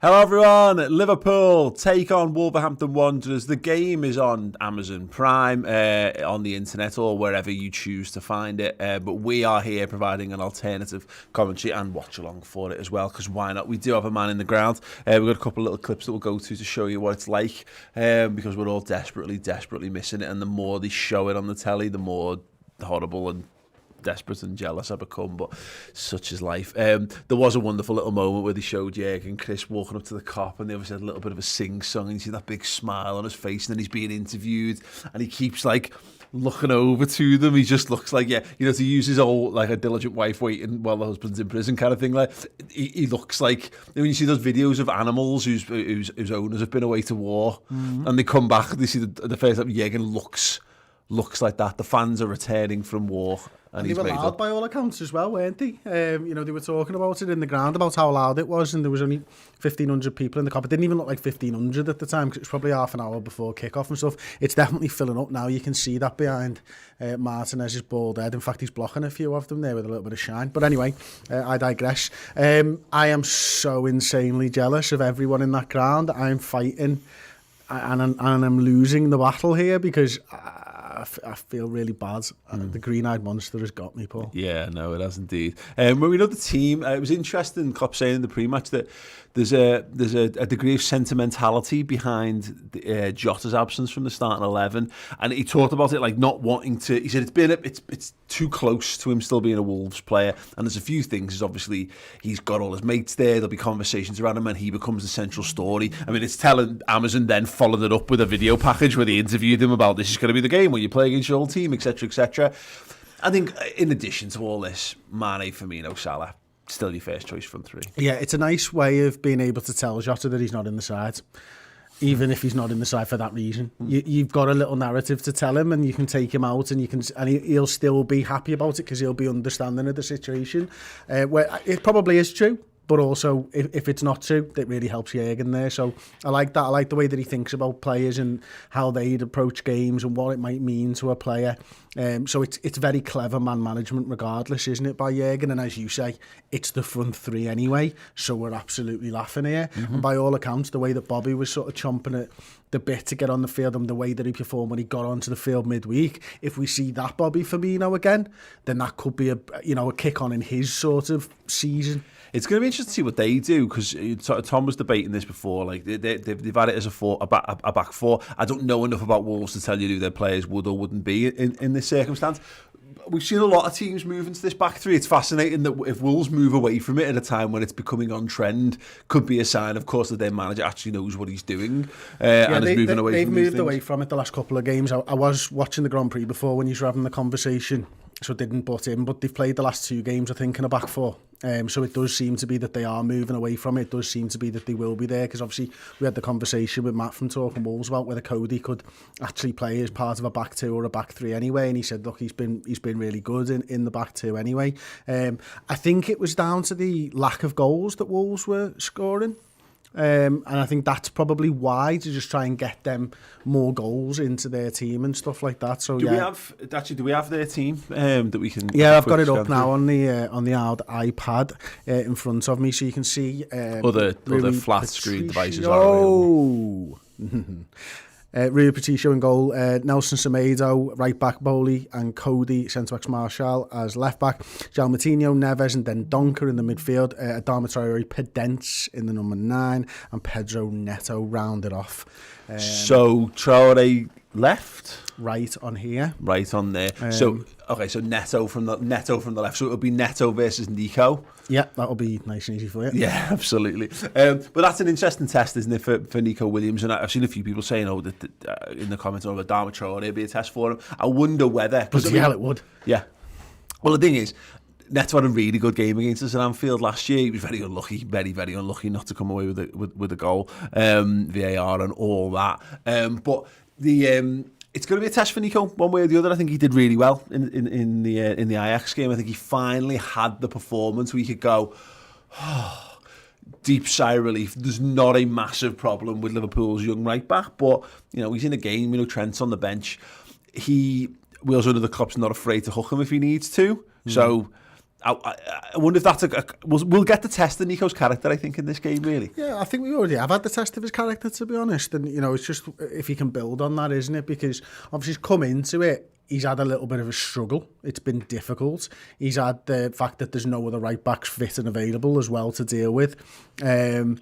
Hello everyone, Liverpool take on Wolverhampton Wanderers. The game is on Amazon Prime, on the internet or wherever you choose to find it. But we are here providing an alternative commentary and watch along for it as well, because why not? We do have a man in the ground. We've got a couple of little clips that we'll go to show you what it's like, because we're all desperately missing it. And the more they show it on the telly, the more horrible and desperate and jealous I become, but such is life. There was a wonderful little moment where they showed Jürgen and Chris walking up to the cop, and they obviously had a little bit of a sing-song, and you see that big smile on his face, and then he's being interviewed, and he keeps like looking over to them. He just looks like, to use his old, like a diligent wife waiting while the husband's in prison kind of thing. Like he looks like, when you see those videos of animals whose owners have been away to war, and they come back, they see the first time Jürgen looks like that. The fans are returning from war. And they were loud by all accounts as well, weren't they? They were talking about it in the ground, about how loud it was, and there was only 1,500 people in the cop. It didn't even look like 1,500 at the time, because it was probably half an hour before kick-off and stuff. It's definitely filling up now. You can see that behind Martinez's bald head. In fact, he's blocking a few of them there with a little bit of shine. But anyway, I digress. I am so insanely jealous of everyone in that ground. I'm fighting, and I'm losing the battle here, because I feel really bad. The green-eyed monster has got me, Paul. Yeah, no, it has indeed. When we know the team, it was interesting, Klopp saying in the pre-match that there's a degree of sentimentality behind Jota's absence from the starting 11, and he talked about it like not wanting to. He said it's too close to him still being a Wolves player, and there's a few things. Obviously, he's got all his mates there. There'll be conversations around him, and he becomes the central story. I mean, it's telling. Amazon then followed it up with a video package where they interviewed him about this is going to be the game where you play against your whole team, etc., etc. I think in addition to all this, Mane, Firmino, Salah, still your first choice from three. Yeah, it's a nice way of being able to tell Jota that he's not in the side, even if he's not in the side for that reason. You've got a little narrative to tell him, and you can take him out, and he'll still be happy about it, because he'll be understanding of the situation. Where it probably is true, but also if it's not true, it really helps Jürgen there. So I like that. I like the way that he thinks about players and how they'd approach games and what it might mean to a player. So it's very clever man management regardless, isn't it, by Jürgen? And as you say, it's the front three anyway, so we're absolutely laughing here. And by all accounts, the way that Bobby was sort of chomping at the bit to get on the field, and the way that he performed when he got onto the field midweek, if we see that Bobby Firmino again, then that could be a kick on in his sort of season. It's going to be interesting to see what they do, because Tom was debating this before. Like they've had it as a back four. I don't know enough about Wolves to tell you who their players would or wouldn't be in this circumstance. We've seen a lot of teams move into this back three. It's fascinating that if Wolves move away from it at a time when it's becoming on trend, could be a sign, of course, that their manager actually knows what he's doing and is moving away from they've moved away from it the last couple of games. I was watching the Grand Prix before when you were having the conversation, so didn't butt in, but they've played the last two games, I think, in a back four. So it does seem to be that they are moving away from it. It does seem to be that they will be there, because obviously we had the conversation with Matt from Talking Wolves about whether Cody could actually play as part of a back two or a back three anyway, and he said, look, he's been really good in the back two anyway. I think it was down to the lack of goals that Wolves were scoring. And I think that's probably why, to just try and get them more goals into their team and stuff like that. So do we have their team that we can? Yeah, I've got it up now on the old iPad in front of me, so you can see other flat screen devices are available. Rui Patricio in goal, Nelson Semedo right back, Bowley and Cody centre-backs, Martial as left back, João Moutinho, Neves and then Donker in the midfield, Adama Traore, Pedence in the number 9 and Pedro Neto rounded off. So Traore left, right on here, right on there. So Neto from the left. So it'll be Neto versus Nico. Yeah, that'll be nice and easy for you. Yeah, absolutely. But that's an interesting test, isn't it, for Nico Williams? And I've seen a few people saying, that in the comments, Adama Traore would be a test for him. I wonder whether. Hell, it would. Yeah. Well, the thing is, Neto had a really good game against us at Anfield last year. He was very unlucky, very, very unlucky not to come away with a goal, VAR and all that. But it's going to be a test for Nico one way or the other. I think he did really well in the Ajax game. I think he finally had the performance where he could go, deep sigh of relief. There's not a massive problem with Liverpool's young right back, but he's in a game. Trent's on the bench. We also know the Klopp's not afraid to hook him if he needs to. So I wonder if that's we'll get the test of Nico's character, I think, in this game, really. Yeah, I think we already have had the test of his character, to be honest. And, you know, it's just if he can build on that, isn't it? Because obviously he's come into it, he's had a little bit of a struggle. It's been difficult. He's had the fact that there's no other right-backs fit and available as well to deal with. And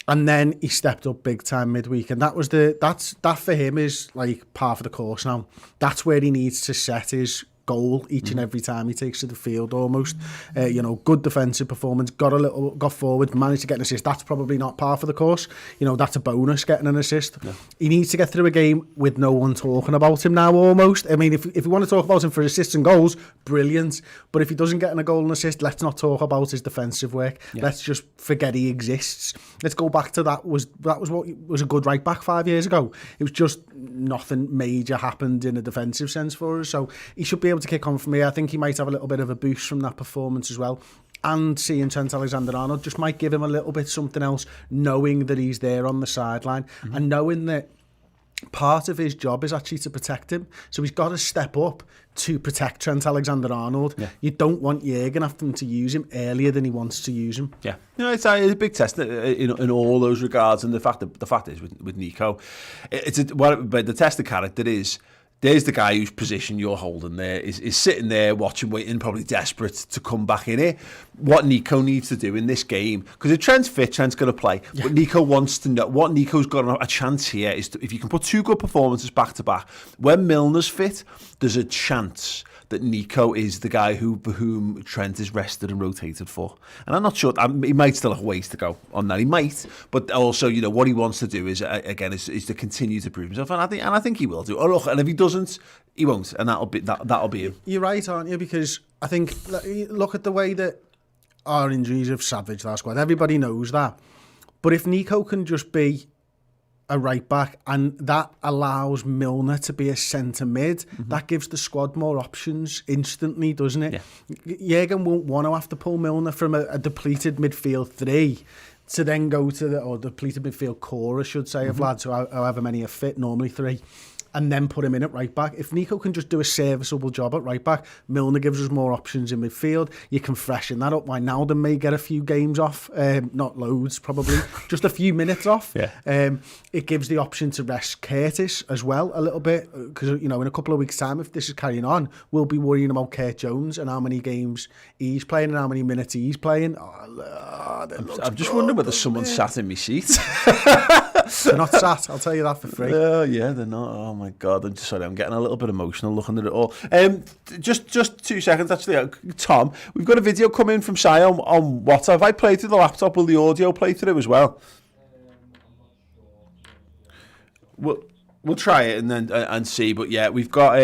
then he stepped up big time midweek, and that for him is like par for the course now. That's where he needs to set his goal each and every time he takes to the field almost. You know, good defensive performance, got forward, managed to get an assist. That's probably not par for the course. You know, that's a bonus, getting an assist. Yeah. He needs to get through a game with no one talking about him now almost. I mean, if you want to talk about him for assists and goals, brilliant. But if he doesn't get a goal and assist, let's not talk about his defensive work. Yeah. Let's just forget he exists. Let's go back to that was what was a good right back 5 years ago. It was just nothing major happened in a defensive sense for us. So he should be able to kick on for me. I think he might have a little bit of a boost from that performance as well. And seeing Trent Alexander-Arnold just might give him a little bit something else, knowing that he's there on the sideline and knowing that part of his job is actually to protect him. So he's got to step up to protect Trent Alexander-Arnold. Yeah. You don't want Jürgen having to use him earlier than he wants to use him. Yeah, you know, it's a big test in all those regards. And the fact is with Nico, but the test of character is, there's the guy whose position you're holding there is sitting there watching, waiting, probably desperate to come back in it. What Nico needs to do in this game, because if Trent's fit, Trent's going to play. Yeah. But Nico wants to know, what Nico's got a chance here is if you can put two good performances back to back. When Milner's fit, there's a chance that Nico is the guy whom Trent is rested and rotated for. And I'm not sure, he might still have ways to go on that. He might, but also, you know, what he wants to do is, again, is to continue to prove himself. And I think he will do. Oh, look, and if he doesn't, he won't. And that'll be him. You're right, aren't you? Because I think, look at the way that our injuries have savaged our squad. Everybody knows that. But if Nico can just be a right back, and that allows Milner to be a centre mid, that gives the squad more options instantly, doesn't it? Yeah. Jürgen won't want to have to pull Milner from a depleted midfield three to then go to the depleted midfield core, I should say, of lads, however many are fit, normally three, and then put him in at right back. If Nico can just do a serviceable job at right back, Milner gives us more options in midfield. You can freshen that up. Wijnaldum may get a few games off, not loads probably, just a few minutes off. Yeah. It gives the option to rest Curtis as well a little bit, because, you know, in a couple of weeks' time, if this is carrying on, we'll be worrying about Kurt Jones and how many games he's playing and how many minutes he's playing. I'm just wondering whether someone sat in my seat. They're not sat, I'll tell you that for free. Yeah, they're not. Oh my God, I'm getting a little bit emotional looking at it all. Just 2 seconds, actually. Tom, we've got a video coming from Si on WhatsApp. If I play through the laptop, will the audio play through as well? We'll try it and then and see. But yeah, we've got.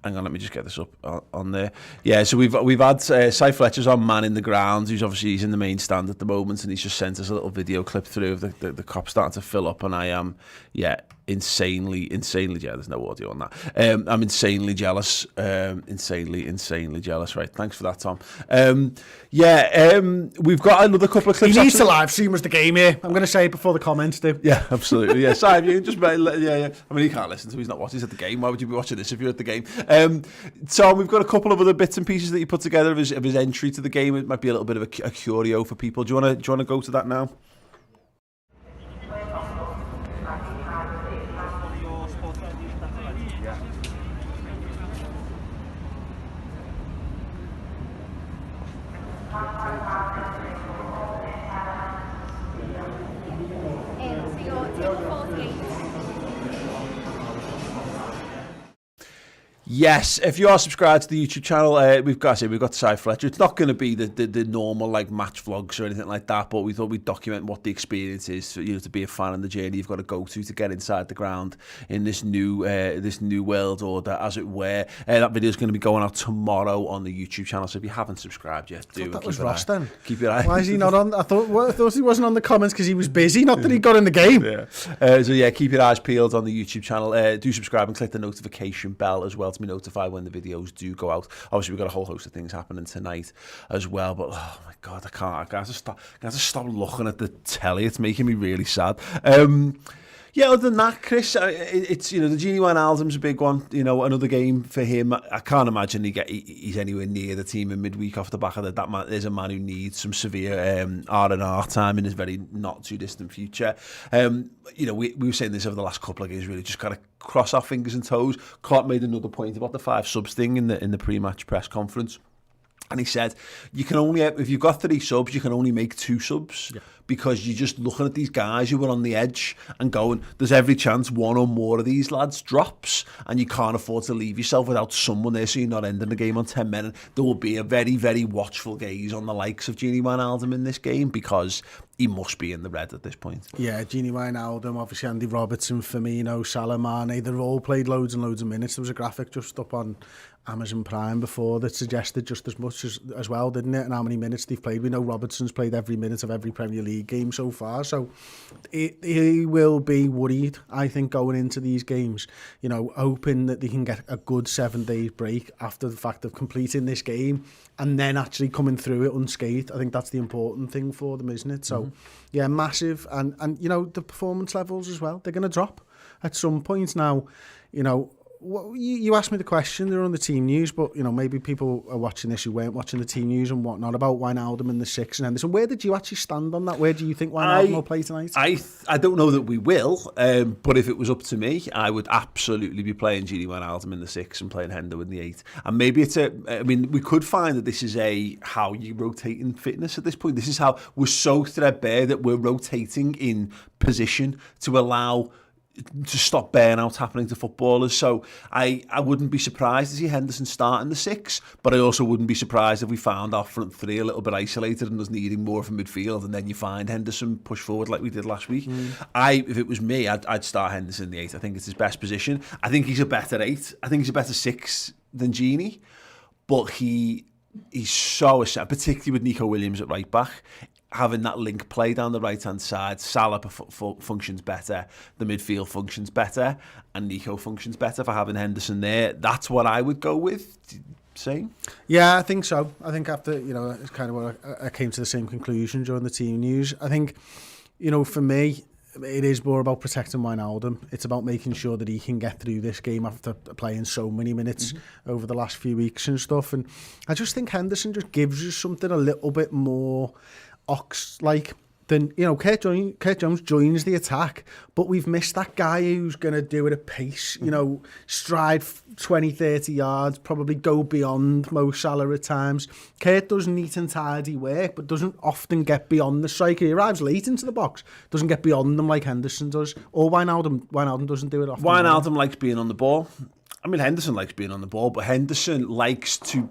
Hang on, let me just get this up on there. Yeah, so we've had Cy Fletcher's on man in the ground, who's obviously he's in the main stand at the moment, and he's just sent us a little video clip through of the cop starting to fill up, and I am insanely yeah, there's no audio on that. I'm insanely jealous, insanely jealous. Right, thanks for that, Tom. We've got another couple of clips. He needs to live stream us the game here. I'm going to say it before the comments do. Yeah, absolutely. Yeah, Si, you just yeah. I mean, he can't listen to. He's not watching. He's at the game. Why would you be watching this if you're at the game? Tom, we've got a couple of other bits and pieces that you put together of his entry to the game. It might be a little bit of a curio for people. Do you want to go to that now? Yes, if you are subscribed to the YouTube channel, we've got Cy Fletcher. It's not going to be the normal like match vlogs or anything like that, but we thought we'd document what the experience is for, you know, to be a fan and the journey you've got to go to get inside the ground in this new world order, as it were. That video is going to be going out tomorrow on the YouTube channel, so if you haven't subscribed yet, do. That was Ross then. Keep your eye. Why is he not on? I thought he wasn't on the comments because he was busy, not that he got in the game. Yeah. Keep your eyes peeled on the YouTube channel. Do subscribe and click the notification bell as well to be notified when the videos do go out. Obviously, we've got a whole host of things happening tonight as well, but oh my God, I have to stop looking at the telly. It's making me really sad. Yeah, other than that, Chris, it's, the Gini Wijnaldum's a big one. Another game for him. I can't imagine he's anywhere near the team in midweek off the back of that. That man is a man who needs some severe R&R time in his very not too distant future. We were saying this over the last couple of games. Really, just kind of cross our fingers and toes. Clark made another point about the 5 subs thing in the pre-match press conference. And he said, you can only, if you've got 3 subs, you can only make 2 subs because you're just looking at these guys who are on the edge and going, there's every chance one or more of these lads drops and you can't afford to leave yourself without someone there so you're not ending the game on 10 men. And there will be a very, very watchful gaze on the likes of Gini Wijnaldum in this game because he must be in the red at this point. Yeah, Gini Wijnaldum, obviously Andy Robertson, Firmino, Salah, Mane, they've all played loads and loads of minutes. There was a graphic just up on Amazon Prime before that suggested just as much as well, didn't it? And how many minutes they've played. We know Robertson's played every minute of every Premier League game so far, so he will be worried, I think, going into these games, hoping that they can get a good 7-day break after the fact of completing this game and then actually coming through it unscathed. I think that's the important thing for them, isn't it? So, yeah, massive. And the performance levels as well, they're going to drop at some point now. You asked me the question, they're on the team news, but maybe people are watching this who weren't watching the team news and whatnot about Wijnaldum and the 6 and Henderson. Where did you actually stand on that? Where do you think Wijnaldum will play tonight? I don't know that we will, but if it was up to me, I would absolutely be playing Gini Wijnaldum in the 6 and playing Hendo in the 8. And maybe we could find that this is how you rotate in fitness at this point. This is how we're so threadbare that we're rotating in position to stop burnout happening to footballers. So I wouldn't be surprised to see Henderson start in the 6, but I also wouldn't be surprised if we found our front 3 a little bit isolated and us needing more from midfield, and then you find Henderson push forward like we did last week. If it was me, I'd start Henderson in the 8. I think it's his best position. I think he's a better 8. I think he's a better 6 than Gini, but he's so essential, particularly with Nico Williams at right back. Having that link play down the right-hand side, Salah functions better, the midfield functions better, and Nico functions better for having Henderson there. That's what I would go with. Same? Yeah, I think so. I think after, it's kind of what I came to the same conclusion during the team news. I think, for me, it is more about protecting Wijnaldum. It's about making sure that he can get through this game after playing so many minutes over the last few weeks and stuff. And I just think Henderson just gives us something a little bit more Ox-like than, Kurt Jones joins the attack, but we've missed that guy who's going to do it at pace, stride 20, 30 yards, probably go beyond Mo Salah at times. Kurt does neat and tidy work, but doesn't often get beyond the striker. He arrives late into the box, doesn't get beyond them like Henderson does, or Wijnaldum doesn't do it often. Wijnaldum likes being on the ball. I mean, Henderson likes being on the ball, but Henderson likes to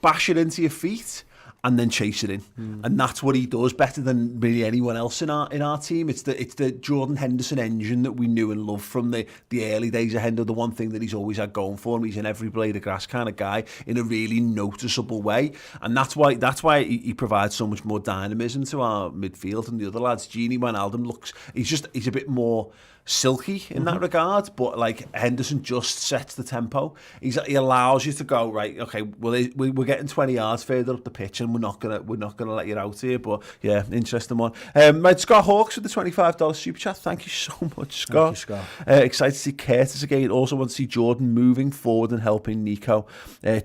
bash it into your feet and then chase it in. And that's what he does better than really anyone else in our team. It's the Jordan Henderson engine that we knew and loved from the early days of Hendo, the one thing that he's always had going for him. He's an every blade of grass kind of guy in a really noticeable way. And that's why he provides so much more dynamism to our midfield than the other lads. Gini Wijnaldum he's a bit more silky in that regard, but like Henderson just sets the tempo. He allows you to go, right, okay, well we're getting 20 yards further up the pitch and we're not gonna let you out here. But yeah, interesting one. Right, Scott Hawks with the $25 super chat. Thank you so much, Scott. Thank you, Scott. Excited to see Curtis again. Also want to see Jordan moving forward and helping Nico.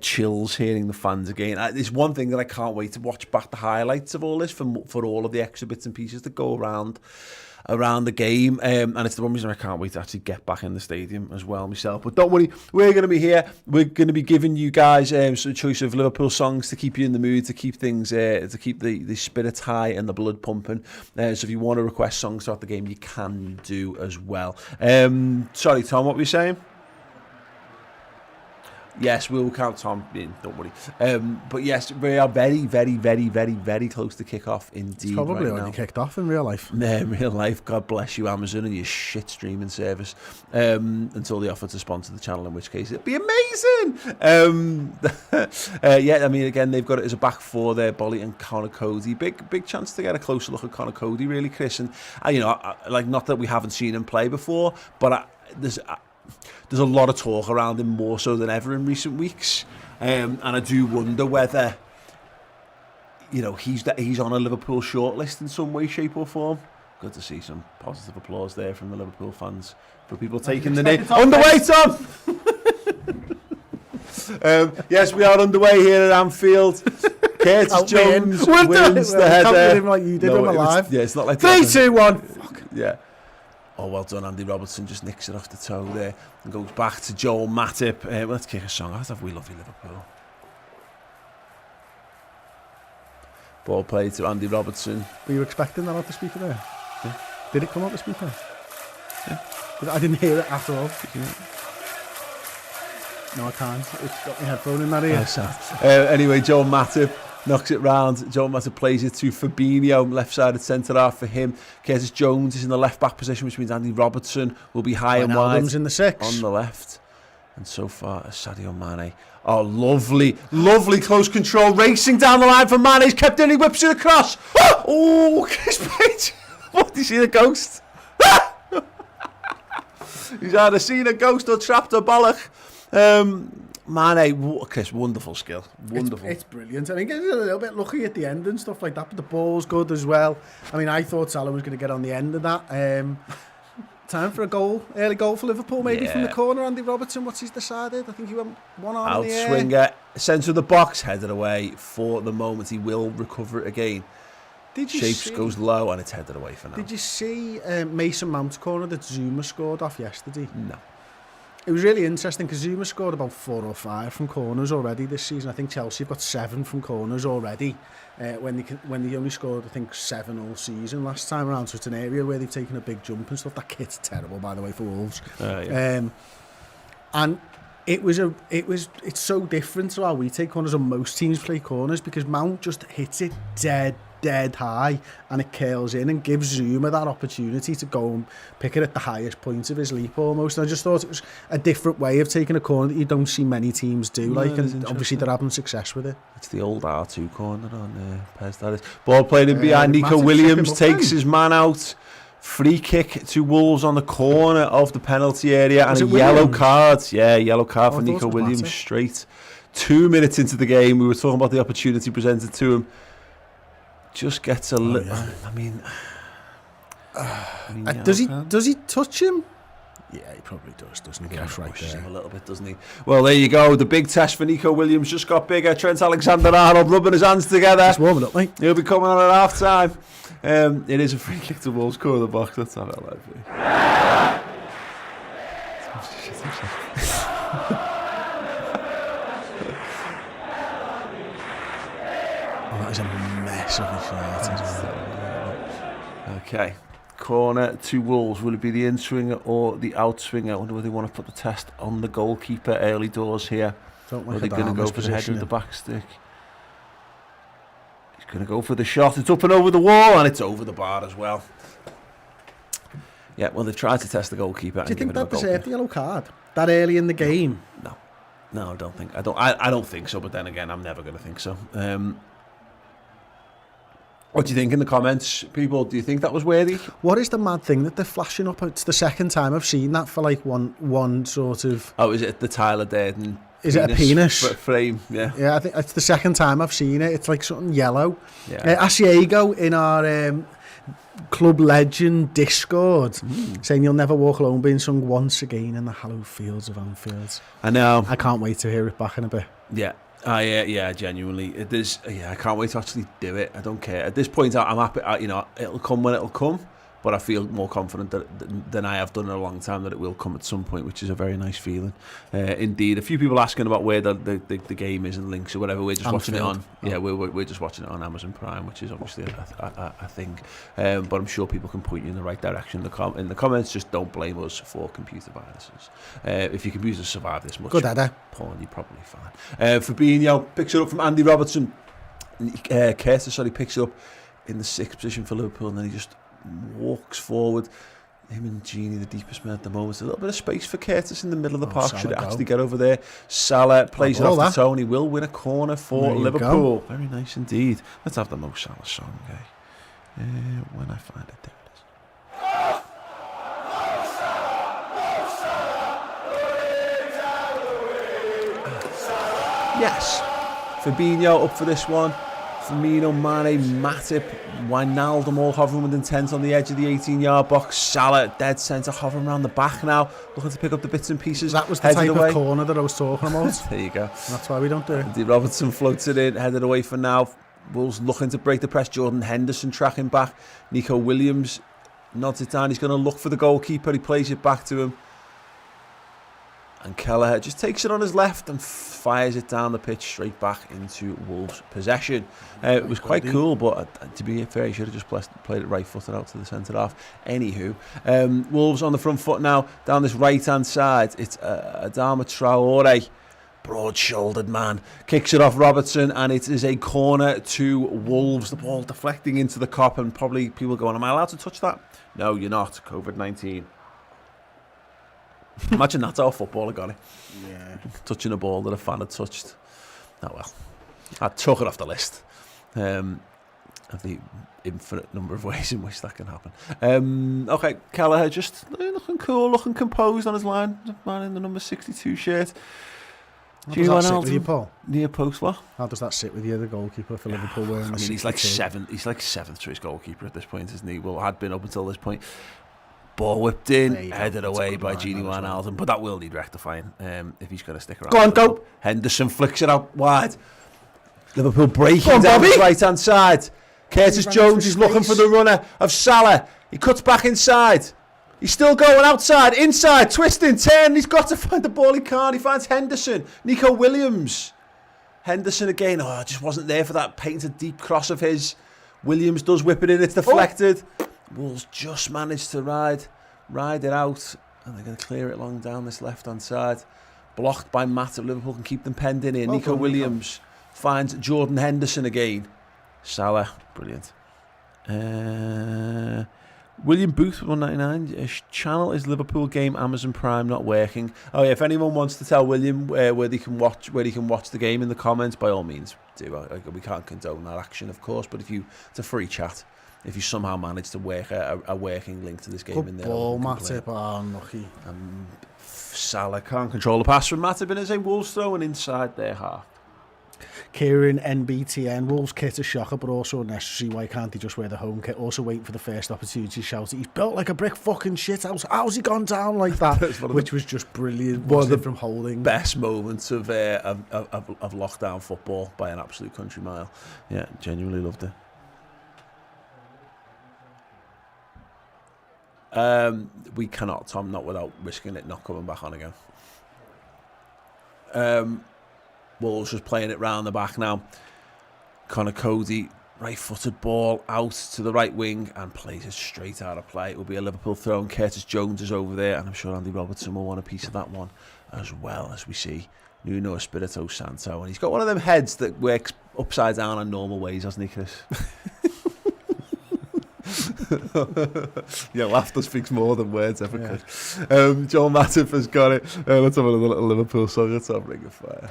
Chills hearing the fans again. There's one thing that I can't wait to watch back the highlights of all this for all of the extra bits and pieces that go around the game, and it's the one reason I can't wait to actually get back in the stadium as well myself. But don't worry, we're going to be here. We're going to be giving you guys a choice of Liverpool songs to keep you in the mood, to keep things, to keep the spirits high and the blood pumping. So if you want to request songs throughout the game, you can do as well. Sorry, Tom, what were you saying? Yes, we'll count Tom in, don't worry. But yes, we are very, very, very, very, very close to kick-off indeed. It's probably right already kicked off in real life. In real life, God bless you, Amazon, and your shit streaming service. Until they offer to sponsor the channel, in which case it'd be amazing. Yeah, I mean, again, they've got it as a back four there, Bolly and Connor Cody. Big chance to get a closer look at Connor Cody, really, Chris. And like, not that we haven't seen him play before, but there's a lot of talk around him more so than ever in recent weeks, and I do wonder whether he's on a Liverpool shortlist in some way, shape or form. good to see some positive applause there from the Liverpool fans for people taking the knee. Underway, Tom! Yes, we are underway here at Anfield. Curtis Jones wins the header. Like you did on my live. Yeah, it's not like 3, 2, 1. Fuck. Yeah. Oh, well done, Andy Robertson. Just nicks it off the toe there and goes back to Joel Matip. Let's kick a song. Let's have We Love You, Liverpool. Ball played to Andy Robertson. Were you expecting that out the speaker there? Yeah. Did it come out the speaker? Yeah. I didn't hear it at all. No, I can't. It's got my headphone in that ear. Anyway, Joel Matip knocks it round. Joel Matip plays it to Fabinho, left-sided centre-half for him. Curtis Jones is in the left-back position, which means Andy Robertson will be high and wide Adams in the 6. on the left. And so far, Sadio Mane. Oh, lovely, lovely close control. Racing down the line for Mane. He's kept in, he whips it across. Oh, Chris Page. What, did you see the ghost? He's either seen a ghost or trapped a bollock. Mane, Chris, wonderful skill. Wonderful. It's brilliant. I mean, getting a little bit lucky at the end and stuff like that, but the ball's good as well. I mean, I thought Salah was going to get on the end of that. Time for a goal, early goal for Liverpool, maybe from the corner. Andy Robertson, what's he's decided? I think he went one arm in the air. Outswinger, centre of the box, headed away for the moment. He will recover it again. Shapes goes low and it's headed away for now. Did you see Mason Mount's corner that Zuma scored off yesterday? No. It was really interesting because Zuma scored about 4 or 5 from corners already this season. I think Chelsea have got 7 from corners already. When they only scored, I think, 7 all season last time around. So it's an area where they've taken a big jump and stuff. That kit's terrible, by the way, for Wolves. Yeah. And it's so different to how we take corners and most teams play corners, because Mount just hits it dead high and it curls in and gives Zuma that opportunity to go and pick it at the highest point of his leap almost. And I just thought it was a different way of taking a corner that you don't see many teams do. No, and obviously they're having success with it. It's the old R2 corner on Pez, that is. Ball played in behind. Nico Williams takes his man out. Free kick to Wolves on the corner of the penalty area and a yellow card. Yeah, yellow card for Nico Williams straight. 2 minutes into the game, we were talking about the opportunity presented to him. Just gets a little. Yeah. I mean, does he touch him? Yeah, he probably does, doesn't he? Gosh, right there. Him a little bit, doesn't he? Well, there you go. The big test for Nico Williams just got bigger. Trent Alexander-Arnold rubbing his hands together. Just warming up, mate. He'll be coming on at half time. It is a free kick to Wolves, corner of the box. Let's have it live. That is a mess of a shot. Okay. Corner to Wolves. Will it be the in-swinger or the out-swinger? I wonder whether they want to put the test on the goalkeeper early doors here. Don't like or are they going to go for the header of the back stick? He's going to go for the shot. It's up and over the wall, and it's over the bar as well. Yeah, well, they've tried to test the goalkeeper. Do you think that deserved the yellow card that early in the game? No, I don't think. I don't think so. But then again, I'm never going to think so. What do you think in the comments, people? Do you think that was worthy? What is the mad thing that they're flashing up? It's the second time I've seen that for like one sort of. Oh, is it the Tyler Durden? Is it a penis frame? Yeah. Yeah, I think it's the second time I've seen it. It's like something yellow. Yeah. Asiego in our club legend Discord saying you'll never walk alone being sung once again in the hallowed fields of Anfield. I know. I can't wait to hear it back in a bit. Yeah. Yeah, genuinely. I can't wait to actually do it. I don't care. At this point, I'm happy. It'll come when it'll come. But I feel more confident than I have done in a long time that it will come at some point, which is a very nice feeling. Indeed, a few people asking about where the game is and links or whatever. We're just watching it on. Yeah, we're just watching it on Amazon Prime, which is obviously a thing. But I'm sure people can point you in the right direction in the comments. Just don't blame us for computer viruses. If your computer survived this much, good header, porn, you're probably fine. Fabinho picks it up from Andy Robertson. Curtis picks it up in the 6th position for Liverpool, and then he just walks forward. Him and Gini, the deepest man at the moment. A little bit of space for Curtis in the middle of the park. Should actually get over there. Salah plays it off the toe, and he will win a corner for Liverpool. Very nice indeed. Let's have the Mo Salah song, okay? When I find it, there it is. Yes. Fabinho up for this one. Firmino, Mane, Matip, Wijnaldum all hovering with intent on the edge of the 18-yard box. Salah, dead centre, hovering around the back now, looking to pick up the bits and pieces. That was the type of corner that I was talking about. There you go. That's why we don't do it. Andy Robertson floats it in, headed away for now. Wolves looking to break the press. Jordan Henderson tracking back. Nico Williams nods it down. He's going to look for the goalkeeper. He plays it back to him. And Kelleher just takes it on his left and fires it down the pitch straight back into Wolves' possession. It was quite cool, but to be fair, he should have just played it right-footed out to the centre half. Anywho, Wolves on the front foot now, down this right-hand side. It's Adama Traore, broad-shouldered man, kicks it off Robertson, and it is a corner to Wolves. The ball deflecting into the cop, and probably people going, am I allowed to touch that? No, you're not. COVID-19. Imagine that's how a footballer got it. Yeah. Touching a ball that a fan had touched. Oh well. I took it off the list of the infinite number of ways in which that can happen. Okay, Kelleher just looking cool, looking composed on his line. Man in the number 62 shirt. How does that sit with you, Paul? Near post, what? How does that sit with you, the goalkeeper for Liverpool wearing the 62? He's like seventh. He's like seventh choice goalkeeper at this point, isn't he? Well, had been up until this point. Ball whipped in, headed away by Gini Wijnaldum, but that will need rectifying if he's going to stick around. Go on, go! Henderson flicks it out wide. Liverpool breaking down the right-hand side. Curtis Jones is looking for the runner of Salah. He cuts back inside. He's still going outside, inside, twisting, turning. He's got to find the ball. He can't. He finds Henderson. Nico Williams. Henderson again. Oh, just wasn't there for that painted deep cross of his. Williams does whip it in. It's deflected. Wolves just managed to ride it out, and they're going to clear it long down this left-hand side. Blocked by Matip. Liverpool can keep them penned in here. Nico Williams finds Jordan Henderson again. Salah, brilliant. William Booth, 199. Channel is Liverpool game Amazon Prime not working. Oh yeah, if anyone wants to tell William where he can watch the game in the comments, by all means do. We can't condone that action, of course, but it's a free chat. If you somehow manage to work a working link to this game in there. Good ball, Matip. Oh, unlucky. Salah can't control the pass from Matip, and it's a Wolves throwing inside their half. Kieran NBTN, Wolves kit a shocker, but also necessary. Why can't he just wear the home kit? Also waiting for the first opportunity to shout, he's built like a brick fucking shit house. How's he gone down like that? Which was just brilliant. One of the from Holding. Best moments of lockdown football by an absolute country mile. Yeah, genuinely loved it. We cannot, Tom, not without risking it not coming back on again. Wolves just playing it round the back now. Connor Cody, right-footed ball out to the right wing and plays it straight out of play. It will be a Liverpool throw, and Curtis Jones is over there, and I'm sure Andy Robertson will want a piece of that one as well, as we see Nuno Espirito Santo. And he's got one of them heads that works upside down in normal ways, hasn't he, Chris? Yeah, laughter speaks more than words ever could. Joel Matip has got it. Let's have another little Liverpool song. Let's have Ring of Fire.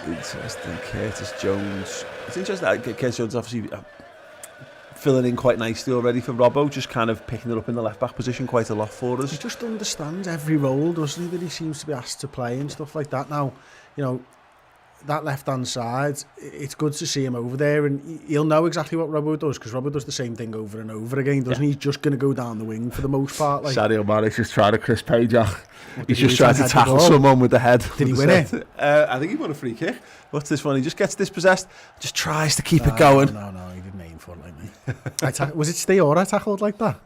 Interesting. Curtis Jones. It's interesting that Curtis Jones obviously filling in quite nicely already for Robbo, just kind of picking it up in the left back position quite a lot for us. He just understands every role, doesn't he, that he seems to be asked to play and stuff like that. Now, you know, that left-hand side, it's good to see him over there, and he'll know exactly what Robbo does, because Robbo does the same thing over and over again, doesn't he? He's just going to go down the wing for the most part. Like. Sadio Mane's just tried to Chris Pajak. He's just trying to tackle someone with the head. Did he win it? I think he won a free kick. What's this one? He just gets dispossessed, just tries to keep it going. No, he didn't aim for it like me. Was it Steor I tackled like that? Or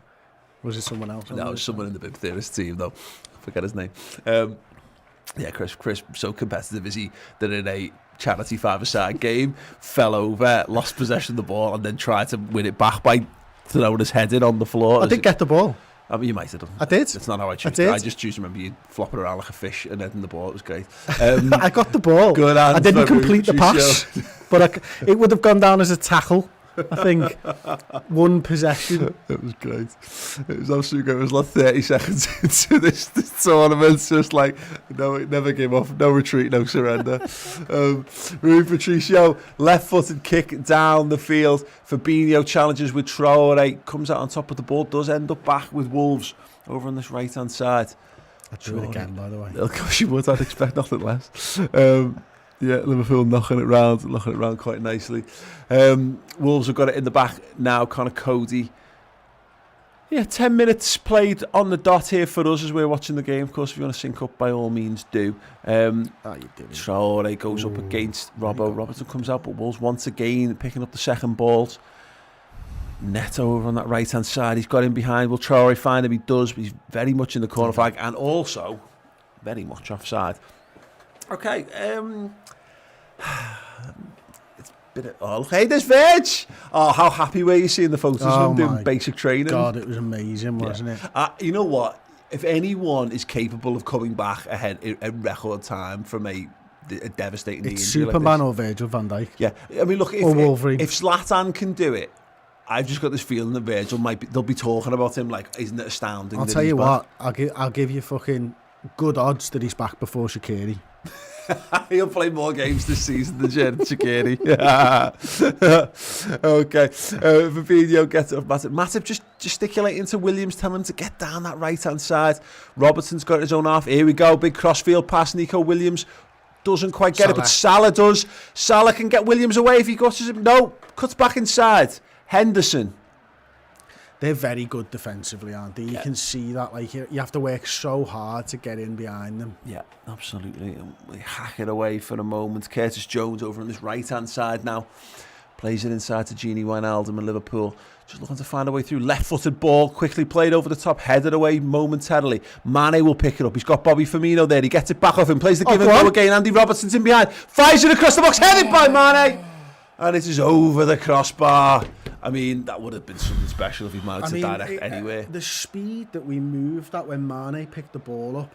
was it someone else? No, it was someone in the Big Theorist team, though. I forget his name. Yeah, Chris, so competitive is he that in a charity five-a-side game fell over, lost possession of the ball, and then tried to win it back by throwing his head in on the floor. I did get the ball. I mean, you might have done. I did. That's not how I choose. I just choose to remember you flopping around like a fish and then the ball. It was great. I got the ball. Good. I didn't complete the pass, but it would have gone down as a tackle. I think one possession. It was great. It was absolutely great. It was like 30 seconds into this tournament. Just like, no, it never gave off. No retreat, no surrender. Rui Patricio, left-footed kick down the field. Fabinho challenges with Traore. Comes out on top of the ball. Does end up back with Wolves over on this right-hand side. I'd do it again, by the way. Of course you would. I'd expect nothing less. Yeah, Liverpool knocking it round quite nicely. Wolves have got it in the back now. Connor Cody. Yeah, 10 minutes played on the dot here for us as we're watching the game. Of course, if you want to sync up, by all means do. Traore goes up against Robbo. Robertson comes out, but Wolves once again picking up the second balls. Neto over on that right-hand side. He's got in behind. Will Traore find him? He does, but he's very much in the corner flag and also very much offside. Okay, hey, there's Veg! Oh, how happy were you seeing the photos of him doing basic training? God, it was amazing, wasn't it? You know what? If anyone is capable of coming back ahead in record time from a devastating injury Superman like or Virgil van Dijk. Yeah, I mean, look, if Zlatan can do it, I've just got this feeling that Virgil they'll be talking about him like, isn't it astounding? I'll tell you what, I'll give you fucking good odds that he's back before Shaqiri. He'll play more games this season than Shaqiri. Okay. Fabinho gets it off Matip. Matip just gesticulating to Williams, telling him to get down that right-hand side. Robertson's got his own half. Here we go. Big crossfield pass. Nico Williams doesn't quite get it, but Salah does. Salah can get Williams away if he gushes him. No, cuts back inside. Henderson. They're very good defensively, aren't they? You can see that. Like you have to work so hard to get in behind them. Yeah, absolutely. We hack it away for a moment. Curtis Jones over on this right-hand side now. Plays it inside to Gini Wijnaldum and Liverpool. Just looking to find a way through. Left-footed ball, quickly played over the top, headed away momentarily. Mane will pick it up. He's got Bobby Firmino there. He gets it back off him. Plays the give and go again. Andy Robertson's in behind. Fires it across the box. Headed by Mane. And it is over the crossbar. I mean, that would have been something special if he managed to direct anywhere. The speed that we moved that when Mane picked the ball up,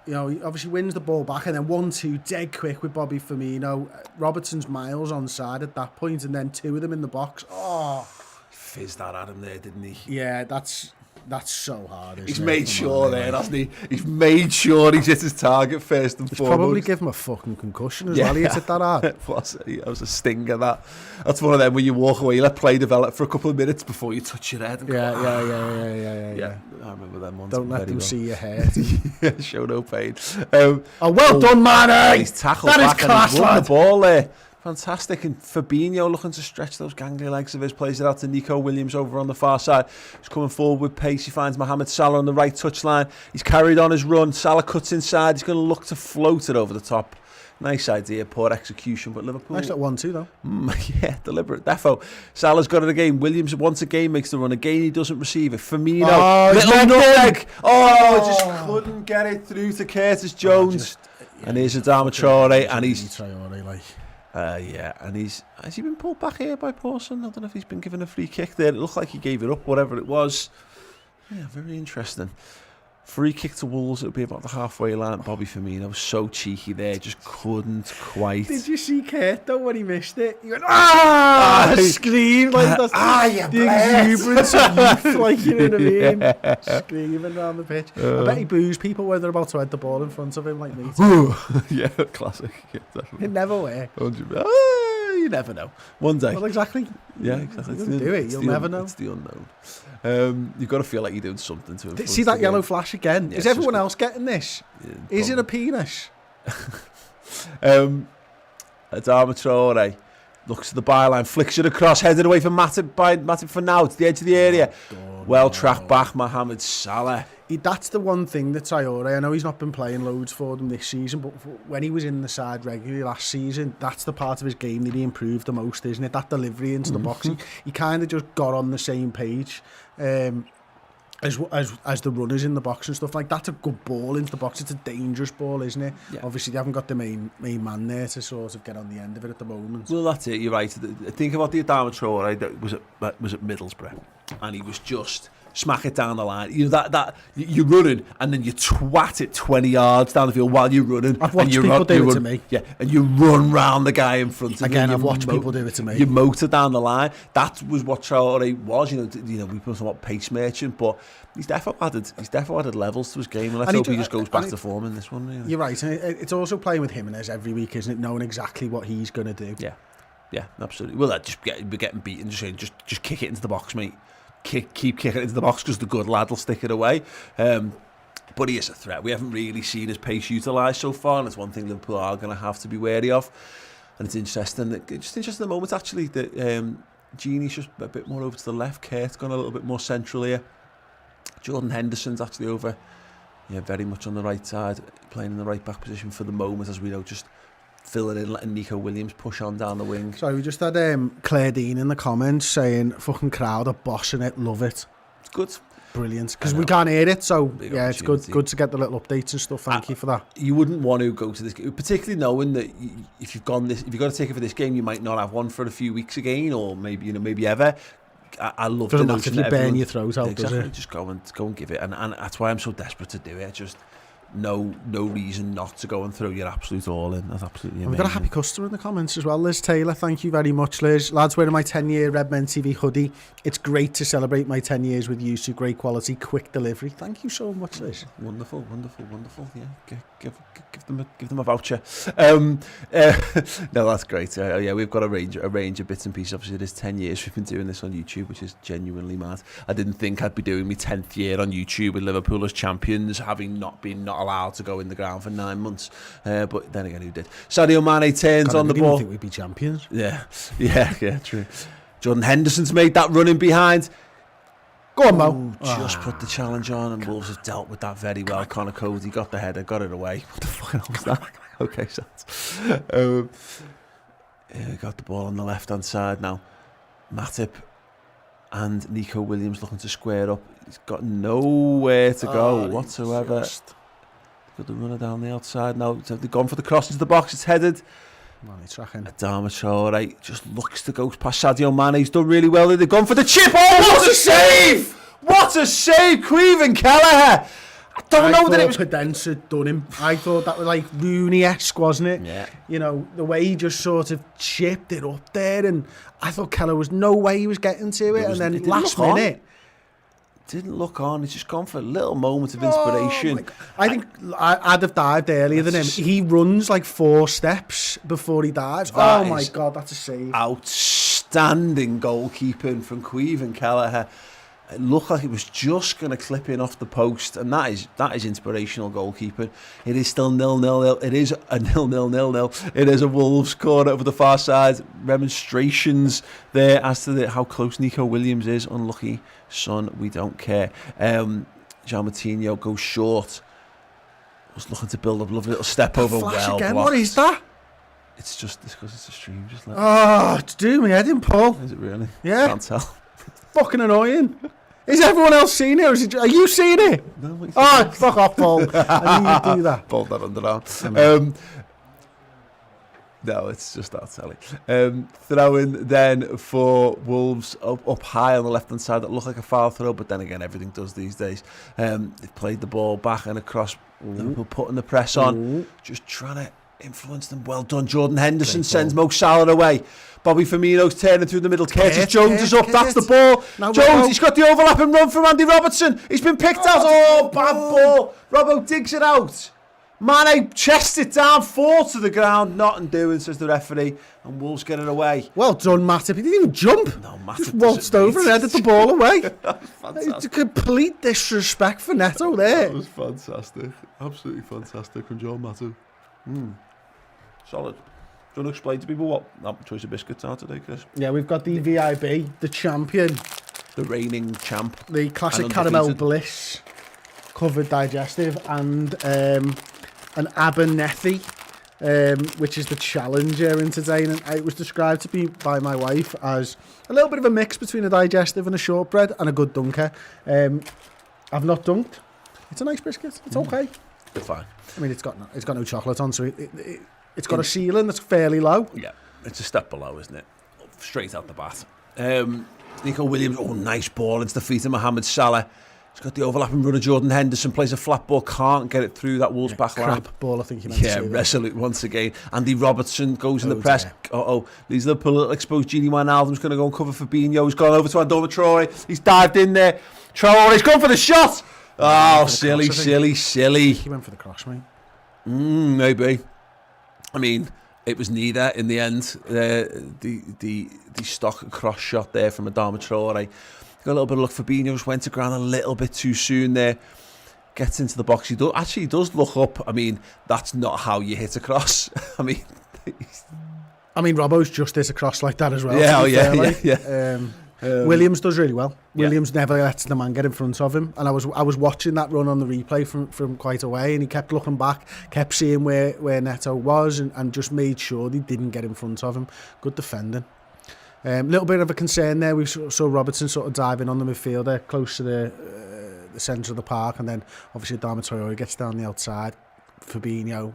you know, he obviously wins the ball back and then 1-2 dead quick with Bobby Firmino. Robertson's miles on side at that point and then two of them in the box. Oh, fizzed that at him there, didn't he? Yeah, that's so hard. He's made sure there, hasn't he? He's made sure he's hit his target first and foremost. Probably give him a fucking concussion as well. He hit it that hard. It was a stinger, that. That's one of them where you walk away, you let play develop for a couple of minutes before you touch your head. And yeah. I remember them ones. Don't let them see your head. Show no pain. Well done, Mane! He's tackled back and he's won the ball there. Fantastic. And Fabinho looking to stretch those gangly legs of his, plays it out to Nico Williams over on the far side. He's coming forward with pace. He finds Mohamed Salah on the right touchline. He's carried on his run. Salah cuts inside. He's going to look to float it over the top. Nice idea, poor execution, but Liverpool... Nice at 1-2 though. Yeah, deliberate. Defo. Salah's got it again. Williams once again makes the run. Again, he doesn't receive it. Firmino. Little nutmeg. Just couldn't get it through to Curtis Jones. And here's Adama Traore, and he's... and has he been pulled back here by Pawson? I don't know if he's been given a free kick there. It looked like he gave it up, whatever it was. Yeah, very interesting. Free kick to Wolves, it would be about the halfway line. Bobby Firmino was so cheeky there, just couldn't quite. Did you see Kurt though when he missed it? He went, ah! Screamed like that's the exuberance of youth, like, you know what I mean? Screaming around the pitch. I bet he boos people when they're about to head the ball in front of him, like me. Yeah, classic. Yeah, definitely. It never works. You never know. One day. Well, exactly. Yeah, exactly. You'll never know. It's the unknown. You've got to feel like you're doing something to him. See that yellow flash again? Yeah, is everyone else getting this? Yeah, is it a penis? Adama Traore looks at the byline, flicks it across, headed away from Matip for now. It's the edge of the area. Well tracked back, Mohamed Salah. That's the one thing that Traore, I know he's not been playing loads for them this season, but when he was in the side regularly last season, that's the part of his game that he improved the most, isn't it? That delivery into the box. He kind of just got on the same page as the runners in the box and stuff. Like, that's a good ball into the box. It's a dangerous ball, isn't it? Yeah. Obviously, they haven't got the main man there to sort of get on the end of it at the moment. Well, that's it. You're right. Think about the Adama Traore that was at Middlesbrough, and he was just smack it down the line. You know, that you're running and then you twat it 20 yards down the field while you're running. I've watched people do it to me. Yeah, and you run round the guy in front of you. Again, I've watched people do it to me. You motor down the line. That was what Traore was. You know, we put somewhat pace merchant, but he's definitely added levels to his game, and let's hope he just goes back to form in this one. Really. You're right. And it's also playing with Jimenez every week, isn't it? Knowing exactly what he's going to do. Yeah, absolutely. Well, we're getting beaten. Just kick it into the box, mate. Keep kicking it into the box because the good lad will stick it away. But he is a threat. We haven't really seen his pace utilised so far, and it's one thing Liverpool are going to have to be wary of. And it's interesting, the moment actually, that Gini's just a bit more over to the left, Kurt's gone a little bit more central here. Jordan Henderson's actually over, very much on the right side, playing in the right back position for the moment, as we know, just filling in, letting Nico Williams push on down the wing. Sorry, we just had Claire Dean in the comments saying, fucking crowd are bossing it, love it. It's good. Brilliant, because we can't hear it, so Big it's good to get the little updates and stuff. Thank you for that. You wouldn't want to go to this game, particularly knowing that if you've got a ticket for this game, you might not have one for a few weeks again, or maybe ever. I love the notion that burn your throat out, exactly, does it? just go and give it, and that's why I'm so desperate to do it. Just no reason not to go and throw your absolute all in. That's absolutely amazing. We've got a happy customer in the comments as well, Liz Taylor. Thank you very much, Liz. Lads, wearing my 10-year Redmen TV hoodie. It's great to celebrate my 10 years with you. So great quality, quick delivery. Thank you so much, Liz. Wonderful. Yeah, give them a voucher. No, that's great. We've got a range of bits and pieces. Obviously, it is 10 years we've been doing this on YouTube, which is genuinely mad. I didn't think I'd be doing my 10th year on YouTube with Liverpool as champions, having not allowed to go in the ground for 9 months. But then again, who did? Sadio Mane turns on the ball. I think we'd be champions. Yeah, true. Jordan Henderson's made that running behind. Go on, Mo. Just put the challenge on, and Wolves have dealt with that very well. Connor Cody got the header, got it away. What the fuck hell was that? Okay, so got the ball on the left-hand side now. Matip and Nico Williams looking to square up. He's got nowhere to go whatsoever. Got the runner down the outside now. They've gone for the cross into the box. It's headed. Adama Traore just looks to go past Sadio Mane. He's done really well. They've gone for the chip. Oh, what a save! What a save, Queven Kelleher. I thought that it was Pedence had done him. I thought that was like Rooney-esque, wasn't it? Yeah. You know, the way he just sort of chipped it up there, and I thought Kelleher was no way he was getting to it, and then last minute. Didn't look on. He's just gone for a little moment of inspiration. I think I'd have dived earlier than him. He runs like 4 steps before he dives. Oh my God, that's a save. Outstanding goalkeeping from Queven Kelleher. It looked like it was just going to clip in off the post, and that is inspirational goalkeeping. It is still 0-0. It is a 0-0. It is a Wolves corner over the far side. Remonstrations there as to how close Nico Williams is. Unlucky, son. We don't care. Jean Martinho goes short. Was looking to build up a lovely little step over. Well again. blocked. What is that? It's because it's a stream. Just it's doing me head in, Paul. Is it really? Yeah. Can't tell. Fucking annoying. Is everyone else seeing it, or are you seeing it? No. Fuck off, Paul. I knew you'd do that. Pulled that underarm. No, it's just that telly. Throwing then for Wolves up high on the left-hand side. That looked like a foul throw, but then again, everything does these days. They've played the ball back and across. Liverpool putting the press on. Just trying to influence them. Well done. Jordan Henderson sends Mo Salah away. Bobby Firmino's turning through the middle. Curtis Jones is up. That's the ball. Jones, he's got the overlapping run from Andy Robertson. He's been picked out. Oh, bad ball. Robbo digs it out. Mane chests it down, falls to the ground. Nothing doing, says the referee. And Wolves get it away. Well done, Matip. He didn't even jump. No, Matip just waltzed over and headed the ball away. It's a complete disrespect for Neto there. That was fantastic. Absolutely fantastic from John Matip. Solid. Do you want to explain to people what that choice of biscuits are today, Chris? Yeah, we've got the VIB, the champion. The reigning champ. The classic caramel bliss, covered digestive, and an Abernethy, which is the challenger in today. And it was described to me by my wife as a little bit of a mix between a digestive and a shortbread and a good dunker. I've not dunked. It's a nice biscuit. It's okay. It's fine. I mean, it's got no chocolate on, so it's got a ceiling that's fairly low. Yeah, it's a step below, isn't it? Straight out the bat. Nico Williams, nice ball into the feet of Mohamed Salah. He's got the overlapping run of Jordan Henderson, plays a flat ball, can't get it through that Wolves back line. Crap ball, I think you meant to say. Resolute once again. Andy Robertson goes in the press. Leaves Liverpool a little exposed. Gini Wijnaldum's going to go and cover Fabinho. He's gone over to Adama Traore. He's dived in there. Traore, he's gone for the shot. Oh, silly. He went for the cross, mate. Maybe. I mean, it was neither in the end. The stock cross shot there from Adama Traore. Got a little bit of luck. Fabinho just went to ground a little bit too soon there. gets into the box. He does look up. I mean, that's not how you hit a cross. I mean, Robbo's just hit a cross like that as well. Yeah. Williams does really well. Williams never lets the man get in front of him, and I was watching that run on the replay from quite a way, and he kept looking back, kept seeing where Neto was, and just made sure he didn't get in front of him. Good defending. Little bit of a concern there. We saw Robertson sort of diving on the midfielder close to the centre of the park, and then obviously Adama Traore gets down the outside. Fabinho,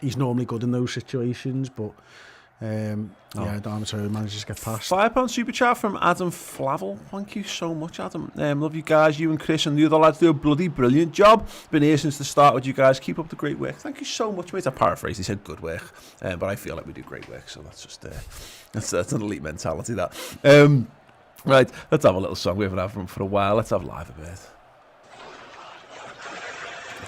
he's normally good in those situations, but Adama Traore manages to get past. £5 super chat from Adam Flavel. Thank you so much, Adam. Love you guys. You and Chris and the other lads do a bloody brilliant job. Been here since the start with you guys. Keep up the great work. Thank you so much, mate. I paraphrased. He said good work, but I feel like we do great work. So that's just that's an elite mentality. That right. Let's have a little song. We haven't had one for a while. Let's have Live a bit.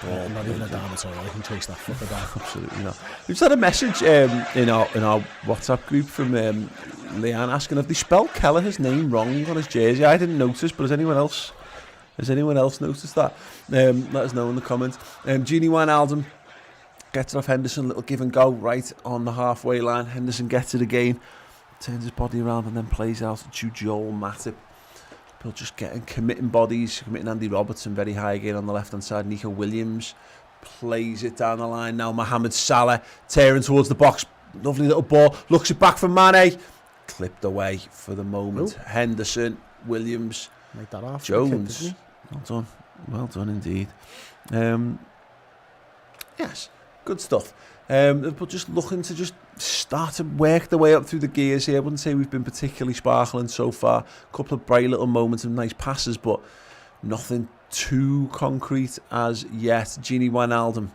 Not even Adama Traore can chase that fucker down. Absolutely not. We just had a message in our WhatsApp group from Leanne asking if they spelled Kelleher's name wrong on his jersey. I didn't notice, but has anyone else noticed that? Let us know in the comments. Gini Wijnaldum gets it off Henderson, little give and go right on the halfway line. Henderson gets it again, turns his body around and then plays out to Joel Matip. People just committing bodies, committing Andy Robertson very high again on the left-hand side. Nico Williams plays it down the line now. Mohamed Salah tearing towards the box. Lovely little ball. Looks it back for Mane. Clipped away for the moment. Ooh. Henderson, Williams, make that off Jones. Kid, well done. Well done indeed. Yes, good stuff. But just looking to just start to work the way up through the gears here. I wouldn't say we've been particularly sparkling so far. A couple of bright little moments and nice passes, but nothing too concrete as yet. Gini Wijnaldum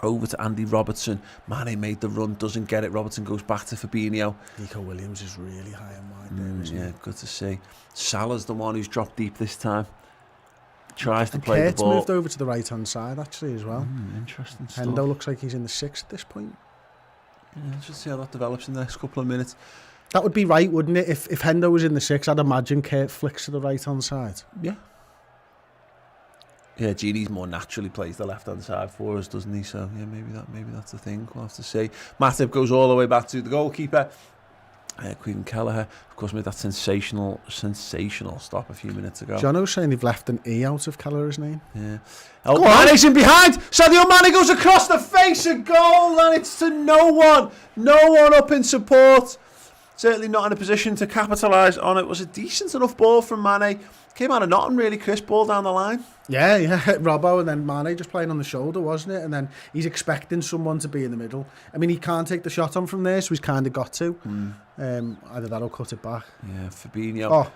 over to Andy Robertson. Mane made the run, doesn't get it. Robertson goes back to Fabinho. Nico Williams is really high and wide there, yeah, good to see. Salah's the one who's dropped deep this time. Tries to play the ball. Moved over to the right hand side actually as well. Interesting stuff. Hendo looks like he's in the 6 at this point. Yeah, let's just see how that develops in the next couple of minutes. That would be right, wouldn't it? If Hendo was in the 6, I'd imagine Kurt flicks to the right hand side. Yeah. Yeah, Gini's more naturally plays the left hand side for us, doesn't he? So yeah, maybe that's the thing. We'll have to see. Matip goes all the way back to the goalkeeper. Queen Kelleher, of course, made that sensational stop a few minutes ago. Jono's saying they've left an E out of Kelleher's name. Yeah. Mane's in behind. Sadio Mane goes across the face of goal, and it's to no one. No one up in support. Certainly not in a position to capitalise on it. It was a decent enough ball from Mane. Came out of nothing, really crisp ball down the line. Yeah, Robbo and then Mane just playing on the shoulder, wasn't it? And then he's expecting someone to be in the middle. I mean, he can't take the shot on from there, so he's kind of got to. Either that or cut it back. Yeah, Fabinho.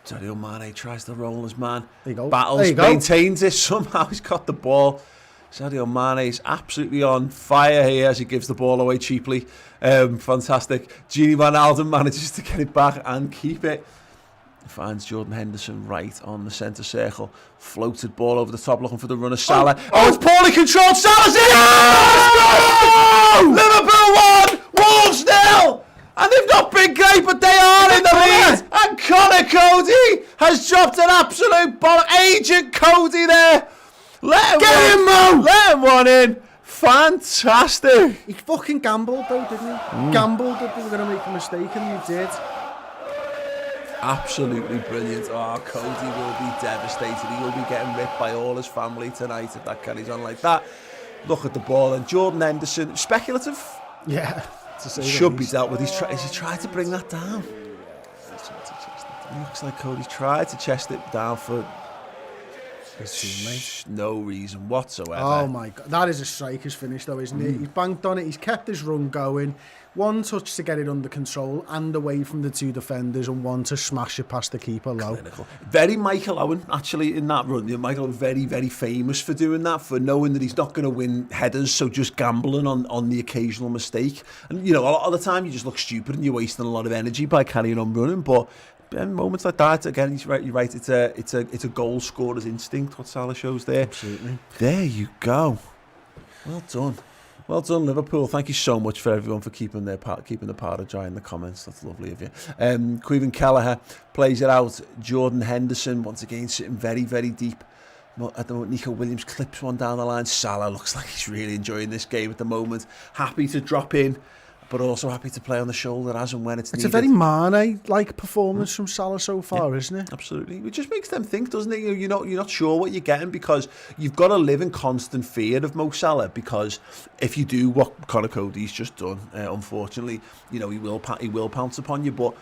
Sadio Mane tries to roll his man. There you go. Battles, maintains it. Somehow he's got the ball. Sadio Mane is absolutely on fire here as he gives the ball away cheaply. Fantastic. Gini Wijnaldum manages to get it back and keep it. Finds Jordan Henderson right on the centre circle. Floated ball over the top looking for the runner Salah. It's poorly controlled. Salah's in! Liverpool 1, Wolves 0. And they've not been great, but they are in the lead. And Connor Cody has dropped an absolute ball. Agent Cody there. Let him one in. Fantastic. He fucking gambled though, didn't he? Gambled that they were going to make a mistake, and he did. Absolutely brilliant. Oh, Cody will be devastated. He will be getting ripped by all his family tonight if that carries on like that. Look at the ball. And Jordan Henderson, speculative. Yeah. Should be dealt with. Has he tried to bring that down? Looks like Cody's tried to chest it down for his teammate. No reason whatsoever. Oh my God. That is a striker's finish though, isn't it? He's banked on it. He's kept his run going. One touch to get it under control and away from the two defenders, and one to smash it past the keeper low. Clinical. Very Michael Owen, actually, in that run. Michael Owen, very, very famous for doing that, for knowing that he's not going to win headers, so just gambling on the occasional mistake. And, a lot of the time you just look stupid and you're wasting a lot of energy by carrying on running, but in moments like that, again, you're right, it's a goal scorer's instinct, what Salah shows there. Absolutely. There you go. Well done. Well done, Liverpool. Thank you so much for everyone for keeping the powder dry in the comments. That's lovely of you. Queen Kelleher plays it out. Jordan Henderson, once again, sitting very, very deep. At the moment, Nico Williams clips one down the line. Salah looks like he's really enjoying this game at the moment. Happy to drop in, but also happy to play on the shoulder as and when it's needed. It's a very Mane-like performance from Salah so far, isn't it? Absolutely. It just makes them think, doesn't it? You're not sure what you're getting, because you've got to live in constant fear of Mo Salah, because if you do what Conor Cody's just done, unfortunately, he will pounce upon you. But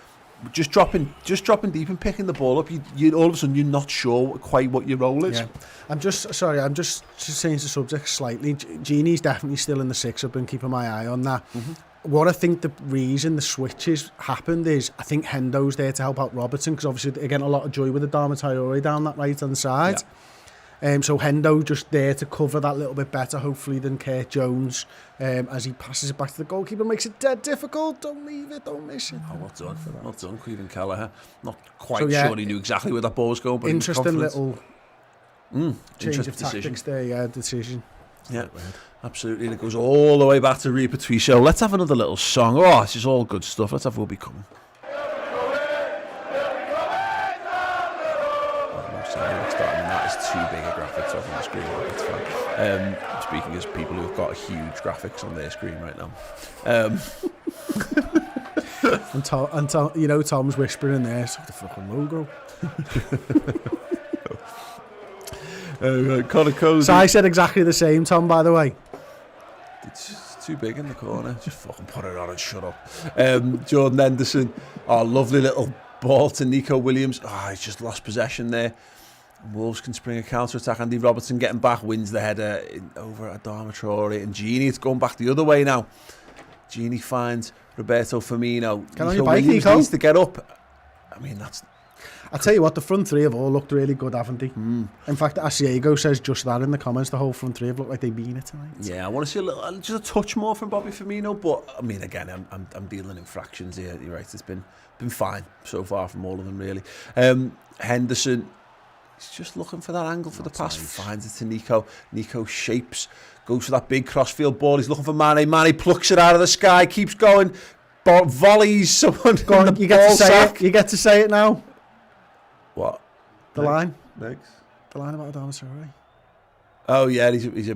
just dropping deep and picking the ball up, you all of a sudden you're not sure quite what your role is. Yeah. I'm just changing the subject slightly. Gini's definitely still in the six. I've been keeping my eye on that. What I think the reason the switches happened is, I think Hendo's there to help out Robertson, because obviously again a lot of joy with the Adama Traore down that right hand side. So Hendo just there to cover that little bit better, hopefully, than Kurt Jones, as he passes it back to the goalkeeper. Makes it dead difficult. Don't leave it, don't miss it. Oh, well done. Well done, Cleveland Kelleher. Not quite sure he knew exactly where that ball was going, but interesting little change of decision. tactics there, decision. Yeah, absolutely. And it goes all the way back to Rui Patricio. Let's have another little song. Oh, this is all good stuff. Let's have Will Be Coming. That is too big a graphics up on the screen. It's fine. Speaking as people who've got huge graphics on their screen right now. And Tom's whispering there, it's like the fucking logo. Conor Cody. So I said exactly the same, Tom, by the way. It's too big in the corner. Just fucking put it on and shut up. Jordan Henderson. Oh, lovely little ball to Nico Williams. He's just lost possession there. Wolves can spring a counter-attack. Andy Robertson getting back, wins the header over Adama Traore. And Gini, it's going back the other way now. Gini finds Roberto Firmino. Nico Williams needs to get up. I mean, I tell you what, the front three have all looked really good, haven't they? In fact, Asiego says just that in the comments. The whole front three have looked like they mean it tonight. Yeah, I want to see just a touch more from Bobby Firmino, but I mean, again, I'm dealing in fractions here. You're right, it's been fine so far from all of them, really. Henderson, he's just looking for that angle for the pass. Nice. Finds it to Nico. Nico shapes, goes for that big crossfield ball. He's looking for Mane. Mane plucks it out of the sky, keeps going, volleys someone. Go on, you get to say it. You get to say it now. What? The line? Next. The line about Adama Traore. Oh yeah, he's a.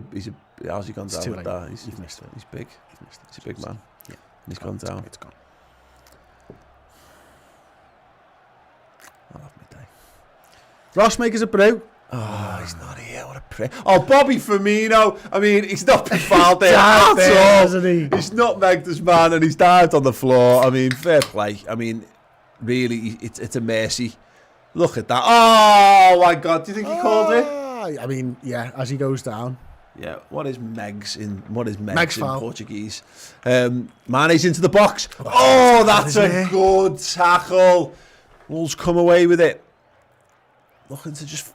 How's he gone down with that? You've missed it. He's big. He's a big man. Yeah. He's gone down. It's gone. I'll have my day. Ross makes a brew. Oh, he's not here. What a prick. Oh, Bobby Firmino. I mean, he's not been fouled there at all. Hasn't he? He's not megged this man, and he's dived on the floor. I mean, fair play. I mean, really, it's a mercy. Look at that. Oh, my God. Do you think he called it? I mean, yeah, as he goes down. Yeah, what is Megs in foul. Portuguese? Mane's into the box. Oh, that's a good tackle. Wolves come away with it. Looking to just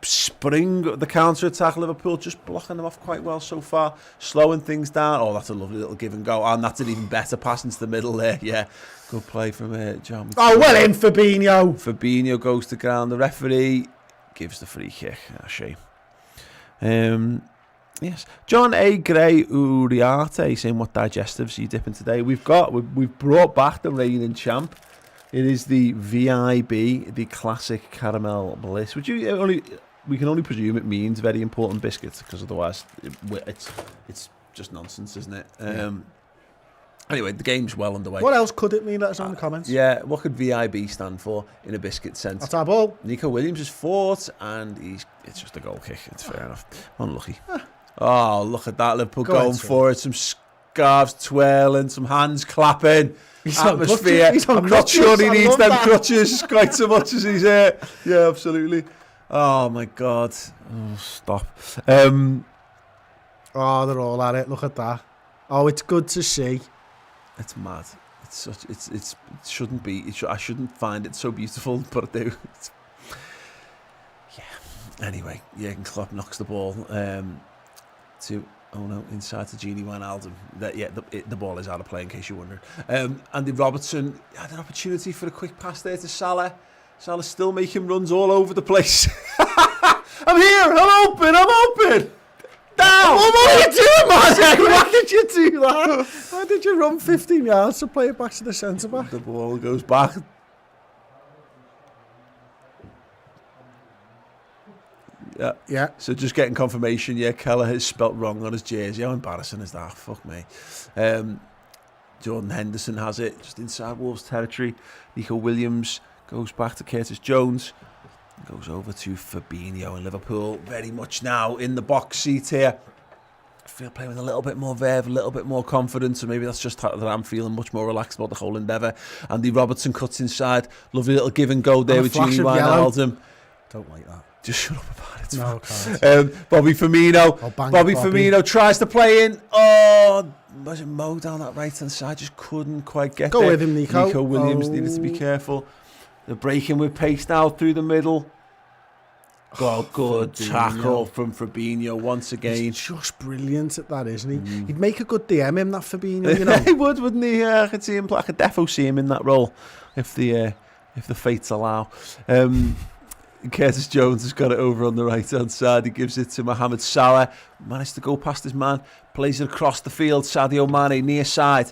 spring the counter-attack. Liverpool just blocking them off quite well so far. Slowing things down. Oh, that's a lovely little give and go. And that's an even better pass into the middle there. Yeah, good play from John. Oh, well in, Fabinho. Fabinho goes to ground. The referee gives the free kick. Shame. Yes, John A. Gray Uriarte saying, what digestives are you dipping today? We've brought back the reigning champ. It is the VIB, the classic caramel bliss. We can only presume it means very important biscuits, because otherwise it's just nonsense, isn't it? Anyway, the game's well underway. What else could it mean? Let us know in the comments. Yeah, what could VIB stand for in a biscuit sense? That's our ball. Nico Williams is fought, and it's just a goal kick. It's fair enough. Unlucky. Oh, look at that. Liverpool going for it. Some scarves twirling, some hands clapping. Atmosphere. I'm not sure he needs them crutches quite so much as he's here. Yeah, absolutely. Oh, my God. Oh, stop. Oh, they're all at it. Look at that. Oh, it's good to see. It's mad. It shouldn't be. I shouldn't find it so beautiful, but I do. Yeah. Anyway, Jurgen Klopp knocks the ball inside to Gini Wijnaldum. The ball is out of play, in case you're wondering. Andy Robertson had an opportunity for a quick pass there to Salah. Salah's still making runs all over the place. I'm here. I'm open. Down. What are you doing, man? Why did you do that? Why did you run 15 yards to play it back to the centre back? The ball goes back. Yeah. So just getting confirmation, Keller has spelt wrong on his jersey. How embarrassing is that? Fuck me. Jordan Henderson has it, just inside Wolves territory. Nico Williams goes back to Curtis Jones. Goes over to Fabinho in Liverpool. Very much now in the box seat here. I feel playing with a little bit more verve, a little bit more confidence, and maybe that's just that I'm feeling much more relaxed about the whole endeavour. Andy Robertson cuts inside. Lovely little give and go there with Gini Wijnaldum. Don't like that. Just shut up about it. No, can't. Bobby Firmino tries to play in. Oh, was it Mo down that right hand side? Just couldn't quite get there. Go with him, Nico. Nico Williams needed to be careful. They're breaking with pace now through the middle. Good tackle from Fabinho once again. He's just brilliant at that, isn't he? He'd make a good DM him, that Fabinho, you know. He would, wouldn't he? I could see him. I could defo see him in that role if the fates allow. Curtis Jones has got it over on the right hand side. He gives it to Mohamed Salah. Managed to go past his man. Plays it across the field. Sadio Mane near side.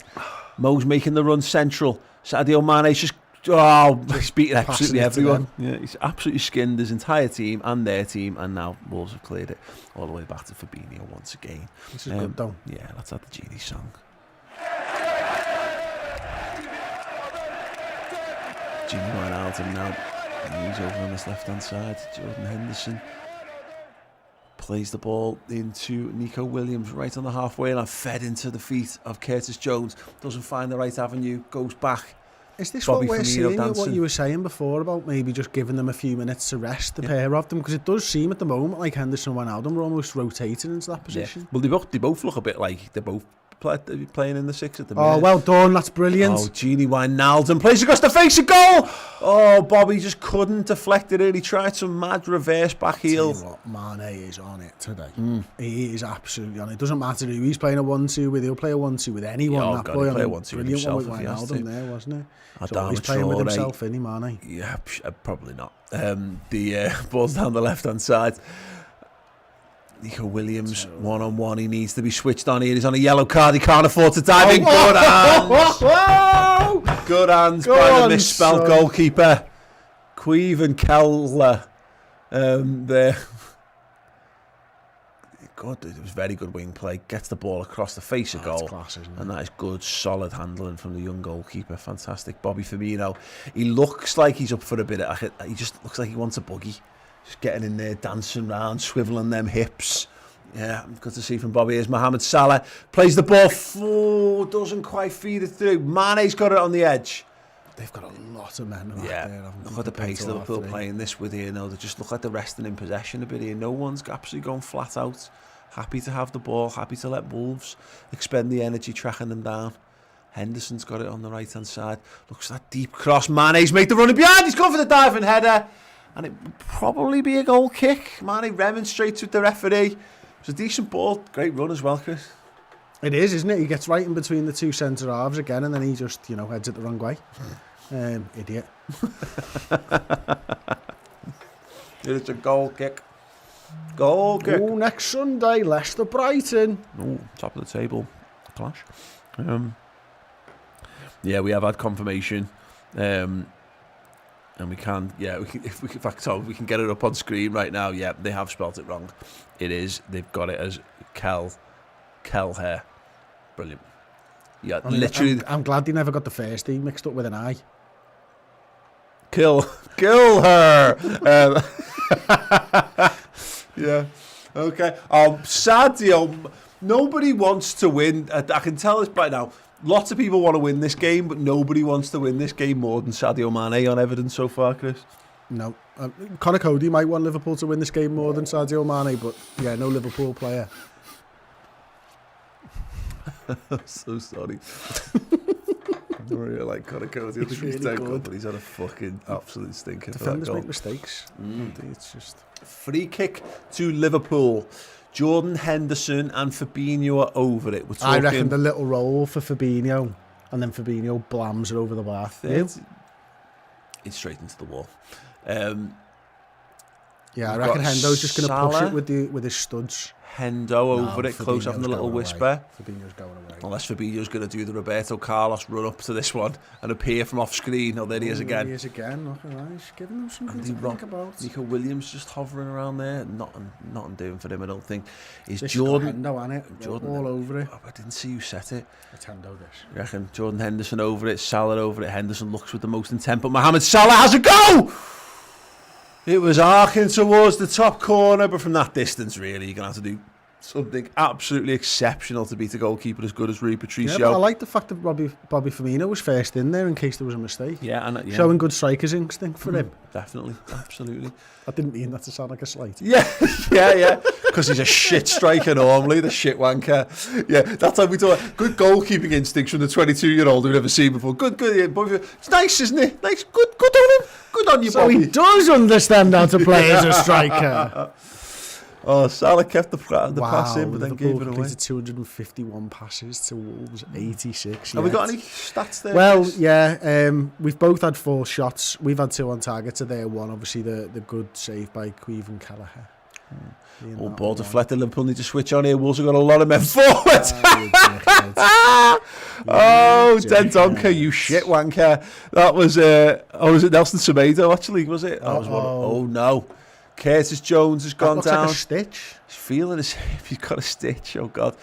Mo's making the run central. Sadio Mane's just he's beating absolutely everyone. Yeah, he's absolutely skinned his entire team and their team, and now Wolves have cleared it all the way back to Fabinho once again. This is good though. Yeah, let's have the Genie song. Gini Wijnaldum now. He's over on his left hand side. Jordan Henderson plays the ball into Nico Williams right on the halfway line, fed into the feet of Curtis Jones. Doesn't find the right avenue, goes back. Is this Bobby what we're Firmino seeing? dancing. What you were saying before about maybe just giving them a few minutes to rest, the pair of them? Because it does seem at the moment like Henderson and Wijnaldum are almost rotating into that position. Well, they both look a bit like they're both playing in the six at the minute. minute. Oh, well done. That's brilliant. Oh, Gini Wijnaldum plays across the face, a goal! Oh, Bobby just couldn't deflect it in. He tried some mad reverse back heel. Tell you what, Mane is on it today. He is absolutely on it. It doesn't matter who he's playing a 1-2 with. He'll play a 1-2 with anyone. Yeah, that God, boy, he'll play a 1-2 with himself with if he has Wijnaldum to. there, wasn't he? So he's playing with himself, isn't he, Mane? Yeah, probably not. The ball's down the left-hand side. Nico Williams, one-on-one. He needs to be switched on here. He's on a yellow card. He can't afford to dive in. Good hands. Good hands by the misspelled goalkeeper. Queven Keller. There. Good. It was very good wing play. Gets the ball across the face of goal. Class, isn't it? And that is good, solid handling from the young goalkeeper. Fantastic. Bobby Firmino. He looks like he's up for a bit. He just looks like he wants a buggy. Just getting in there, dancing around, swiveling them hips. Yeah, good to see from Bobby. Here's Mohamed Salah. Plays the ball. Doesn't quite feed it through. Mane's got it on the edge. They've got a lot of men back there. Look at the pace Liverpool playing this with here. They just look like they're resting in possession a bit here. No one's absolutely gone flat out. Happy to have the ball. Happy to let Wolves expend the energy tracking them down. Henderson's got it on the right-hand side. Looks like that deep cross. Mane's made the running behind. He's gone for the diving header. And it would probably be a goal kick. Mane remonstrates with the referee. It's a decent ball. Great run as well, Chris. It is, isn't it? He gets right in between the two centre halves again, and then he just, heads it the wrong way. Idiot. It's a goal kick. Goal kick. Oh, next Sunday, Leicester Brighton. Oh, top of the table clash. Yeah, we have had confirmation. And we can, if we can get it up on screen right now. Yeah, they have spelt it wrong. It is. They've got it as Kelher. Brilliant. Yeah, literally. I'm glad they never got the first E mixed up with an I. Kill her. Yeah. Okay. Sadio. Nobody wants to win. I can tell this by now. Lots of people want to win this game, but nobody wants to win this game more than Sadio Mane on evidence so far, Chris. No. Conor Cody might want Liverpool to win this game more than Sadio Mane, but yeah, no Liverpool player. I'm so sorry. I really like Conor Cody. I think he's really good, but he's had a fucking absolute stinker. Defenders make mistakes. It's just free kick to Liverpool. Jordan Henderson and Fabinho are over it. I reckon the little roll for Fabinho, and then Fabinho blams it over the bar. It's straight into the wall. Yeah, I reckon Hendo's just going to push it with his studs. Hendo over it, close off in the little whisper. Fabinho's going away. Unless Fabinho's going to do the Roberto Carlos run up to this one and appear from off screen. Oh, there he is again. There he is again. Look at that. He's giving them something to think about. Nico Williams just hovering around there. Nothing doing for him, I don't think. Is this Jordan. Hendo, isn't it? Jordan all over it. Oh, I didn't see who set it. It's Hendo this. You reckon Jordan Henderson over it, Salah over it. Henderson looks with the most intent, but Mohamed Salah has a go! It was arcing towards the top corner, but from that distance, really, you're going to have to do something absolutely exceptional to beat a goalkeeper as good as Rui Patricio. Yeah, but I like the fact that Bobby Firmino was first in there in case there was a mistake. Yeah, and showing good striker's instinct for him. Definitely, absolutely. I didn't mean that to sound like a slight. Yeah, because he's a shit striker normally, the shit wanker. Yeah, that's how we do it. Good goalkeeping instincts from the 22-year-old we've never seen before. Good. It's nice, isn't it? Nice, good on him. Good on you, so Bobby. So he does understand how to play as a striker. Oh, Salah kept the pass in, but then gave it away. Completed 251 passes to Wolves, 86. Have we got any stats there? Well, yeah, we've both had 4 shots. We've had 2 on target to their 1. Obviously, the good save by Queven Callagher. Oh, ball deflected. Liverpool need to switch on here. Wolves have got a lot of men forward. Dendonka, you shit wanker. That was, was it Nelson Semedo, actually, was it? That was one. Oh, no. Curtis Jones has gone down. Like a stitch. He's feeling his hip. He's got a stitch. Oh God,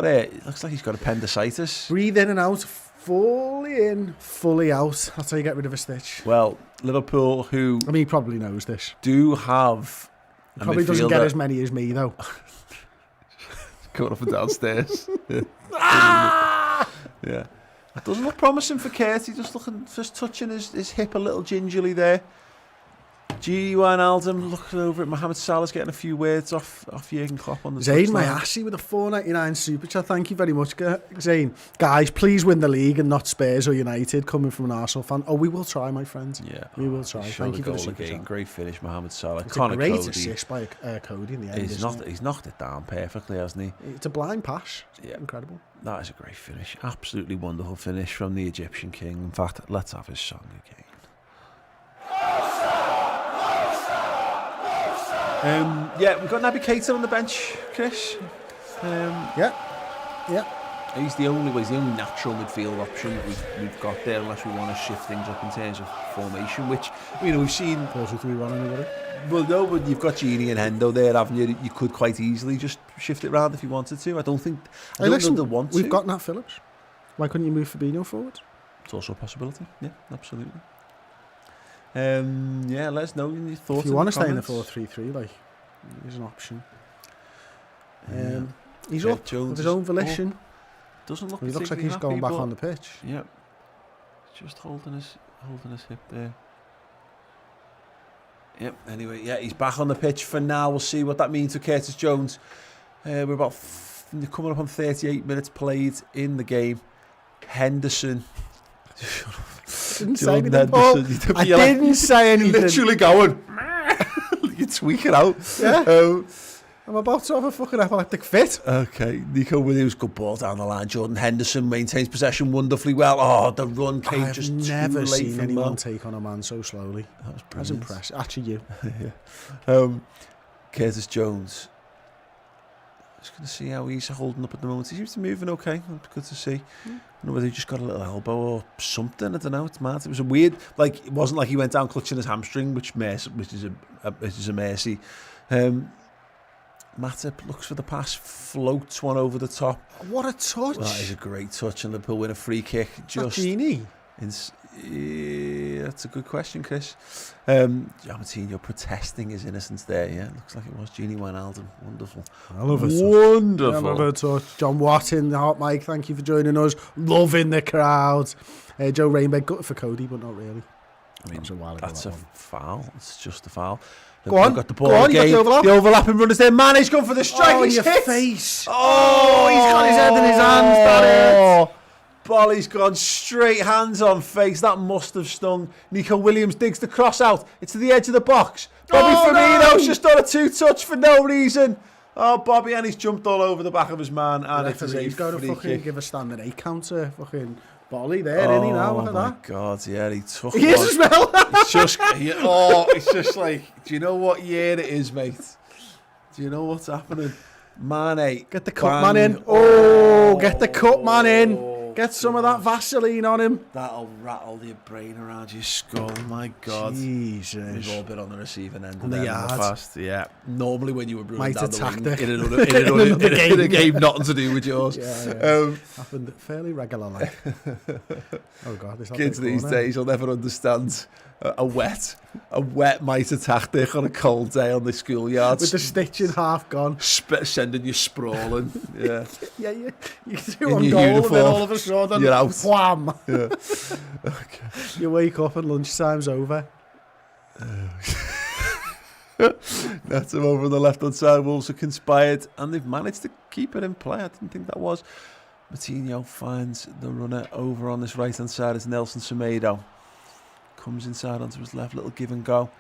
it looks like he's got appendicitis. Breathe in and out, fully in, fully out. That's how you get rid of a stitch. Well, Liverpool, who he probably knows this, do have. He probably doesn't get as many as me though. Going up and downstairs. Yeah. It doesn't look promising for Curtis. Just touching his hip a little gingerly there. Gini Wijnaldum looking over it. Mohamed Salah's getting a few words off Jurgen Klopp on the Zayn touchline. Mayassi with a $4.99 super chat. Thank you very much, Zayn. Guys, please win the league and not Spurs or United. Coming from an Arsenal fan. Oh, we will try, my friend. Yeah, we will try. Thank you for the super chat. Great finish, Mohamed Salah. It's a great assist by Cody in the end. He's knocked it down perfectly, hasn't he? It's a blind pass. Yeah, incredible. That is a great finish. Absolutely wonderful finish from the Egyptian king. In fact, let's have his song again. We've got Naby Keita on the bench, Chris. Yeah. He's the only natural midfield option we've got there, unless we want to shift things up in terms of formation, which we've seen. 4-3-1 anybody? Well, no, but you've got Gini and Hendo there, haven't you? You could quite easily just shift it round if you wanted to. I don't know they want to. We've got Nat Phillips. Why couldn't you move Fabinho forward? It's also a possibility. Yeah, absolutely. Let us know your thoughts. If you want to stay in the 4-3-3, like, there's an option. He's up Jones with his own volition. Doesn't look. He looks like he's going back on the pitch. Yeah, just holding his hip there. Yep. Anyway, he's back on the pitch for now. We'll see what that means for Curtis Jones. We're about coming up on 38 minutes played in the game. Henderson. Didn't say anything, Paul. I didn't say anything. You're literally going. You're tweaking out. Yeah. I'm about to have a fucking epileptic fit. Okay. Nico Williams, good ball down the line. Jordan Henderson maintains possession wonderfully well. Oh, the run came just too late. I've never seen anyone take on a man so slowly. That was brilliant. That's impressive. Actually, you. Yeah. Curtis Jones. Just going to see how he's holding up at the moment. He seems to be moving okay. Good to see. I don't know whether he just got a little elbow or something. I don't know. It's mad. It was a weird. Like, it wasn't like he went down clutching his hamstring, which is a mercy. Matip looks for the pass, floats one over the top. What a touch! Well, that is a great touch, and Liverpool win a free kick. Just Gini. That's a good question, Chris. Martinho protesting his innocence there. Yeah, looks like it was Gini Wijnaldum. Wonderful. I love it. Wonderful. I love a touch. John Watt in the hot mic. Thank you for joining us. Loving the crowd. Joe Rainbed gutted for Cody, but not really. I mean, that's a foul. It's just a foul. Go on. Got the ball again. The overlapping runners there. Mane's gone for the strike. Oh, he's your hit. face. Oh, he's got his head in his hands. That Bolly's gone straight hands on face. That must have stung. Nico Williams digs the cross out. It's to the edge of the box. Bobby Firmino's just done a 2-touch for no reason. Oh, Bobby, and he's jumped all over the back of his man. And he's going to fucking give a standard 8 counter. Fucking Bolly there, isn't he now? Look at that. Oh my God, yeah, he took He is as well. It's just like, do you know what year it is, mate? Do you know what's happening? Mane. Get the cut man in. Oh, get the cut man in. Get some of that Vaseline on him. That'll rattle your brain around your skull. My God. Jesus. We've all been on the receiving end On the yard. in the past. Yeah. Normally when you were running down the wing in another game, nothing to do with yours. Happened fairly regularly. Oh God, this kids these days will never understand a wet might attack dick on a cold day on the schoolyard. With the stitching half gone. Sending you sprawling. Yeah. Yeah, you do on goal uniform, and then all of a sudden, you're out. Wham! Yeah. Okay. You wake up and lunchtime's over. That's him over on the left-hand side. Wolves are conspired and they've managed to keep it in play. I didn't think that was. Moutinho finds the runner over on this right-hand side as Nelson Semedo. Comes inside onto his left, little give and go.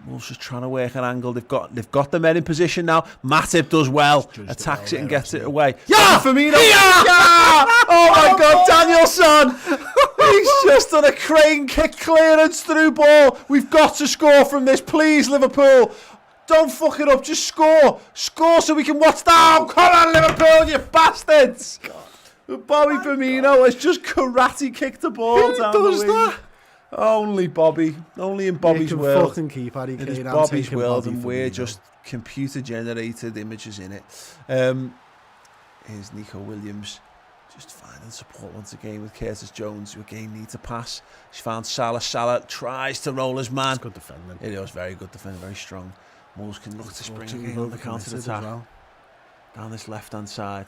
Wolves just trying to work an angle. They've got the men in position now. Matip does well, attacks it and gets it away. Yeah, Firmino. Yeah! Oh my God, Danielson! He's just done a crane kick clearance through ball. We've got to score from this, please, Liverpool. Don't fuck it up. Just score. Score so we can watch that. Come on, Liverpool, you bastards! Bobby Firmino has just karate kicked the ball down the wing. Who does that? Only Bobby. Only in Bobby's world. Fucking keep Harry Kane. It is Bobby's world, and we're just computer-generated images in it. Here's Nico Williams, just finding support once again with Curtis Jones, who again needs a pass. He's found Salah. Salah tries to roll his man. It's good defending. It was very good defending, very strong. Wolves can look to spring again on the counter-attack. Down this left-hand side.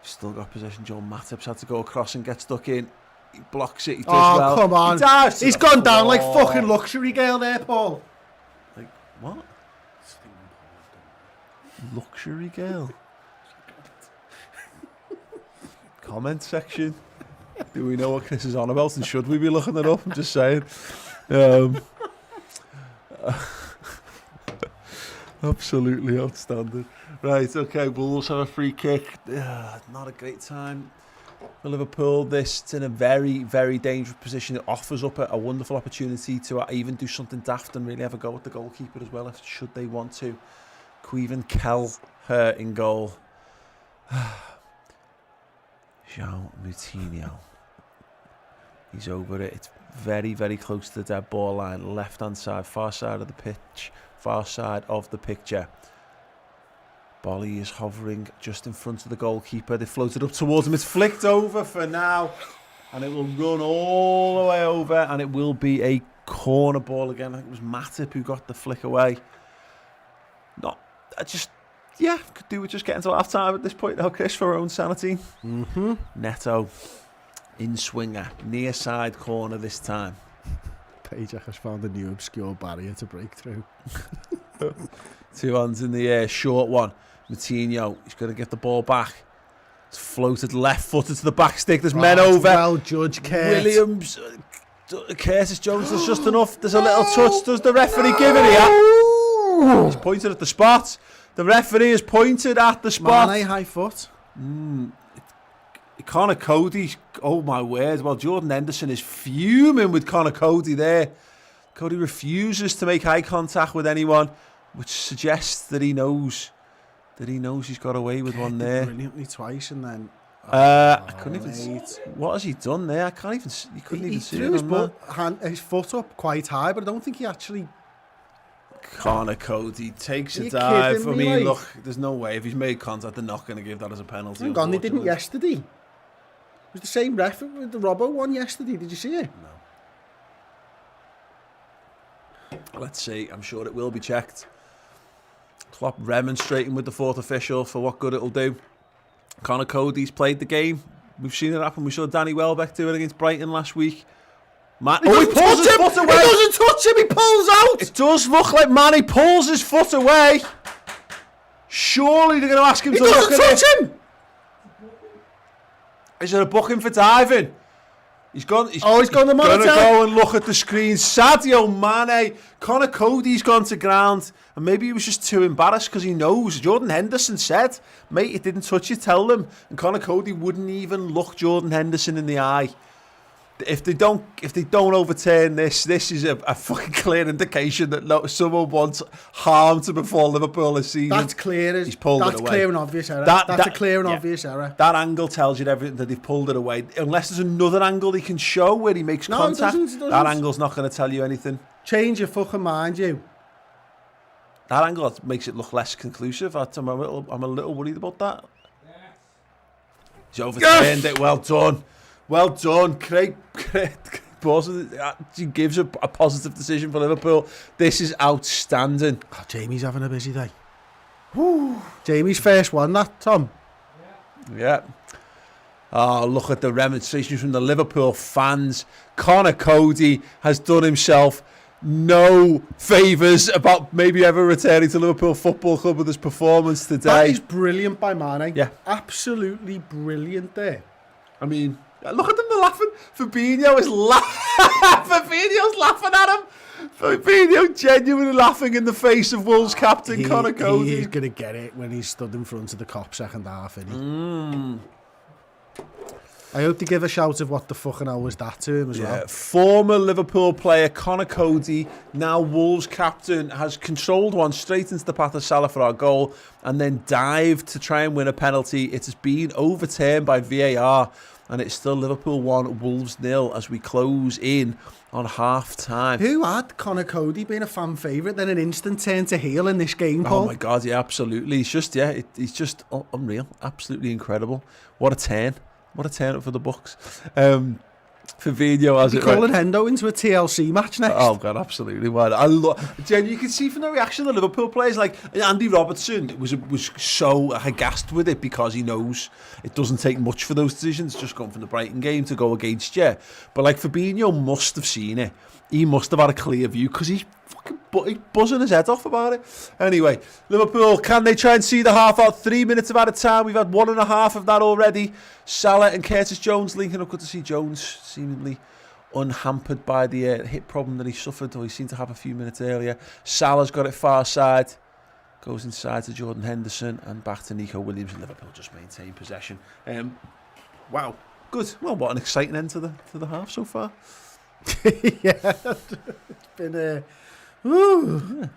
Still got possession. Joe Matip's had to go across and get stuck in. He blocks it. He does well. Come on. He dives. He's gone down like fucking luxury girl there, Paul. Like, what? Luxury girl? Comment section. Do we know what Chris is on about and should we be looking it up? I'm just saying. Absolutely outstanding. Right, okay, Wolves have a free kick. Not a great time for Liverpool. It's in a very, very dangerous position. It offers up a wonderful opportunity to even do something daft and really have a go at the goalkeeper as well, should they want to. Queven Kelleher in goal. João Moutinho. He's over it. It's very, very close to the dead ball line. Left-hand side, far side of the pitch. Far side of the picture. Bolly is hovering just in front of the goalkeeper. They floated up towards him. It's flicked over for now. And it will run all the way over. And it will be a corner ball again. I think it was Matip who got the flick away. Could do with just getting to half time at this point now, Chris, for our own sanity. Neto in swinger. Near side corner this time. Pajak has found a new obscure barrier to break through. 2 hands in the air, short one. Moutinho, he's going to get the ball back. It's floated left-footed to the back stick. There's men over. Well judged, Kurt. Williams, Curtis Jones, there's just enough. There's a little touch. Does the referee give it here? He's pointed at the spot. The referee has pointed at the spot. Mane high foot. Connor Cody, oh my word. Well, Jordan Henderson is fuming with Connor Cody there. Cody refuses to make eye contact with anyone, which suggests that he knows he's got away with one there. Brilliantly twice and then... I couldn't even see. What has he done there? I can't even see. You couldn't even see it. He threw his foot up quite high, but I don't think he actually... Connor Cody takes a dive. I mean, look, there's no way. If he's made contact, they're not going to give that as a penalty. Hang on, they didn't yesterday. It was the same ref with the Robbo one yesterday. Did you see it? No. Let's see. I'm sure it will be checked. Klopp remonstrating with the fourth official for what good it'll do. Connor Cody's played the game. We've seen it happen. We saw Danny Welbeck do it against Brighton last week. He pulls his foot away. He doesn't touch him. He pulls out. It does look like Manny pulls his foot away. Surely they're going to ask him to look at it. He doesn't touch him. Is there a booking for diving? He's gone. He's gone to monitor. Going to go and look at the screen. Sadio Mane. Connor Cody's gone to ground. And maybe he was just too embarrassed because he knows. Jordan Henderson said, mate, it didn't touch you, tell them. And Connor Cody wouldn't even look Jordan Henderson in the eye. if they don't overturn this is a fucking clear indication that someone wants harm to befall Liverpool this season. That's clear. He's pulled it away. That's clear and obvious error. That's a clear and obvious error. That angle tells you everything that they've pulled it away. Unless there's another angle he can show where he makes contact, it doesn't. that angle's not going to tell you anything. Change your fucking mind, you. That angle makes it look less conclusive. I'm a little worried about that. He's overturned it. Well done. Well done. Craig He gives a positive decision for Liverpool. This is outstanding. Oh, Jamie's having a busy day. Woo. Jamie's first one, that, Tom. Yeah. Oh, look at the remonstrations from the Liverpool fans. Connor Cody has done himself no favours about maybe ever returning to Liverpool Football Club with his performance today. That is brilliant by Mane. Yeah. Absolutely brilliant there. I mean, look at them, they're laughing. Fabinho's laughing at him. Fabinho genuinely laughing in the face of Wolves captain Connor Cody. He's going to get it when he's stood in front of the cop second half, isn't he? I hope to give a shout of what the fucking hell was that to him as well. Former Liverpool player Connor Cody, now Wolves captain, has controlled one straight into the path of Salah for our goal and then dived to try and win a penalty. It has been overturned by VAR and it's still Liverpool 1, Wolves 0 as we close in on half-time. Who had Connor Cody being a fan favourite, then an instant turn to heel in this game, Paul? Oh my God, yeah, absolutely. He's just unreal. Absolutely incredible. What a turn. What a turn up for the Bucks. Fabinho has it. Calling Hendo into a TLC match next. Oh God, absolutely. Jen, you can see from the reaction of the Liverpool players, like Andy Robertson was so aghast with it because he knows it doesn't take much for those decisions. Just going from the Brighton game to go against you. But like Fabinho must have seen it. He must have had a clear view because he's buzzing his head off about it. Anyway, Liverpool, can they try and see the half out? 3 minutes of added time. We've had 1.5 of that already. Salah and Curtis Jones linking up. Good to see Jones seemingly unhampered by the hip problem that he suffered, or he seemed to have a few minutes earlier. Salah's got it far side. Goes inside to Jordan Henderson and back to Nico Williams. And Liverpool just maintain possession. Wow, good. Well, what an exciting end to the half so far. Yeah, it's been woo.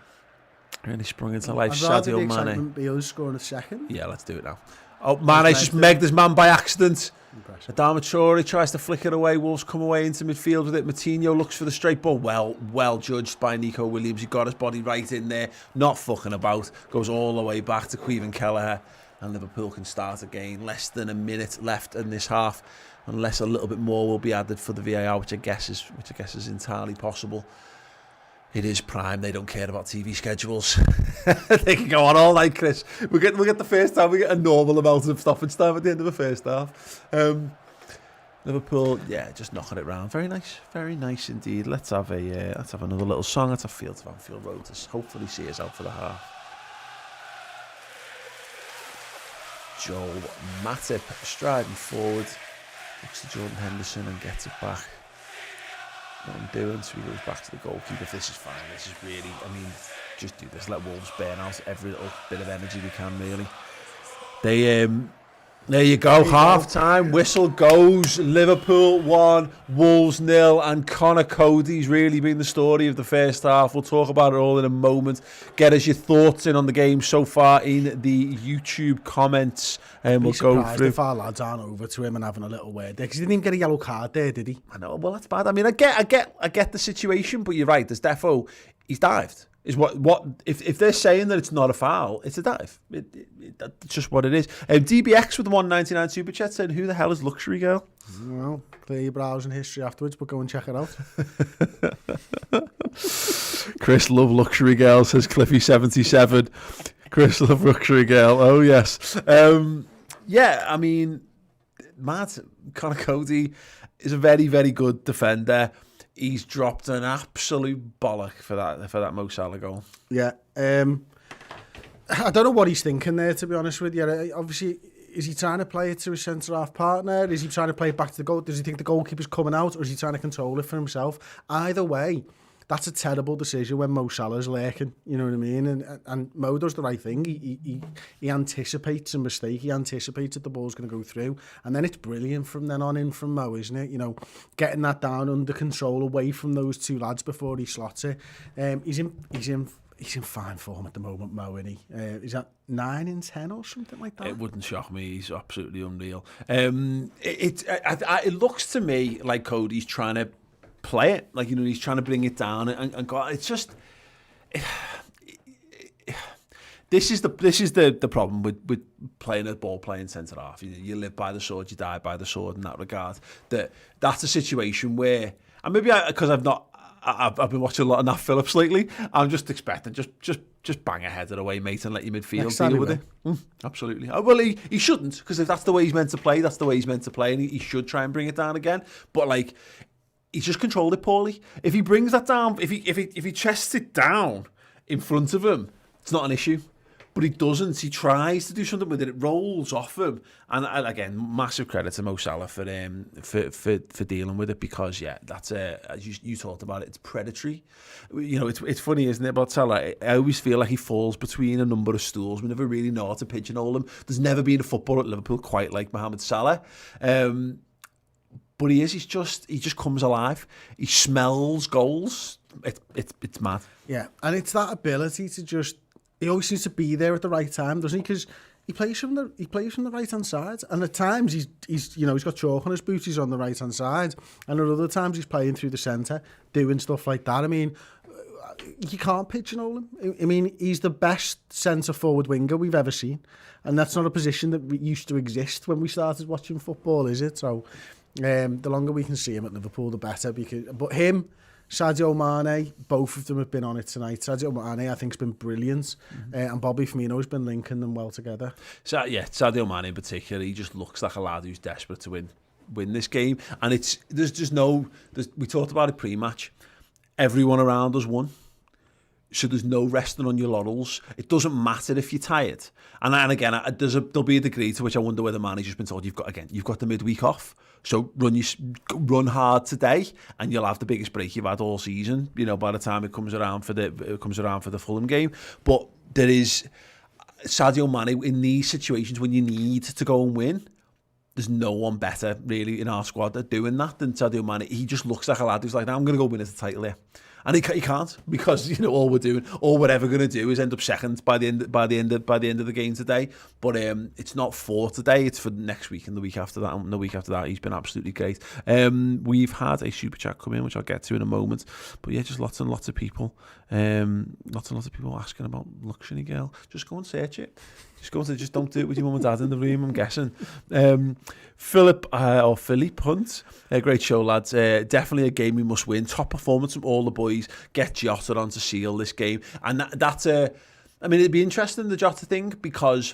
Really sprung into life. I'd rather Sadio the Mane. excitement be us scoring a second. Yeah, let's do it now. Oh, Mane's just megged his man by accident. Impressive. Adama Traore tries to flick it away. Wolves come away into midfield with it. Moutinho looks for the straight ball. Well judged by Nico Williams. He got his body right in there. Not fucking about. Goes all the way back to Queven Kelleher. And Liverpool can start again. Less than a minute left in this half. Unless a little bit more will be added for the VAR, which I guess is entirely possible. It is Prime. They don't care about TV schedules. They can go on all night, Chris. We get the first half. We get a normal amount of stoppage time at the end of the first half. Liverpool, yeah, just knocking it round. Very nice indeed. Let's have another little song. Let's have Fields of Anfield Road to hopefully see us out for the half. Joel Matip striding forward. Looks to Jordan Henderson and gets it back. What I'm doing, so he goes back to the goalkeeper. This is fine. This is really, just do this. Let Wolves burn out every little bit of energy we can, really. There you go. Half time. Whistle goes. Liverpool 1, Wolves 0, and Connor Cody's really been the story of the first half. We'll talk about it all in a moment. Get us your thoughts in on the game so far in the YouTube comments, and we'll go through. If our lads aren't over to him and having a little word there, because he didn't even get a yellow card there, did he? I know. Well, that's bad. I mean, I get the situation, but you're right. There's defo. He's dived. Is what if they're saying that it's not a foul, it's a dive. That's just what it is. DBX with the 199 super chat saying, "Who the hell is Luxury Girl?" Well, clear your browsing history afterwards, but go and check it out. Chris love Luxury Girl, says Cliffy77. Chris love Luxury Girl. Oh yes. Yeah. I mean, mad. Connor Cody is a very, very good defender. He's dropped an absolute bollock for that Mo Salah goal. Yeah. I don't know what he's thinking there, to be honest with you. Obviously, is he trying to play it to his centre-half partner? Is he trying to play it back to the goal? Does he think the goalkeeper's coming out? Or is he trying to control it for himself? Either way, that's a terrible decision when Mo Salah's lurking, you know what I mean? And Mo does the right thing. He anticipates a mistake. He anticipates that the ball's going to go through. And then it's brilliant from then on in from Mo, isn't it? You know, getting that down under control away from those two lads before he slots it. He's in fine form at the moment, Mo, isn't he? Is that 9 in 10 or something like that? It wouldn't shock me. He's absolutely unreal. It looks to me like Cody's trying to play it, like, you know, he's trying to bring it down and go. It's just this is the problem with playing a ball playing centre half. You live by the sword, you die by the sword in that regard. That's a situation where, and maybe because I've been watching a lot of Nat Phillips lately. I'm just expecting just bang a header away, mate, and let your midfield deal with it. Absolutely. Well, he shouldn't, because if that's the way he's meant to play, that's the way he's meant to play, and he should try and bring it down again. But like, he's just controlled it poorly. If he brings that down, if he chests it down in front of him, it's not an issue. But he doesn't. He tries to do something with it. It rolls off him. And again, massive credit to Mo Salah for dealing with it, because that's as you talked about it, it's predatory. You know, it's funny, isn't it, about Salah? I always feel like he falls between a number of stools. We never really know how to pigeonhole him. There's never been a footballer at Liverpool quite like Mohamed Salah. But he just comes alive. He smells goals. It's mad. Yeah, and it's that ability to just. He always seems to be there at the right time, doesn't he? Because he plays from the right hand side, and at times he's got chalk on his boots. He's on the right hand side, and at other times he's playing through the centre, doing stuff like that. I mean, you can't pigeonhole him. I mean, he's the best centre forward winger we've ever seen, and that's not a position that used to exist when we started watching football, is it? So. The longer we can see him at Liverpool, the better. But him, Sadio Mane, both of them have been on it tonight. Sadio Mane, I think, has been brilliant, and Bobby Firmino's been linking them well together. So Sadio Mane in particular, he just looks like a lad who's desperate to win this game. And we talked about it pre-match. Everyone around us won. So there's no resting on your laurels. It doesn't matter if you're tired. And again, there'll be a degree to which I wonder whether Mane's just been told you've got the midweek off. So run hard today, and you'll have the biggest break you've had all season. You know, by the time it comes around for the Fulham game. But there is Sadio Mane in these situations when you need to go and win. There's no one better really in our squad at doing that than Sadio Mane. He just looks like a lad who's like, I'm going to go win us the title here. And he can't, because you know all we're ever going to do is end up second by the end of the game today. But it's not for today; it's for next week and the week after that. And the week after that, he's been absolutely great. We've had a super chat come in, which I'll get to in a moment. But yeah, just lots and lots of people, asking about Luxury Girl. Just go and search it. Just don't do it with your mum and dad in the room, I'm guessing. Philip Hunt, great show, lads. Definitely a game we must win. Top performance from all the boys. Get Jota on to seal this game. And that's I mean, it'd be interesting, the Jota thing, because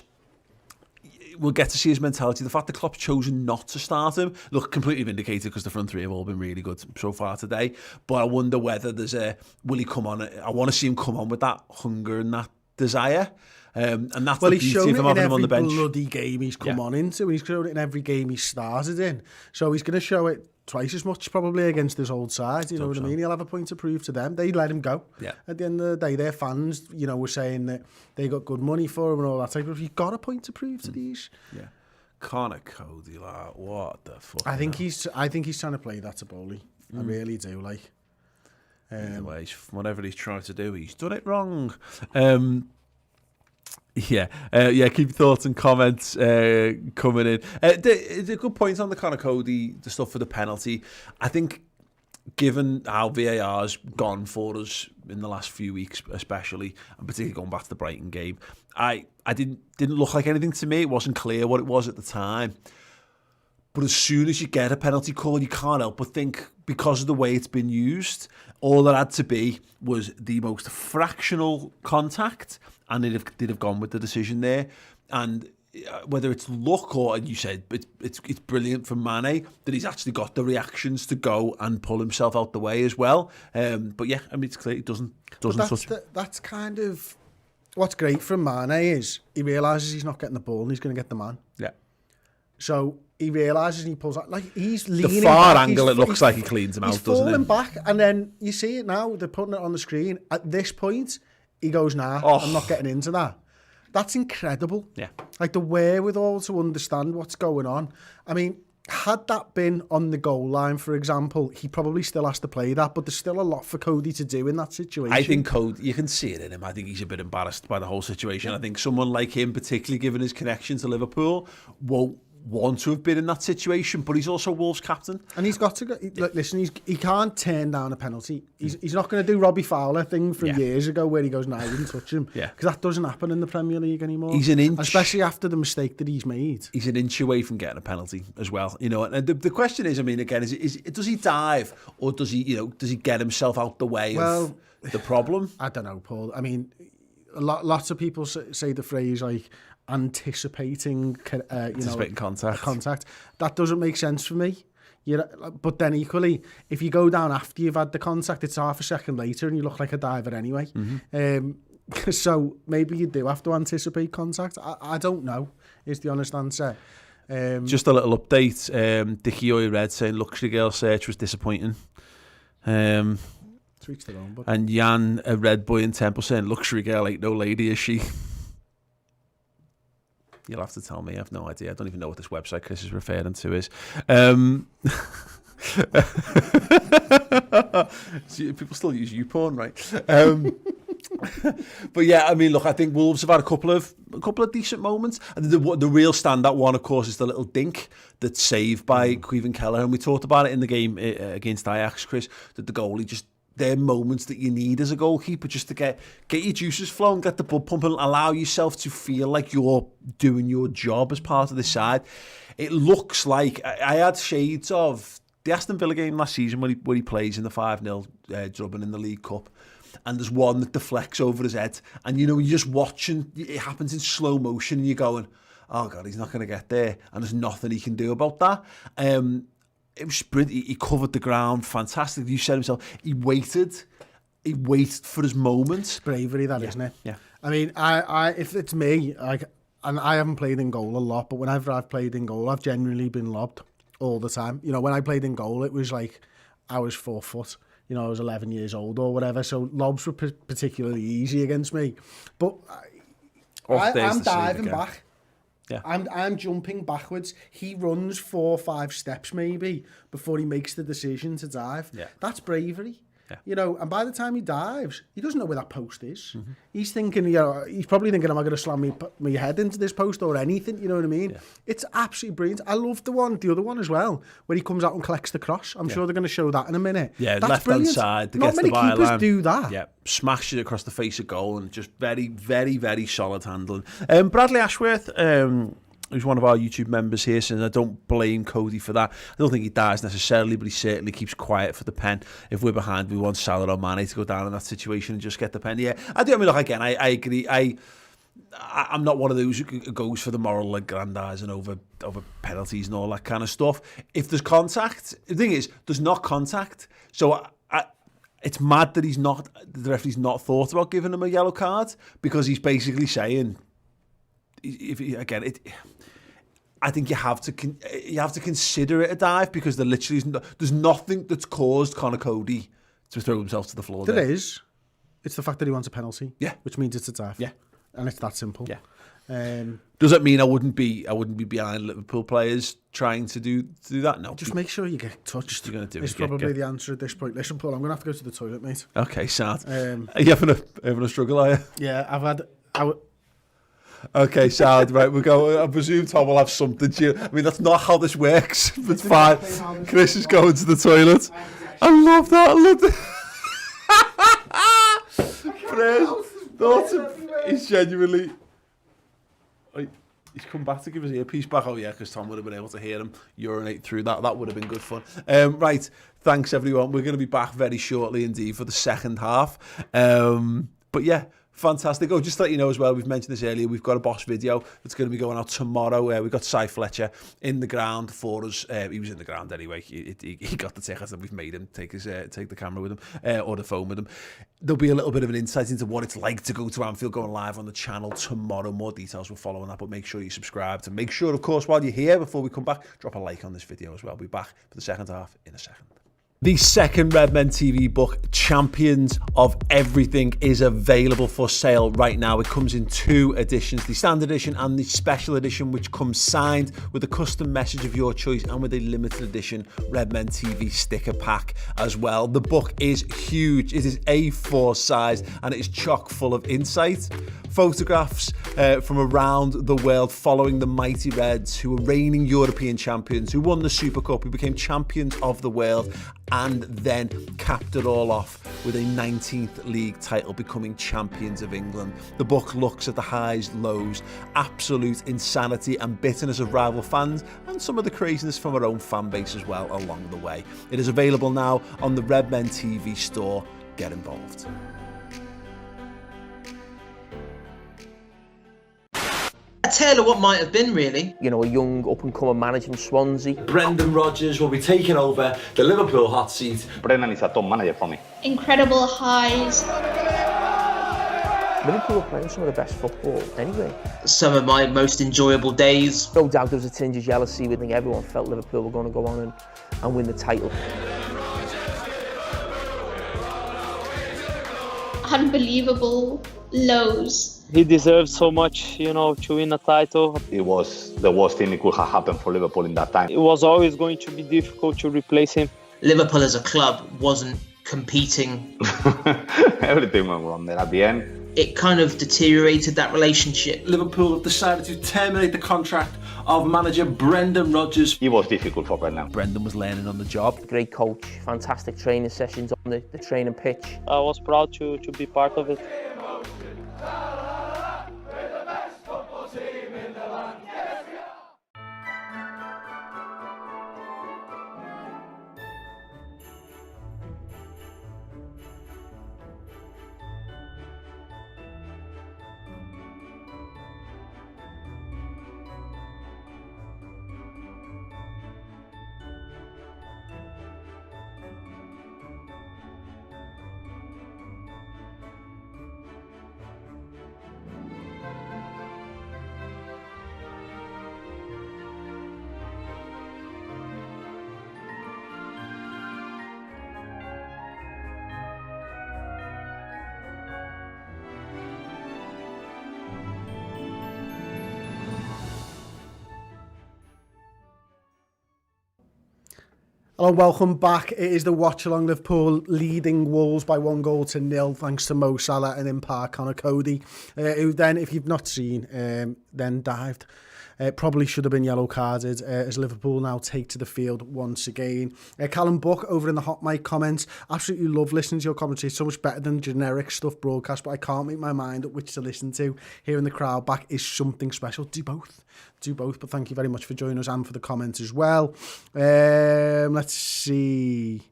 we'll get to see his mentality. The fact that Klopp's chosen not to start him, look, completely vindicated, because the front three have all been really good so far today. But I wonder whether will he come on? I want to see him come on with that hunger and that desire. And that's the beauty of him having him on the bench. He's shown it in every bloody game he's come on into. He's shown it in every game he started in. So he's going to show it twice as much probably against his old side. You know what I mean? He'll have a point to prove to them. They let him go. Yeah. At the end of the day, their fans, were saying that they got good money for him and all that type of stuff. You've got a point to prove to these. Yeah. Connor Cody, like, what the fuck? I think he's trying to play that to Bowley. I really do. Like, anyway, whatever he's trying to do, he's done it wrong. Keep your thoughts and comments coming in. The good points on the Connor Cody, the stuff for the penalty. I think, given how VAR's gone for us in the last few weeks, especially, and particularly going back to the Brighton game, I didn't look like anything to me. It wasn't clear what it was at the time. But as soon as you get a penalty call, you can't help but think, because of the way it's been used, all that had to be was the most fractional contact, and they'd have gone with the decision there. And whether it's luck or, you said, it's brilliant for Mane that he's actually got the reactions to go and pull himself out the way as well. But yeah, I mean, it's clear it doesn't touch. That's kind of what's great from Mane is he realises he's not getting the ball and he's going to get the man. Yeah. So he realises and he pulls out, like, he's leaning The far back. angle, it looks like he cleans him out, doesn't He's it? falling back, and then you see it now, they're putting it on the screen. At this point, he goes, nah, I'm not getting into that. That's incredible. Yeah. Like, the wherewithal to understand what's going on. I mean, had that been on the goal line, for example, he probably still has to play that, but there's still a lot for Cody to do in that situation. I think Cody, you can see it in him. I think he's a bit embarrassed by the whole situation. I think someone like him, particularly given his connection to Liverpool, won't want to have been in that situation, but he's also Wolves captain. And he's got to go, listen, he can't turn down a penalty. He's not going to do Robbie Fowler thing from years ago where he goes, no, I didn't touch him. Because that doesn't happen in the Premier League anymore. He's an inch, especially after the mistake that he's made. He's an inch away from getting a penalty as well. You know, and the question is, I mean, again, is does he dive, or does he, does he get himself out the way of the problem? I don't know, Paul. I mean, lots of people say the phrase like anticipating contact. That doesn't make sense for me. But then equally, if you go down after you've had the contact, it's half a second later and you look like a diver anyway. So maybe you do have to anticipate contact. I don't know, is the honest answer. Just a little update. Dickie Oy Red saying Luxury Girl search was disappointing. Tweets their own, but... And Jan, a Red Boy in Temple, saying Luxury Girl ain't no lady, is she? You'll have to tell me. I have no idea. I don't even know what this website Chris is referring to is. People still use YouPorn, right? But yeah, I mean, look, I think Wolves have had a couple of decent moments. And the real standout one, of course, is the little dink that's saved by Caoimhin Kelleher. And we talked about it in the game against Ajax, Chris, that the goalie just... They're moments that you need as a goalkeeper just to get your juices flowing, get the blood pumping, allow yourself to feel like you're doing your job as part of the side. It looks like I had shades of the Aston Villa game last season where he plays in the 5-0 drubbing in the League Cup, and there's one that deflects over his head, and you're just watching, it happens in slow motion, and you're going, oh God, he's not going to get there, and there's nothing he can do about that. It was sprint. He covered the ground, fantastic. You said himself. He waited for his moment. It's bravery, that isn't it? Yeah. I mean, I if it's me, and I haven't played in goal a lot, but whenever I've played in goal, I've genuinely been lobbed all the time. When I played in goal, it was like I was 4 foot. I was 11 years old or whatever, so lobs were particularly easy against me. But I'm diving back. Yeah. I'm jumping backwards. He runs 4 or 5 steps maybe before he makes the decision to dive. Yeah. That's bravery. Yeah. And by the time he dives, he doesn't know where that post is. He's thinking, he's probably thinking, am I going to slam my head into this post or anything? You know what I mean? Yeah. It's absolutely brilliant. I love the other one as well, where he comes out and collects the cross. I'm sure they're going to show that in a minute. Yeah, that's left-hand side. Not many keepers do that. Yeah, smashed it across the face of goal and just very, very, very solid handling. Bradley Ashworth, who's one of our YouTube members here, saying I don't blame Cody for that. I don't think he dies necessarily, but he certainly keeps quiet for the pen. If we're behind, we want Salah or Mane to go down in that situation and just get the pen. Yeah, I do. I mean, look, again, I agree. I'm not one of those who goes for the moral aggrandizing over penalties and all that kind of stuff. If there's contact, the thing is, there's not contact. So it's mad that the referee's not thought about giving him a yellow card, because he's basically saying, I think you have to consider it a dive, because there's nothing that's caused Conor Cody to throw himself to the floor. There is. It's the fact that he wants a penalty. Yeah, which means it's a dive. Yeah, and it's that simple. Yeah. Does that mean I wouldn't be behind Liverpool players trying to do that? No. Just make sure you get touched. You're going to do it's probably the answer at this point. Listen, Paul, I'm going to have to go to the toilet, mate. Okay, sad. Are you having a struggle, are you? Yeah, I've had. Okay, sad. Right, we'll go. I presume Tom will have something to you. I mean, that's not how this works. But fine. Chris is going to the toilet. I love that. He's genuinely... He's come back to give his earpiece back. Oh, yeah, because Tom would have been able to hear him urinate through that. That would have been good fun. Right, thanks, everyone. We're going to be back very shortly indeed for the second half. But yeah, Fantastic. Oh, just to let you know as well, we've mentioned this earlier, we've got a boss video that's going to be going out tomorrow. We've got Cy Fletcher in the ground for us. He was in the ground anyway. He got the tickets and we've made him take the camera with him or the phone with him. There'll be a little bit of an insight into what it's like to go to Anfield, going live on the channel tomorrow. More details will follow on that, but make sure you subscribe. And make sure, of course, while you're here, before we come back, drop a like on this video as well. We'll be back for the second half in a second. The second Redmen TV book, Champions of Everything, is available for sale right now. It comes in 2 editions, the standard edition and the special edition, which comes signed with a custom message of your choice and with a limited edition Redmen TV sticker pack as well. The book is huge. It is A4 size and it is chock full of insight, photographs from around the world following the mighty Reds, who were reigning European champions, who won the Super Cup, who became champions of the world, and then capped it all off with a 19th league title, becoming champions of England. The book looks at the highs, lows, absolute insanity and bitterness of rival fans, and some of the craziness from our own fan base as well along the way. It is available now on the Redmen TV store. Get involved. A tale of what might have been, really. You know, a young up-and-coming manager from Swansea. Brendan Rodgers will be taking over the Liverpool hot seat. Brendan is a top manager for me. Incredible highs. Liverpool are playing some of the best football anyway. Some of my most enjoyable days. No doubt there was a tinge of jealousy. I think everyone felt Liverpool were going to go on and win the title. Unbelievable lows. He deserves so much, you know, to win a title. It was the worst thing that could have happened for Liverpool in that time. It was always going to be difficult to replace him. Liverpool as a club wasn't competing. Everything went wrong there at the end. It kind of deteriorated that relationship. Liverpool have decided to terminate the contract of manager Brendan Rodgers. It was difficult for Brendan. Brendan was learning on the job. Great coach, fantastic training sessions on the training pitch. I was proud to be part of it. Hello, welcome back. It is the Watch Along. Liverpool leading Wolves by 1-0 thanks to Mo Salah and in part Connor Cody, who then, if you've not seen, then dived. Probably should have been yellow carded as Liverpool now take to the field once again. Callum Buck over in the hot mic comments. Absolutely love listening to your commentary. It's so much better than generic stuff broadcast, but I can't make my mind up which to listen to. Hearing the crowd back is something special. Do both. But thank you very much for joining us and for the comments as well. Let's see.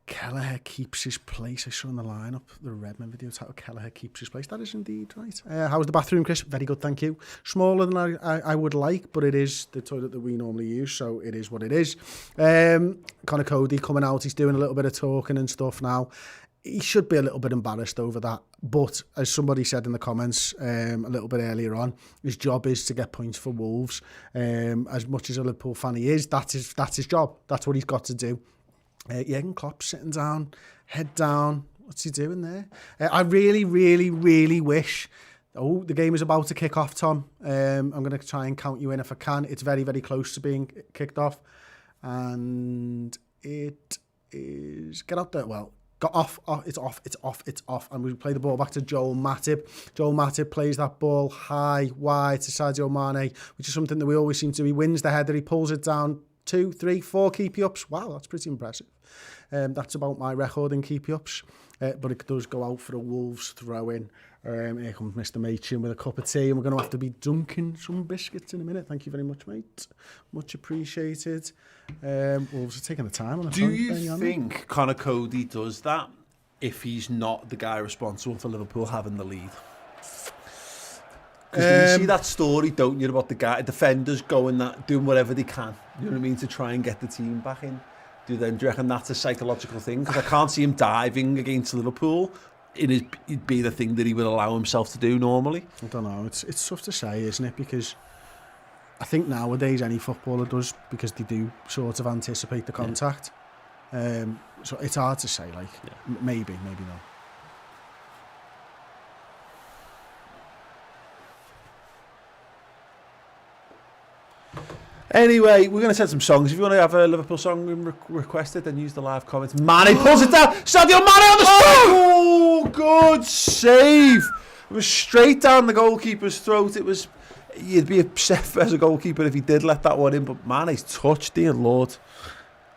Kelleher keeps his place. I saw in the lineup the Redmen video title. Kelleher keeps his place. That is indeed right. How's the bathroom, Chris? Very good, thank you. Smaller than I would like, but it is the toilet that we normally use, so it is what it is. Connor Cody coming out. He's doing a little bit of talking and stuff now. He should be a little bit embarrassed over that. But as somebody said in the comments a little bit earlier on, his job is to get points for Wolves. As much as a Liverpool fan he is, that's his job. That's what he's got to do. Jürgen Klopp sitting down, head down. What's he doing there? I really, really, really wish... Oh, the game is about to kick off, Tom. I'm going to try and count you in if I can. It's very, very close to being kicked off. And it is... Get out there. Well... Got off, it's off. And we play the ball back to Joel Matip. Joel Matip plays that ball high, wide to Sadio Mane, which is something that we always seem to. He wins the header, he pulls it down 2, 3, 4 keepy-ups. Wow, that's pretty impressive. That's about my record in keepy-ups. But it does go out for a Wolves throw-in. Here comes Mr. Machin with a cup of tea, and we're going to have to be dunking some biscuits in a minute. Thank you very much, mate. Much appreciated. Wolves are taking the time on it. Do you think Connor Cody does that if he's not the guy responsible for Liverpool having the lead. Because you see that story, don't you, about the defenders doing whatever they can, you know what I mean, to try and get the team back in. Do you reckon that's a psychological thing? Because I can't see him diving against Liverpool. It'd be the thing that he would allow himself to do normally. I don't know. It's tough to say, isn't it? Because I think nowadays any footballer does, because they do sort of anticipate the contact. So it's hard to say. Like maybe not. Anyway, we're going to send some songs. If you want to have a Liverpool song requested, then use the live comments. Mane pulls it down. Sadio Mane on the strike. Oh, good save. It was straight down the goalkeeper's throat. You'd be upset as a goalkeeper if he did let that one in. But Mane's touch, dear Lord.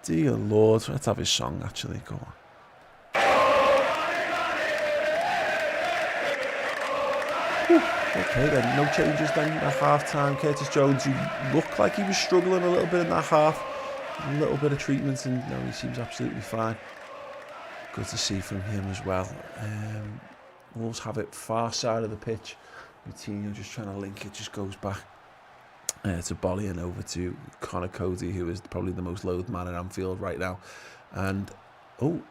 Dear Lord. Let's have his song, actually. Go on. Okay, then no changes then at half-time. Curtis Jones, who looked like he was struggling a little bit in that half. A little bit of treatment, and no, he seems absolutely fine. Good to see from him as well. Wolves have it far side of the pitch. Coutinho just trying to link it, just goes back to Bolly and over to Connor Cody, who is probably the most loathed man at Anfield right now. And, what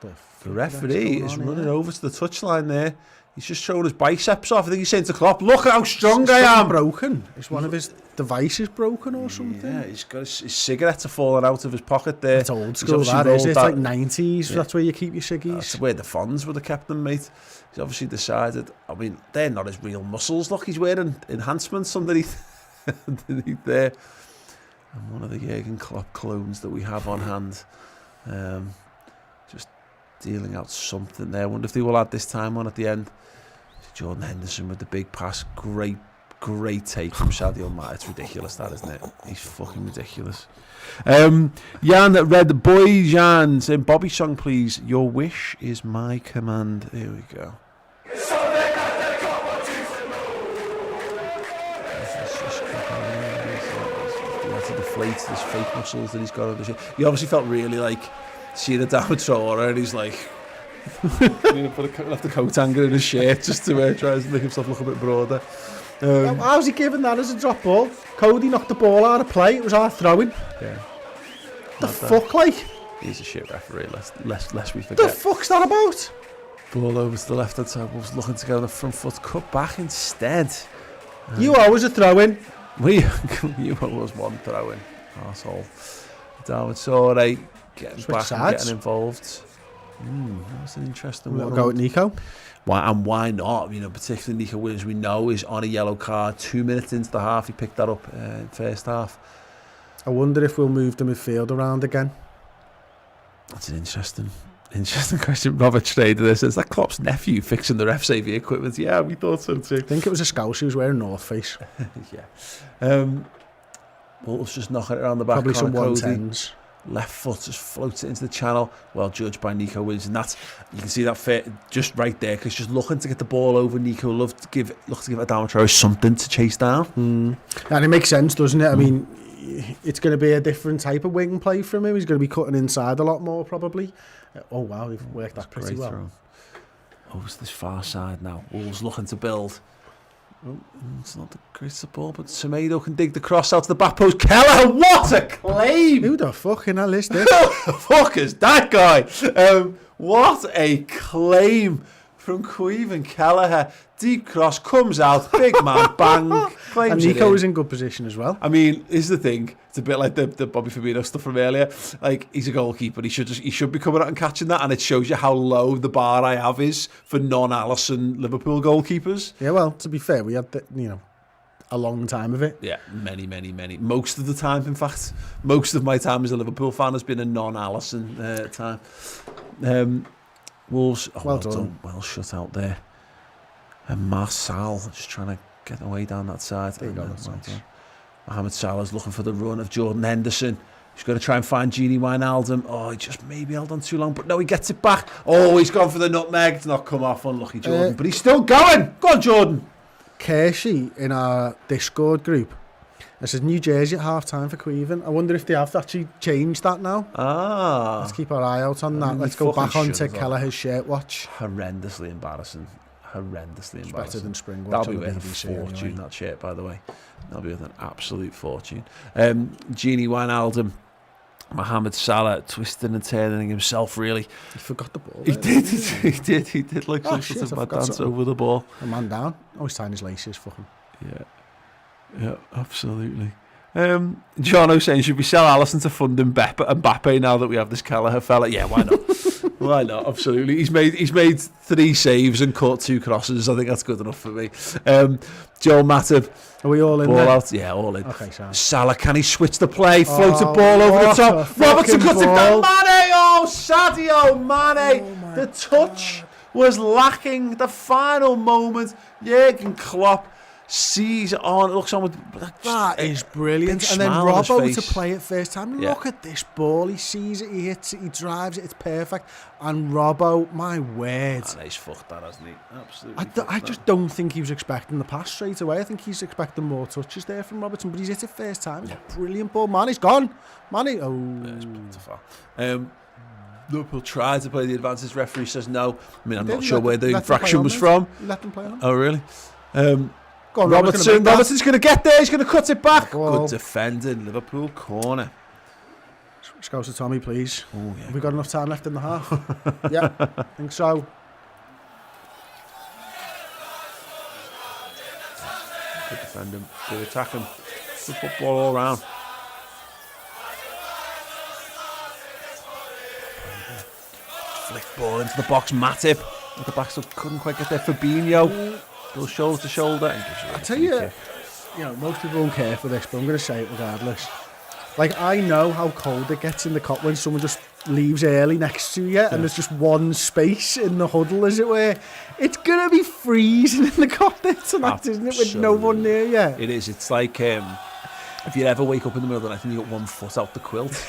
the referee is running over to the touchline there. He's just showing his biceps off. I think he's saying to Klopp, look at how strong I am. Broken. Is one of his devices broken or something? Yeah, he's got his cigarettes are falling out of his pocket there. It's old school, that is. It's like 90s. Yeah. That's where you keep your ciggies. That's where the Fonz would have kept them, mate. He's obviously decided, I mean, they're not his real muscles. Look, he's wearing enhancements underneath there. And one of the Jurgen Klopp clones that we have on hand. Just dealing out something there. I wonder if they will add this time on at the end. Jordan Henderson with the big pass. Great take from Sadio Mane. It's ridiculous, that, isn't it? He's fucking ridiculous. Jan read the boy Jan saying, Bobby song, please. Your wish is my command. Here we go. He had to deflate his fake muscles that he's got under. He obviously felt really like seeing a downward thrower, and he's like left the coat hanger in his shirt just to try to make himself look a bit broader. How's he giving that as a drop ball? Cody knocked the ball out of play. It was our throwing. Yeah. The fuck, like? He's a shit referee. Lest we forget. The fuck's that about? Ball over to the left hand side. Was looking to go on the front foot. Cut back instead. You always a throw-in. You always one throw-in. Arsehole. Darwin Sore getting back and getting involved. That's an interesting one. We'll go with Nico. Why not? You know, particularly Nico Williams, we know, is on a yellow card. 2 minutes into the half, he picked that up in first half. I wonder if we'll move the midfield around again. That's an interesting question. Robert Schrader says, that Klopp's nephew fixing the ref safety equipment? Yeah, we thought so too. I think it was a Scouse who was wearing North Face. Yeah. Wolves just knocking it around the back. Probably some 110s. Left foot just floats it into the channel, well judged by Nico Williams, and that's, you can see that fit just right there, because just looking to get the ball over. Nico loves to give Adama Traore something to chase down. And it makes sense, doesn't it? I mean, it's going to be a different type of wing play from him. He's going to be cutting inside a lot more probably. Oh wow, they've worked that pretty well. Throw. Oh, it's this far side now. Wolves looking to build. Oh, it's not the greatest ball, but Semedo can dig the cross out to the back post. Keller, what a claim! Who the fucking hell is this? Who the fuck is that guy? What a claim from Caoimhin Kelleher. Deep cross, comes out, big man, bang, claims and Nico was in good position as well. I mean, here's the thing. It's a bit like the Bobby Firmino stuff from earlier. Like, he's a goalkeeper. He should be coming out and catching that, and it shows you how low the bar I have is for non-Alisson Liverpool goalkeepers. Yeah, well, to be fair, we had a long time of it. Yeah, many. Most of the time, in fact. Most of my time as a Liverpool fan has been a non-Alisson time. Wolves, well done. Well shut out there. And Marçal just trying to get away down that side. There you go. Mohamed Salah's looking for the run of Jordan Henderson. He's going to try and find Gini Wijnaldum. Oh, he just maybe held on too long, but no, he gets it back. Oh, he's gone for the nutmeg. It's not come off. Unlucky Jordan, but he's still going. Go on, Jordan. Kershi in our Discord group It says New Jersey at half-time for Queven. I wonder if they have actually changed that now. Let's keep our eye out on that. Let's go back on to Kelleher's shirt watch. Horrendously embarrassing. Horrendously embarrassing. Better than spring watch. That'll be worth a fortune, anyway. that shirt, by the way. That'll be worth an absolute fortune. Genie Wijnaldum, Mohamed Salah, twisting and turning himself, really. He forgot the ball. He did like some sort of mad dance over the ball. A man down. Oh, he's tying his laces, fucking. Yeah, absolutely. Jono saying, should we sell Alisson to fund Mbappe now that we have this Kelleher fella? Yeah, why not? Why not? Absolutely. He's made 3 saves and caught 2 crosses. I think that's good enough for me. Joel Matip. Are we all in ball there? Out. Yeah, all in. Okay, Sam. Salah, can he switch the play? Float a ball over the top. Robertson cuts it down. Mane! Oh, Sadio Mane. The touch was lacking. The final moment. Jurgen Klopp sees it on. It looks on with that is brilliant. And then Robbo to play it first time. Look at this ball. He sees it, he hits it, he drives it. It's perfect. And Robbo, my word. He's fucked that, hasn't he? Absolutely. I just don't think he was expecting the pass straight away. I think he's expecting more touches there from Robertson, but he's hit it first time. It's a brilliant ball. Mane's gone. Mane. Oh, it's too far. Liverpool tried to play the advances. Referee says no. I mean, I'm not sure where the infraction was from. Let them play on. Oh, really? Go on, Robertson's going to get there. He's going to cut it back. Good defending. Liverpool corner. Let's go to Tommy, please. Oh, yeah. Have we got enough time left in the half? Yeah, I think so. Good defending. Good attacking. Good football all round. Flick ball into the box. Matip. At the back, so couldn't quite get there. Fabinho. Goes shoulder to shoulder and gives you I tell you, most people won't care for this, but I'm going to say it regardless. Like, I know how cold it gets in the cop when someone just leaves early next to you and there's just one space in the huddle, as it were. It's going to be freezing in the cockpit tonight, isn't it, with no one near you? It is. It's like if you ever wake up in the middle of the night and you got one foot out the quilt.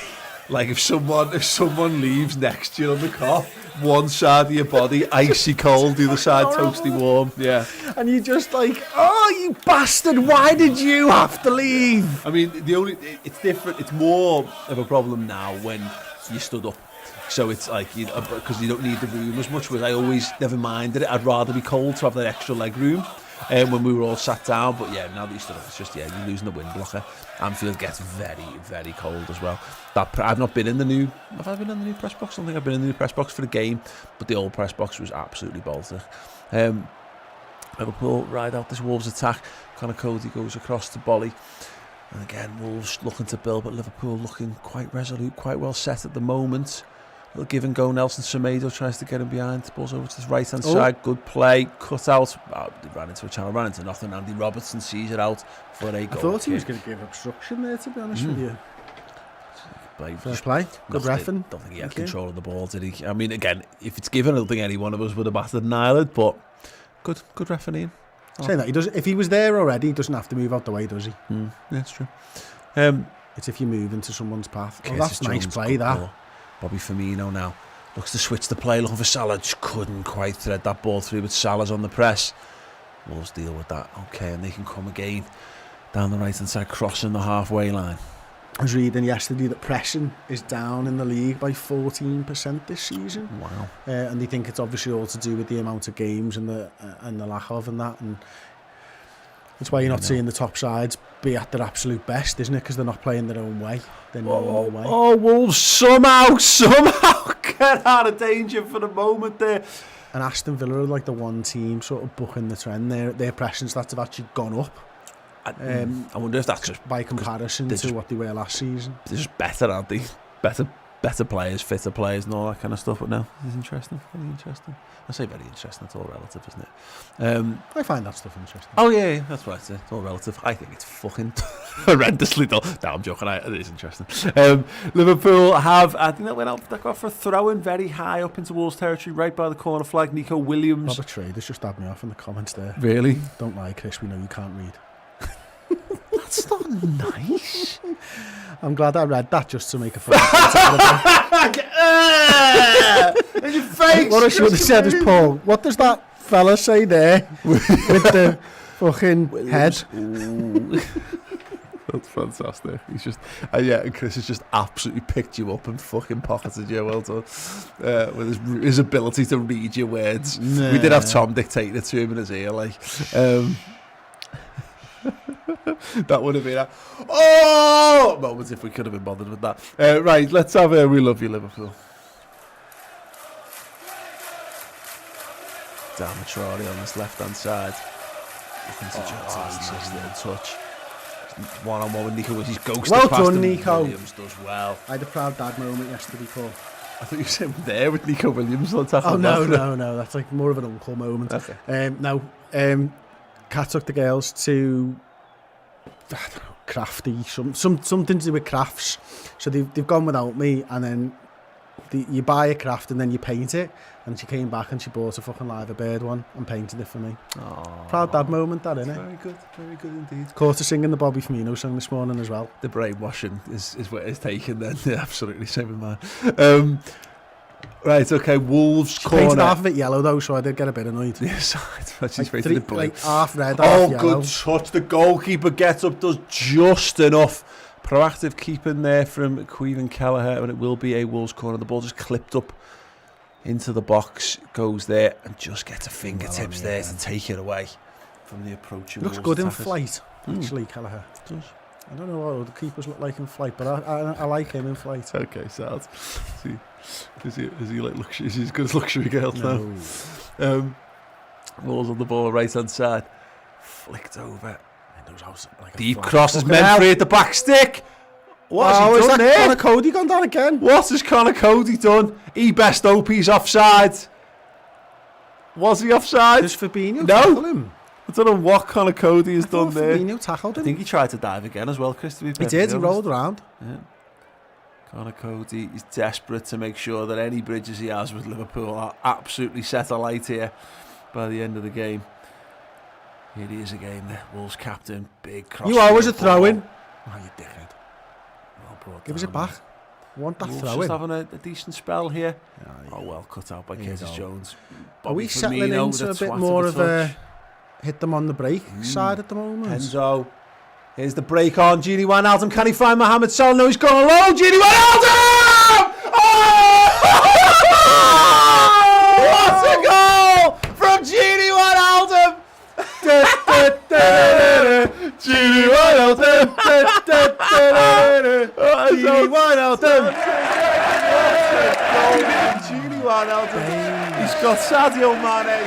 Like if someone leaves next to you on the cot, one side of your body icy cold, the other side toasty warm. Yeah. And you're just like, oh, you bastard! Why did you have to leave? I mean, it's different. It's more of a problem now when you stood up. So it's like, because you don't need the room as much. Whereas I always never minded it. I'd rather be cold to have that extra leg room. When we were all sat down, but yeah, now that you stood up, it's just you're losing the wind blocker. Anfield gets very, very cold as well. I've not been in the new. Have I been in the new press box? I don't think I've been in the new press box for the game, but the old press box was absolutely Baltic. Liverpool ride out this Wolves attack. Connor Cody goes across to Bolly, and again Wolves looking to build, but Liverpool looking quite resolute, quite well set at the moment. Little give and go. Nelson Semedo tries to get him behind. Balls over to his right hand side. Good play. Cut out. Ran into a channel. Ran into nothing. Andy Robertson sees it out for a goal. I thought he was going to give obstruction there, to be honest with you. First play. Good reffing. Don't think he had control of the ball, did he? I mean, again, if it's given, I don't think any one of us would have batted an eyelid, but good refereeing. Saying that, he does. If he was there already, he doesn't have to move out the way, does he? Yeah, that's true. It's if you move into someone's path. Oh, that's a nice play, that. Ball. Bobby Firmino now looks to switch the play, looking for Salah. Just couldn't quite thread that ball through, but Salah's on the press. Wolves deal with that. Okay, and they can come again down the right hand side, crossing the halfway line. I was reading yesterday that pressing is down in the league by 14% this season. Wow. And they think it's obviously all to do with the amount of games and the lack of and that. And that's why you're not seeing the top sides be at their absolute best, isn't it? Because they're not playing their own way. They're their own way. Oh, Wolves somehow get out of danger for the moment there. And Aston Villa are like the one team sort of bucking the trend. Their pressing stats have actually gone up. I wonder if that's just by comparison to what they were last season. They're just better, aren't they? Better players, fitter players, and all that kind of stuff. But no, it's interesting. Very interesting. I say very interesting. It's all relative, isn't it? I find that stuff interesting. Oh yeah, that's right. It's all relative. I think it's fucking horrendously dull. No, I'm joking. It is interesting. Liverpool have, I think that went out. That got for a throw-in very high up into Wolves territory, right by the corner flag. Nico Williams. Robert Traders just had me off in the comments there. Really? Don't lie, Chris. We know you can't read. That's not nice. I'm glad I read that just to make a fun. In your face. What I should have said is, Paul, what does that fella say there with the fucking head? That's fantastic. He's just, and Chris has just absolutely picked you up and fucking pocketed you. Well done. With his ability to read your words. Nah. We did have Tom dictating it to him in his ear, like. That would have been a moment if we could have been bothered with that. Right, let's have We Love You, Liverpool. Traore on this left-hand side. Looking to nice little touch. One-on-one with Nico, he's ghosted Well past done, him. Nico. Williams does well. I had a proud dad moment yesterday, Paul. I thought you said there with Nico Williams on top. Oh, no. That's like more of an uncle moment. Okay. Kat took the girls to, I don't know, crafty, something to do with crafts. So they've gone without me, and then you buy a craft and then you paint it. And she came back and she bought a fucking Liverbird one and painted it for me. Aww. Proud dad moment, that, innit? Very good indeed. Caught her singing the Bobby Firmino song this morning as well. The brainwashing is what it's taken then. Yeah, absolutely, same with mine. Right, okay, Wolves she corner. Painted half of it yellow though, so I did get a bit annoyed. Yes, she's like painted it blue. Like half red, half yellow. Good touch. The goalkeeper gets up, does just enough. Proactive keeping there from Caoimhin Kelleher, and it will be a Wolves corner. The ball just clipped up into the box, goes there, and just gets a fingertips there to take it away from the approaching. Looks Wolves good in attackers. flight, actually, Kelleher. Does. I don't know what the keepers look like in flight, but I like him in flight. Okay, so is he like luxury? Is he as good as luxury girls now? Wolves on the ball, right hand side, flicked over. Like Deep cross is meant for at the back stick. What has he done there? Connor Cody gone down again? What has Connor Cody done? He best hope he's offside. Was he offside? Does Fabinho tackle him? I don't know what Connor Cody has done there. Fabinho tackled him. I think he tried to dive again as well, Chris. To be he did. He rolled around. Yeah. Connor Cody is desperate to make sure that any bridges he has with Liverpool are absolutely set alight here by the end of the game. Here he is again, the Wolves captain. Big cross. You always a throw-in. Oh, you dickhead. Give us it back. Want that Wolves throw-in. just having a decent spell here. Yeah. Oh, well cut out by Curtis Jones. Are we Firmino settling into a bit more of a hit them on the break side at the moment? Enzo. Here's the break on. Gini Wijnaldum. Can he find Mohamed Salah? No, he's gone alone. Gini Wijnaldum! Oh! What a goal from Gini Wijnaldum! Gini Wijnaldum! Gini Wijnaldum! Gini Wijnaldum. He's got Sadio Mane.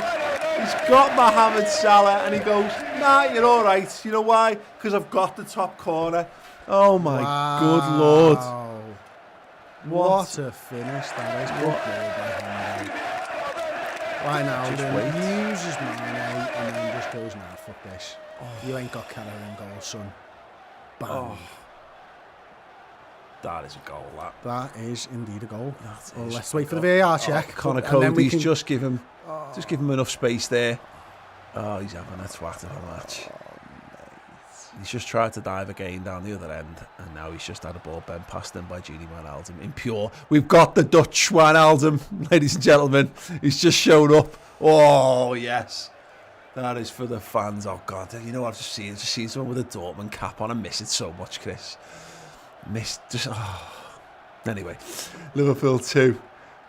He's got Mohamed Salah, and he goes, nah, you're all right. You know why? Because I've got the top corner. Oh, my good Lord. What a finish that is. Good goal by Wijnaldum uses Mane and then just goes, nah, fuck this. You ain't got Keller in goal, son. Bam. Oh. That is a goal, that. That is indeed a goal. Well, let's wait for the VAR check. Connor Cody's just give him enough space there. Oh, he's having a twat of a match. He's just tried to dive again down the other end, and now he's just had a ball bent past him by Gini Wijnaldum in pure. We've got the Dutch Wijnaldum, ladies and gentlemen. He's just showed up. Oh, yes. That is for the fans. Oh, God. You know what I've just seen someone with a Dortmund cap on. I miss it so much, Chris. Anyway, Liverpool 2,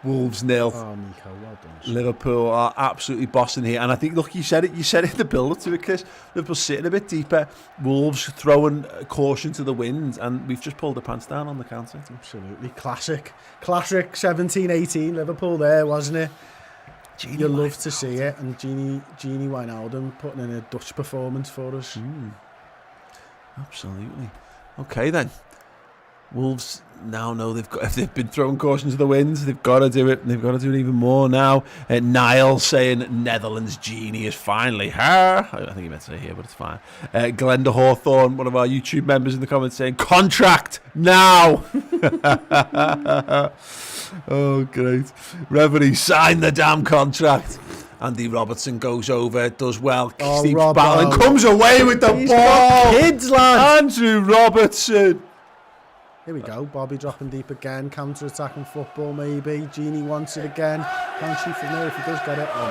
Wolves 0. Oh, Nico, well done. Liverpool are absolutely bossing here, and I think, look, you said it in the build-up to it, Chris. Liverpool sitting a bit deeper, Wolves throwing caution to the wind, and we've just pulled the pants down on the counter. Absolutely classic 17-18 Liverpool there, wasn't it? You love to see it, and Gini Wijnaldum putting in a Dutch performance for us. Absolutely. Okay then. Wolves now know if they've been throwing caution to the winds, they've got to do it, and they've got to do it even more now. Niall saying Netherlands genius finally. I think he meant to say here, but it's fine. Glenda Hawthorne, one of our YouTube members in the comments, saying contract now. Oh, great. Reverie, sign the damn contract. Andy Robertson goes over, does well, keeps battling, comes away with the ball. Kids, lad. Andrew Robertson. Here we go. Bobby dropping deep again. Counter-attacking football, maybe. Gini wants it again. Can't shoot from there if he does get it. Oh,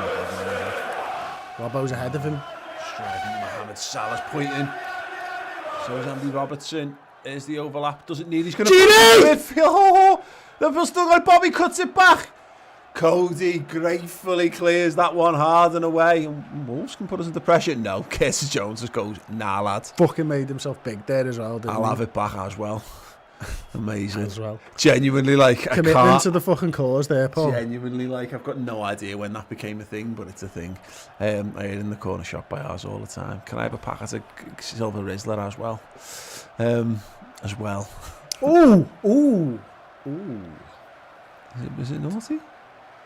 my God. Robbo's ahead of him. Strident, Mohamed Salah's pointing. So is Andy Robertson. There's the overlap. Doesn't need. He's going to midfield. Oh, Liverpool still got Bobby cuts it back. Cody gratefully clears that one hard and away. And Wolves can put us under pressure. No, Curtis Jones just goes, nah, lad. Fucking made himself big there as well, didn't I'll he? have it back as well. Amazing. As well. Genuinely, like, Commitment I can't. to the fucking cause there, Paul. Genuinely, like, I've got no idea when that became a thing, but it's a thing. I eat in the corner shop by ours all the time. Can I have a packet of silver Rizzler as well? Ooh. Is it naughty?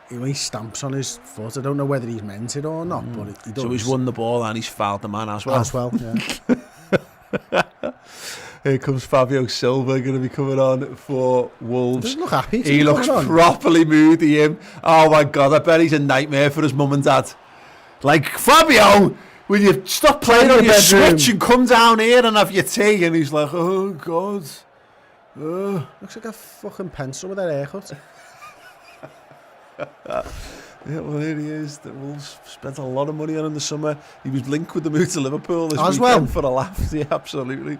He stamps on his foot. I don't know whether he's meant it or not, but he does. So he's won the ball and he's fouled the man as well. As well, yeah. Here comes Fabio Silva, going to be coming on for Wolves. Doesn't look happy. He looks properly moody, him. Oh my God, I bet he's a nightmare for his mum and dad. Like, Fabio, will you stop playing on your Switch and come down here and have your tea? And he's like, oh God. Looks like a fucking pencil with that haircut. Yeah, well, here he is. The Wolves spent a lot of money on him this summer. He was linked with the move to Liverpool this as weekend well for a laugh. Yeah, absolutely.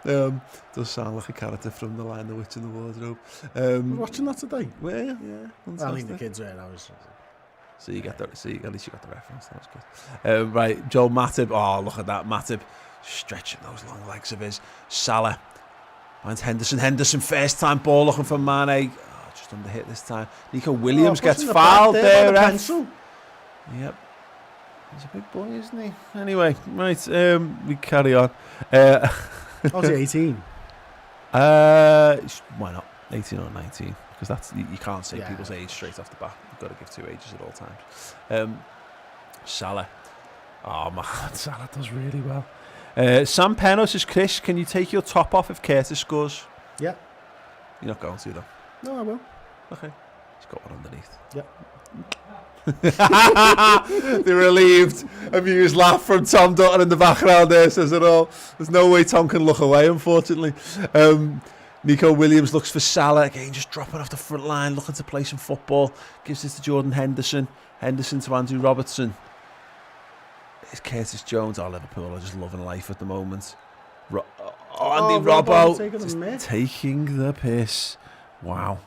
Does sound like a character from The Lion, the Witch and the Wardrobe. I was watching that today. Well, yeah. I mean, the kids were I was. So you get that. See, at least you got the reference. That was good. Right, Joel Matip. Oh, look at that, Matip stretching those long legs of his. Salah finds Henderson. Henderson first time ball looking for Mane. Just under hit this time. Nico Williams gets fouled there. Pencil. Yep. He's a big boy, isn't he? Anyway, right. We carry on. How's he 18? Why not 18 or 19? Because that's you can't say people's age straight off the bat. You've got to give two ages at all times. Salah. Oh my God, Salah does really well. Sam Penno says, Chris, can you take your top off if Curtis scores? Yeah. You're not going to though. No, I will. Okay. He's got one underneath. Yep. The relieved, amused laugh from Tom Dutton in the background there says it all. There's no way Tom can look away, unfortunately. Nico Williams looks for Salah again, just dropping off the front line, looking to play some football. Gives this to Jordan Henderson. Henderson to Andrew Robertson. It's Curtis Jones. Oh, Liverpool are just loving life at the moment. Andy Robbo taking the piss. Wow.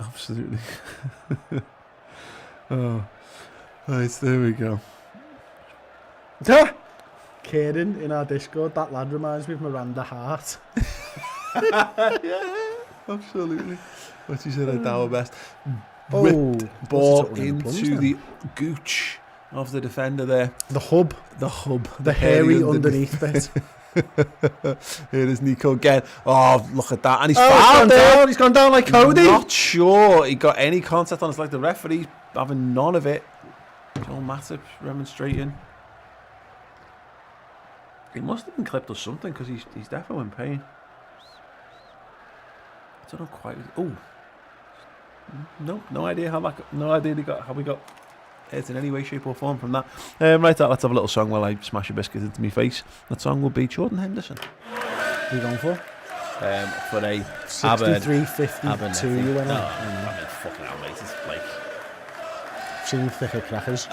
Absolutely. Oh, right, there we go. Kieran in our Discord, that lad reminds me of Miranda Hart. Yeah, absolutely. What she said, I doubt best. Oh, ball into the gooch of the defender there. The hub. The hairy underneath bit. Here is Nico again. Oh, look at that. And he's fouled there. He's gone down like Cody. Not sure he got any contact on. It's like the referee having none of it. Joel Matip remonstrating. He must have been clipped or something because he's definitely in pain. I don't know quite. Oh, no idea how we got hurt in any way, shape or form from that. Right, let's have a little song while I smash a biscuit into my face. That song will be Jordan Henderson. What are you going for? For a 63.52 you went on. I mean, fucking hell, mate. It's like seen thicker crackers.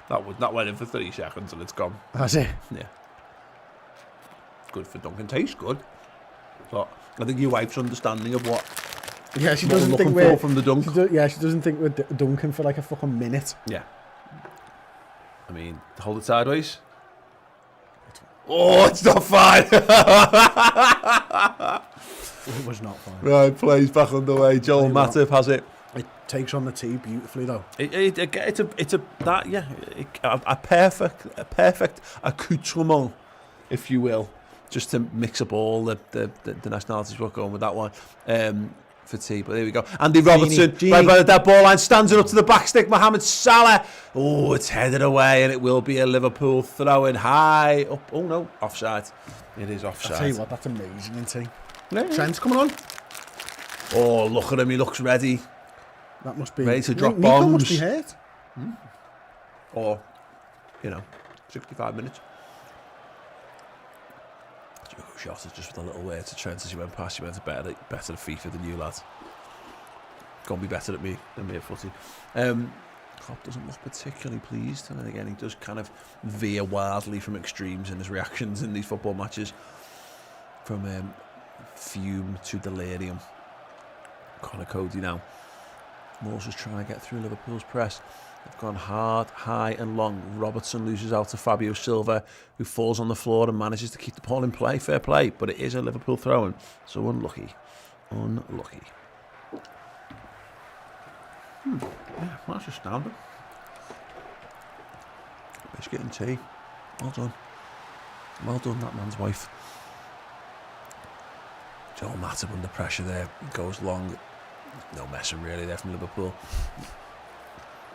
that went in for 30 seconds and it's gone. That's it. Yeah. Good for Duncan. Tastes good. But I think your wife's understanding of what. Yeah, she doesn't think we're from the dunk. She doesn't think we're dunking for like a fucking minute. Yeah. I mean, hold it sideways. Oh, it's not fine. It was not fine. Right, plays back underway. Joel Matip has it. It takes on the tee beautifully though. It's a perfect accoutrement, if you will, just to mix up all the nationalities. We're going with that one. For tea, but there we go. Andy Robertson, right by that ball line, stands it up to the back stick. Mohamed Salah. Oh, it's headed away, and it will be a Liverpool throw in high up. Oh no, offside. It is offside. I'll tell you what, that's amazing, isn't it? Yeah. Trent's coming on. Oh, look at him. He looks ready. That must be ready to drop Nico bombs. Must be hurt. Or, 65 minutes. Shot just with a little word to Trent as he went past. You went better at FIFA than you, lads. Gonna be better at me than me at footy. Klopp doesn't look particularly pleased, and then again he does kind of veer wildly from extremes in his reactions in these football matches, from fume to delirium. Connor Cody now. Moore's just trying to get through Liverpool's press. They've gone hard, high and long. Robertson loses out to Fabio Silva, who falls on the floor and manages to keep the ball in play. Fair play, but it is a Liverpool throw-in, so unlucky. Unlucky. Yeah, that's astounding. Biscuit and tea. Well done. Well done, that man's wife. Joel Matip under pressure there. Goes long. No messing really there from Liverpool.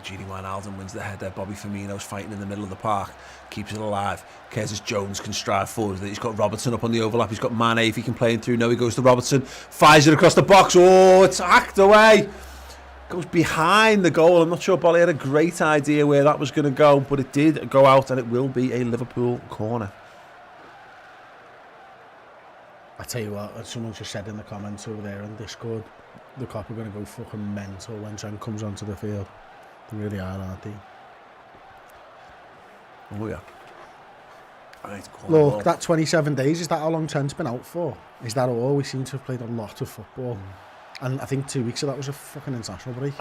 Gini Wijnaldum wins the header. Bobby Firmino's fighting in the middle of the park. Keeps it alive. Curtis Jones can stride forward. He's got Robertson up on the overlap. He's got Mane if he can play him through. No, he goes to Robertson. Fires it across the box. Oh, it's hacked away. Goes behind the goal. I'm not sure Bolly had a great idea where that was going to go, but it did go out, and it will be a Liverpool corner. I tell you what, someone just said in the comments over there on Discord, the Kop are going to go fucking mental when Trent comes onto the field. They really are, aren't they? Oh yeah. Right, look, that 27 days, is that how long Trent's been out for? Is that all? We seem to have played a lot of football. And I think 2 weeks of that was a fucking international break.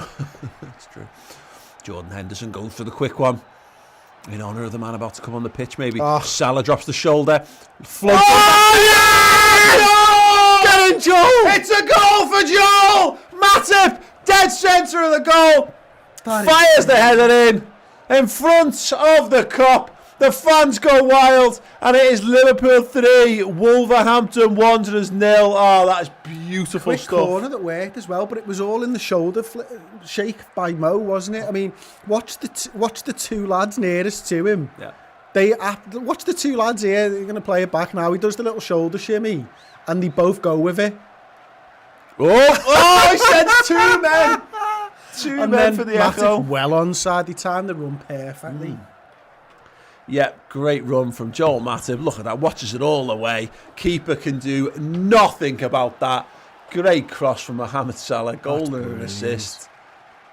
That's true. Jordan Henderson goes for the quick one. In honour of the man about to come on the pitch, maybe. Oh. Salah drops the shoulder. Floats. Oh, yeah! Get in, Joel! It's a goal for Joel! Matip, dead centre of the goal. Fires the header in front of the Kop. The fans go wild, and it is Liverpool 3, Wolverhampton Wanderers 0. Oh, that is beautiful Quick stuff. Corner that worked as well, but it was all in the shoulder shake by Mo, wasn't it? I mean, watch the two lads nearest to him. Yeah. Watch the two lads here. They're going to play it back now. He does the little shoulder shimmy, and they both go with it. Oh! He sends two men. Two and men for the echo. Well onside. He timed the run perfectly. Yeah, great run from Joel Matip. Look at that, watches it all the way. Keeper can do nothing about that. Great cross from Mohamed Salah. Goal and assist.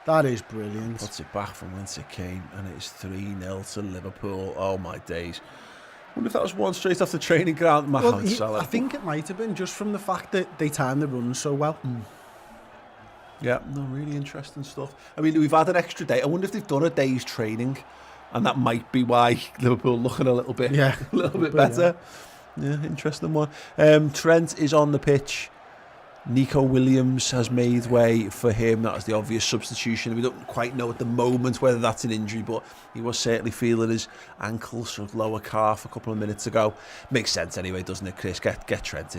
That is brilliant. Puts it back from whence it came, and it is 3-0 to Liverpool. Oh my days. I wonder if that was one straight off the training ground, Mohamed Salah. I think it might have been just from the fact that they timed the run so well. Yeah, no, really interesting stuff. I mean, we've had an extra day. I wonder if they've done a day's training. And that might be why Liverpool looking a little bit better. Yeah, interesting one. Trent is on the pitch. Nico Williams has made way for him. That was the obvious substitution. We don't quite know at the moment whether that's an injury, but he was certainly feeling his ankle, sort of lower calf a couple of minutes ago. Makes sense anyway, doesn't it, Chris? Get Trent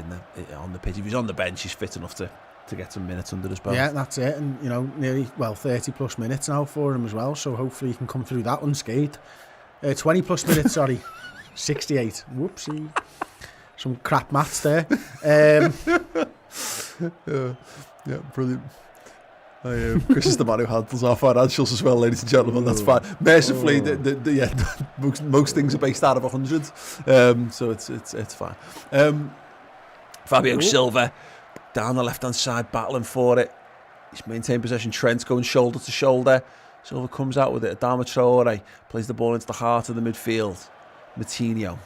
on the pitch. If he's on the bench, he's fit enough to get some minutes under his belt. Yeah, that's it. And, you know, nearly, 30 plus minutes now for him as well. So hopefully he can come through that unscathed. 20 plus minutes, sorry. 68. Whoopsie. Some crap maths there. Yeah, brilliant. Chris is the man who handles our financials as well, ladies and gentlemen. That's fine. Mercifully, most things are based out of 100. So it's fine. Fabio Silva down the left-hand side, battling for it. He's maintained possession. Trent's going shoulder to shoulder. Silva comes out with it. Adama Traore plays the ball into the heart of the midfield. Matinho.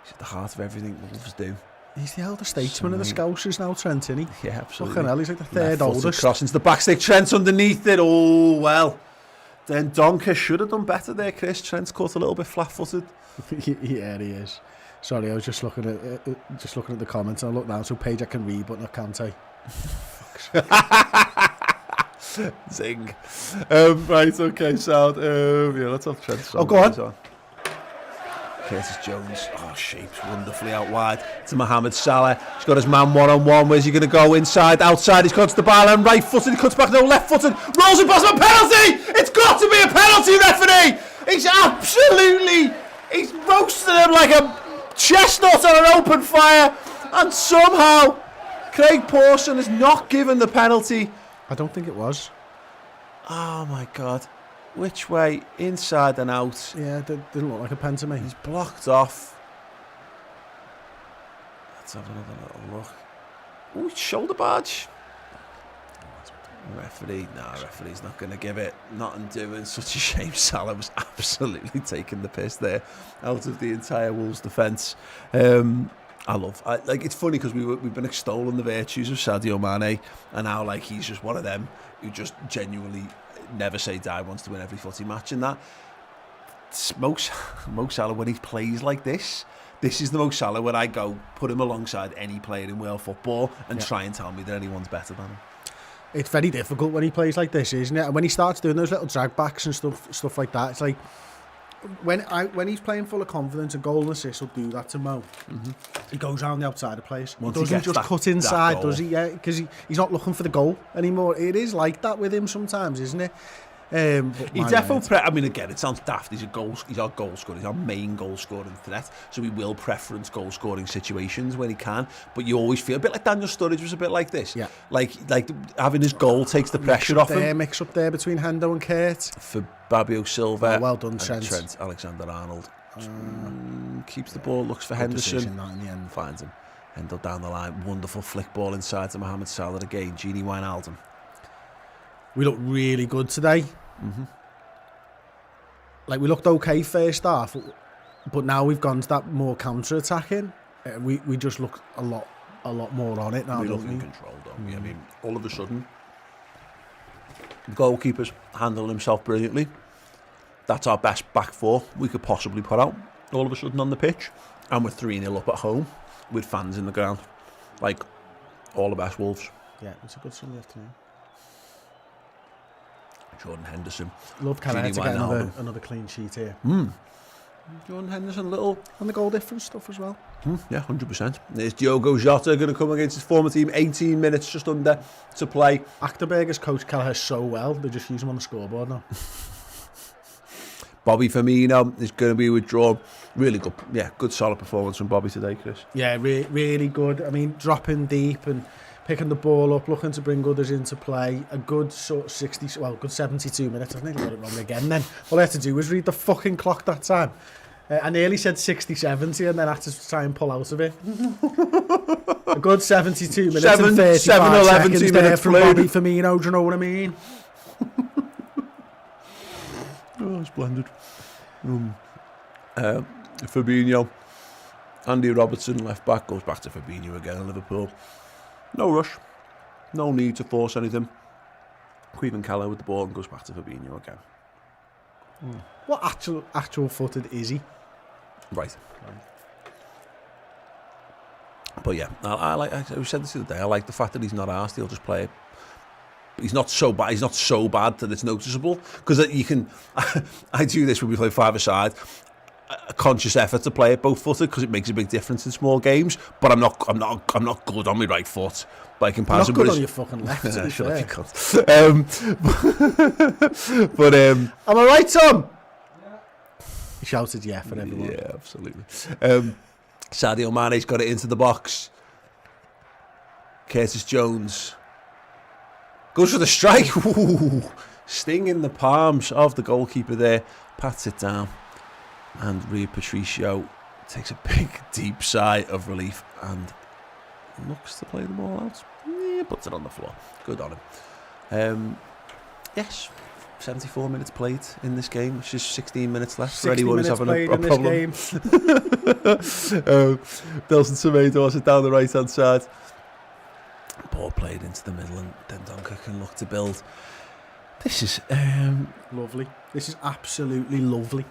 He's at the heart of everything Wolves do. He's the elder statesman of the Scousers now, Trent, isn't he? Yeah, absolutely. Fucking hell, he's like the third oldest. Cross into the back stick. Trent's underneath it. Oh, well. Then Donker should have done better there, Chris. Trent's caught a little bit flat-footed. Yeah, he is. Sorry, I was just looking at the comments. And I look down, so page I can read, but not can't I? Zing. Right, okay, sound. Yeah, let's have Trent. Oh, go on. Curtis Jones, shapes wonderfully out wide to Mohamed Salah. He's got his man one-on-one. Where's he going to go? Inside, outside. He's got to the byline, right-footed. He cuts back, no, left-footed. Rolls it past him, a penalty! It's got to be a penalty, referee! He's roasting him like a chestnut on an open fire. And somehow, Craig Pawson has not given the penalty. I don't think it was. Oh, my God. Which way? Inside and out. Yeah, it didn't look like a pen to me. He's blocked off. Let's have another little look. Oh, shoulder barge. Referee's not going to give it. Nothing doing. Such a shame. Salah was absolutely taking the piss there out of the entire Wolves defence. It's funny because we've been extolling the virtues of Sadio Mane, and now like he's just one of them who just genuinely never say die, wants to win every footy match. And that Mo Salah, when he plays like this is the Mo Salah when I go put him alongside any player in world football and try and tell me that anyone's better than him. It's very difficult when he plays like this, isn't it? And when he starts doing those little drag backs and stuff like that, it's like when he's playing full of confidence, a goal and assist will do that to Mo. He goes around the outside of players. He doesn't just cut inside, does he? Yeah, because he's not looking for the goal anymore. It is like that with him sometimes, isn't it? He definitely. I mean, again, it sounds daft. He's our goal scorer. He's our main goal scoring threat. So he will preference goal scoring situations when he can. But you always feel a bit like Daniel Sturridge was a bit like this. Yeah. Like having his goal takes the pressure off him. Mix up there between Hendo and Kurt. For Fabio Silva. Well done, Trent. Alexander-Arnold keeps the ball. Looks for Henderson. Decision, that in the end. Finds him. Hendo down the line. Wonderful flick ball inside to Mohamed Salah again. Gini Wijnaldum. We look really good today. Like we looked okay first half, but now we've gone to that more counter-attacking. We just look a lot more on it now. We look in control, don't we? I mean, all of a sudden, the goalkeeper's handling himself brilliantly. That's our best back four we could possibly put out. All of a sudden on the pitch, and we're 3-0 up at home with fans in the ground, like all the best Wolves. Yeah, it's a good Sunday afternoon. Jordan Henderson. Love Kelleher to get another clean sheet here. Jordan Henderson, little... And the goal difference stuff as well. Yeah, 100%. There's Diogo Jota going to come against his former team. 18 minutes just under to play. Achterberger's coached Kelleher so well, they just use him on the scoreboard now. Bobby Firmino is going to be withdrawn. Really good, good solid performance from Bobby today, Chris. Yeah, really good. I mean, dropping deep and picking the ball up, looking to bring others into play. A good sort of good 72 minutes. I nearly got it wrong again then. All I had to do was read the fucking clock that time. I nearly said 60-70 and then I had to try and pull out of it. A good 72 minutes and 35 seconds there from Bobby Firmino, do you know what I mean? Oh, splendid. Fabinho. Andy Robertson, left back, goes back to Fabinho again in Liverpool. No rush. No need to force anything. Queven Kelleher with the ball and goes back to Fabinho again. What actual footed is he? Right. But yeah, I said this the other day. I like the fact that he's not arsed. He'll just play it. He's not so bad. He's not so bad that it's noticeable. Because you can. I do this when we play five-a-side. A conscious effort to play it both-footed because it makes a big difference in small games. But I'm not good on my right foot by comparison. Not good on your fucking left. But am I right, Tom? He shouted yeah for everyone. Yeah, absolutely. Sadio Mane's got it into the box. Curtis Jones goes for the strike. Ooh, sting in the palms of the goalkeeper there. Pats it down. And Rui Patricio takes a big, deep sigh of relief and looks to play the ball out. Yeah, puts it on the floor. Good on him. Yes, 74 minutes played in this game, which is 16 minutes left for anyone who's having a problem. Delson Semedo has it down the right-hand side. Ball played into the middle and then Donker can look to build. This is lovely. This is absolutely lovely.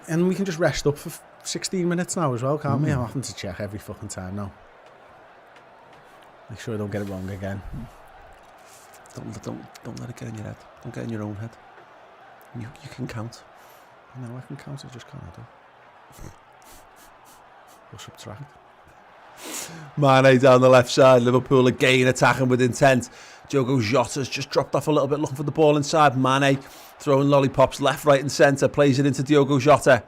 And we can just rest up for 16 minutes now as well, can't we? I'm having to check every fucking time now. Make sure I don't get it wrong again. Don't let it get in your head. Don't get in your own head. You can count. No, I can count. I just can't. Or subtract. Mane down the left side. Liverpool again attacking with intent. Diogo Jota's just dropped off a little bit looking for the ball inside. Mane throwing lollipops left, right and centre. Plays it into Diogo Jota.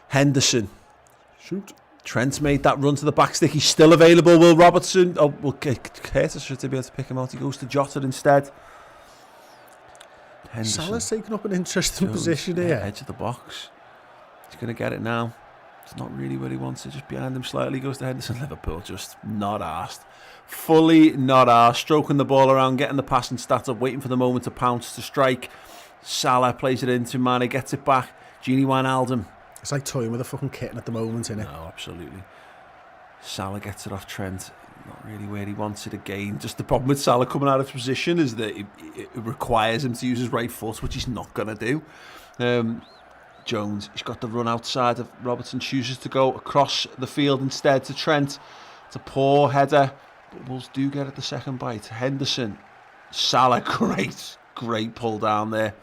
Henderson. Shoot. Trent's made that run to the back stick. He's still available. Will Robertson... Oh, well, Curtis should be able to pick him out. He goes to Jota instead. Henderson. Salah's taking up an interesting position here. Edge of the box. He's going to get it now. It's not really where he wants it. Just behind him slightly. Goes to Henderson. Liverpool just not arsed. fully not ours. Stroking the ball around, getting the passing stats up, waiting for the moment to pounce, to strike. Salah plays it into Mane, gets it back. Gini Wijnaldum. It's like toying with a fucking kitten at the moment, isn't it? No, absolutely. Salah gets it off Trent. Not really where he wants it again. Just the problem with Salah coming out of position is that it requires him to use his right foot, which he's not going to do. Jones, he's got the run outside of Robertson, chooses to go across the field instead to Trent. It's a poor header, but Wolves do get it the second bite. Henderson, Salah, great pull down there.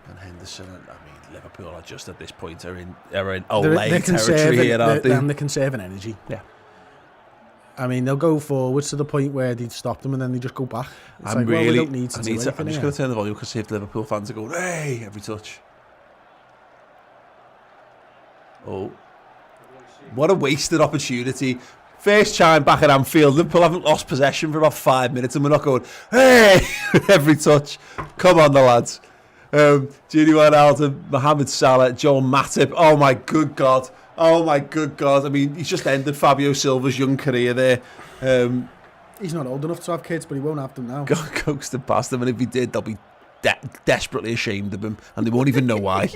And Henderson, I mean, Liverpool are just at this point are in Olay territory here, aren't they? They're conserving energy. Yeah. I mean, they'll go forwards to the point where they'd stop them and then they just go back. It's I'm we don't need to do anything. I'm just going to turn the volume because if Liverpool fans are going, hey, every touch. Oh. What a wasted opportunity. First chime back at Anfield. Liverpool haven't lost possession for about 5 minutes and we're not going, hey, every touch. Come on, the lads. Gini Wijnaldum, Mohamed Salah, Joel Matip. Oh my good God. I mean, he's just ended Fabio Silva's young career there. He's not old enough to have kids, but he won't have them now. Coasted past them, and if he did, they'll be desperately ashamed of him, and they won't even know why.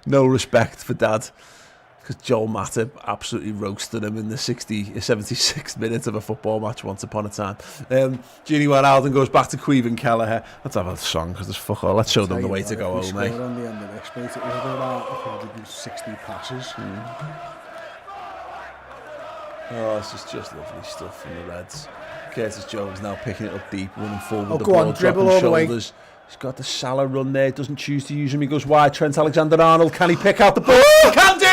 No respect for Dad. Because Joel Matip absolutely roasted him in the 76th minute of a football match once upon a time. Gini Wijnaldum goes back to Caoimhin Kelleher. Let's have a song because there's fuck all. Let's show them the way to go home, mate. On the end of this, mate, it was about 160 passes. Oh, this is just lovely stuff from the Reds. Curtis Jones now picking it up deep, running forward. Oh, the go ball, on, dribble dropping all shoulders. the way. He's got the Salah run there, doesn't choose to use him. He goes wide. Trent Alexander-Arnold, can he pick out the ball? He can do!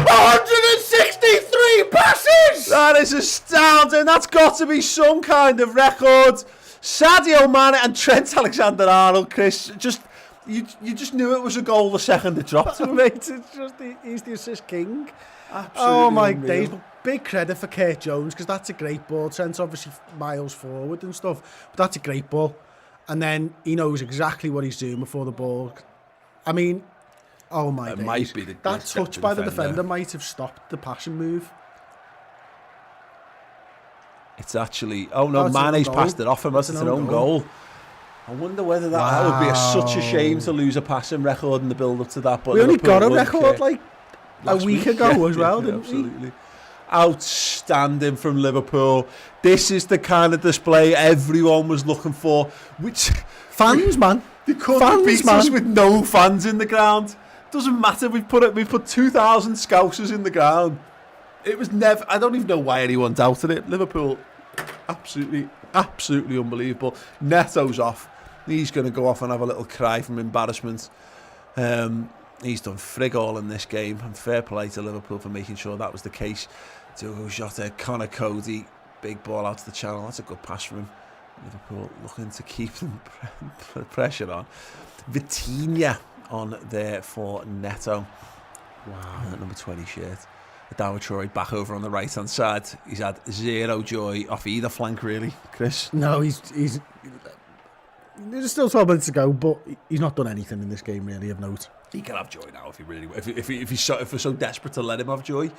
163 passes! That is astounding. That's got to be some kind of record. Sadio Mane and Trent Alexander-Arnold, Chris, you just knew it was a goal the second it dropped to him, mate. It's just he's the assist king. Absolutely oh my unreal. days! But big credit for Kurt Jones because that's a great ball. Trent's obviously miles forward and stuff, but that's a great ball. And then he knows exactly what he's doing before the ball. I mean, oh my days! Might be that touch by the defender might have stopped the passing move. It's actually... Oh no, Mane's passed it off him. That's an own goal. I wonder whether that would be such a shame to lose a passing record in the build-up to that. But we only got a record like a week ago as well, didn't absolutely. Outstanding from Liverpool. This is the kind of display everyone was looking for. Which fans, man. They couldn't beat us with no fans in the ground. Doesn't matter. We've put 2,000 Scousers in the ground. It was never. I don't even know why anyone doubted it. Liverpool, absolutely unbelievable. Neto's off. He's going to go off and have a little cry from embarrassment. He's done frig all in this game, and fair play to Liverpool for making sure that was the case. Diogo Jota, Connor Cody, big ball out to the channel. That's a good pass from him. Liverpool looking to keep the pressure on. Vitinha on there for Neto. Wow. Number 20 shirt. Adama Traore back over on the right hand side. He's had zero joy off either flank, really, Chris. No, he's there's still 12 minutes to go, but he's not done anything in this game really of note. He can have joy now if he really if we're so desperate to let him have joy.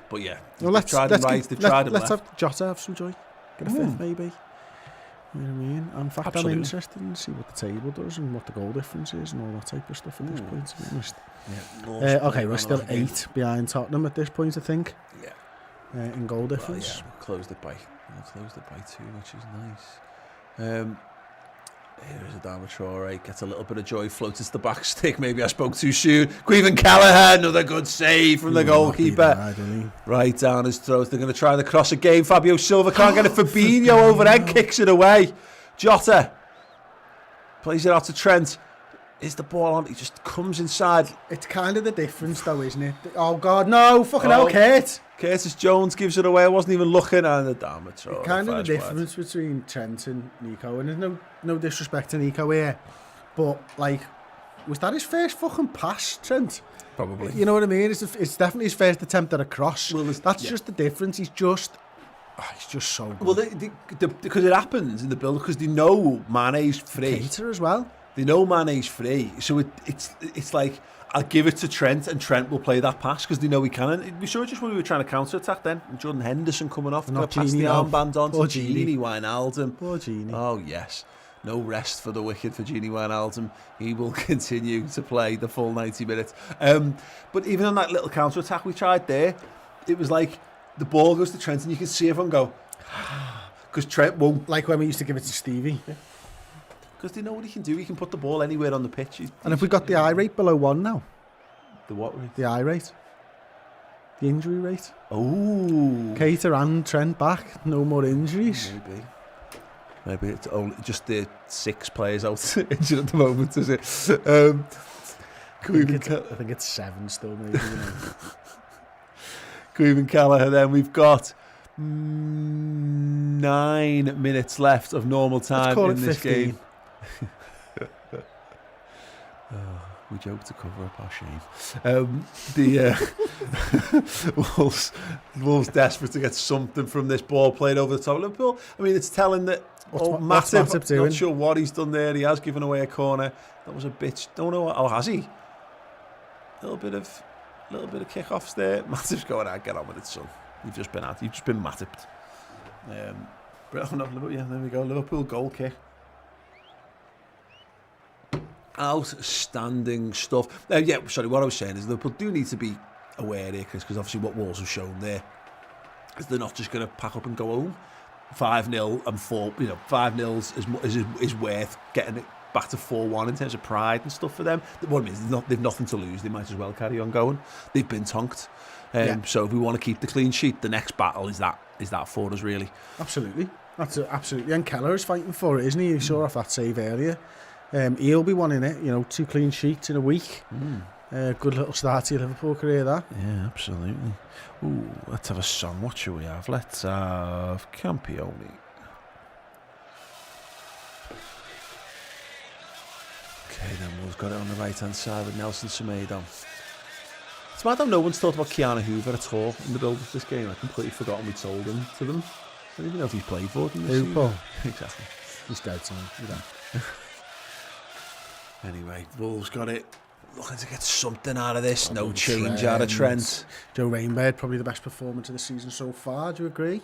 But yeah, well, let's have Jota have some joy. Get a fifth maybe. You know what I mean? In fact, I'm interested in see what the table does and what the goal difference is and all that type of stuff at this point, to be honest. Yeah, okay, we're still 8 behind Tottenham at this point, I think. Yeah. In goal difference. Well, yeah, we'll closed it by 2, which is nice. Here's Adama Traore, gets a little bit of joy, floats to the back stick. Maybe I spoke too soon. Caoimhin Kelleher, another good save from the goalkeeper. Right down his throat. They're going to try the cross again. Fabio Silva can't get it. Fabinho overhead kicks it away. Jota plays it out to Trent. Is the ball on? He just comes inside. It's kind of the difference though, isn't it? Oh God, no! Fucking hell, Kurt! Curtis Jones gives it away. I wasn't even looking at the Adama Traore. It's kind of the difference between Trent and Nico, and there's no disrespect to Nico here, but like, was that his first fucking pass, Trent? Probably. You know what I mean? It's definitely his first attempt at a cross. Well, that's just the difference. He's just so good. Well, because it happens in the build, because they know Mane's free. Cater as well. They know Mane's free, so it's like I'll give it to Trent, and Trent will play that pass because they know he can. And we saw just when we were trying to counter-attack then. And Jordan Henderson coming off, going to pass the armband on to Gini Wijnaldum. Poor Gini. Oh, yes. No rest for the wicked for Gini Wijnaldum. He will continue to play the full 90 minutes. But even on that little counter-attack we tried there, it was like the ball goes to Trent and you can see everyone go, because Trent won't. Like when we used to give it to Stevie. Because they know what he can do. He can put the ball anywhere on the pitch. And have we got the eye rate below 1 now? The what rate? The eye rate. The injury rate. Oh. Keita and Trent back. No more injuries. Maybe it's only just the 6 players out injured at the moment, is it? I think it's 7 still, maybe. Caoimhin Callagher, then we've got 9 minutes left of normal time in this 15. game. We joke to cover up our shame. Wolves desperate to get something from this ball played over the top of Liverpool. I mean, it's telling that Matip, I'm not sure what he's done there. He has given away a corner. That was a bit. Don't know. Oh, has he? A little bit of kickoffs there. Matip's going, get on with it, son. You've just been Matiped. Yeah, there we go. Liverpool goal kick. Outstanding stuff. Sorry, what I was saying is Liverpool do need to be aware here, Chris, because obviously what Wolves have shown there is they're not just going to pack up and go home. 5-0 and 4, 5-0 is worth getting it back to 4-1 in terms of pride and stuff for them. What it means, they've nothing to lose. They might as well carry on going. They've been tonked. So if we want to keep the clean sheet, the next battle is that for us, really. Absolutely. That's absolutely. And Keller is fighting for it, isn't he? You saw off that save earlier. He'll be wanting it, 2 clean sheets in a week. Good little start to your Liverpool career, that. Yeah, absolutely. Ooh, let's have a song. What should we have? Let's have Campione. Okay, then we've got it on the right-hand side with Nelson Semedo. It's mad how no one's talked about Keanu Hoover at all in the build of this game. I've completely forgotten we told him to them. I don't even know if he's played for them. Liverpool. Exactly. He's dead, son. Anyway, Wolves got it. Looking to get something out of this. No change out of Trent. Joe Rainbird, probably the best performance of the season so far. Do you agree?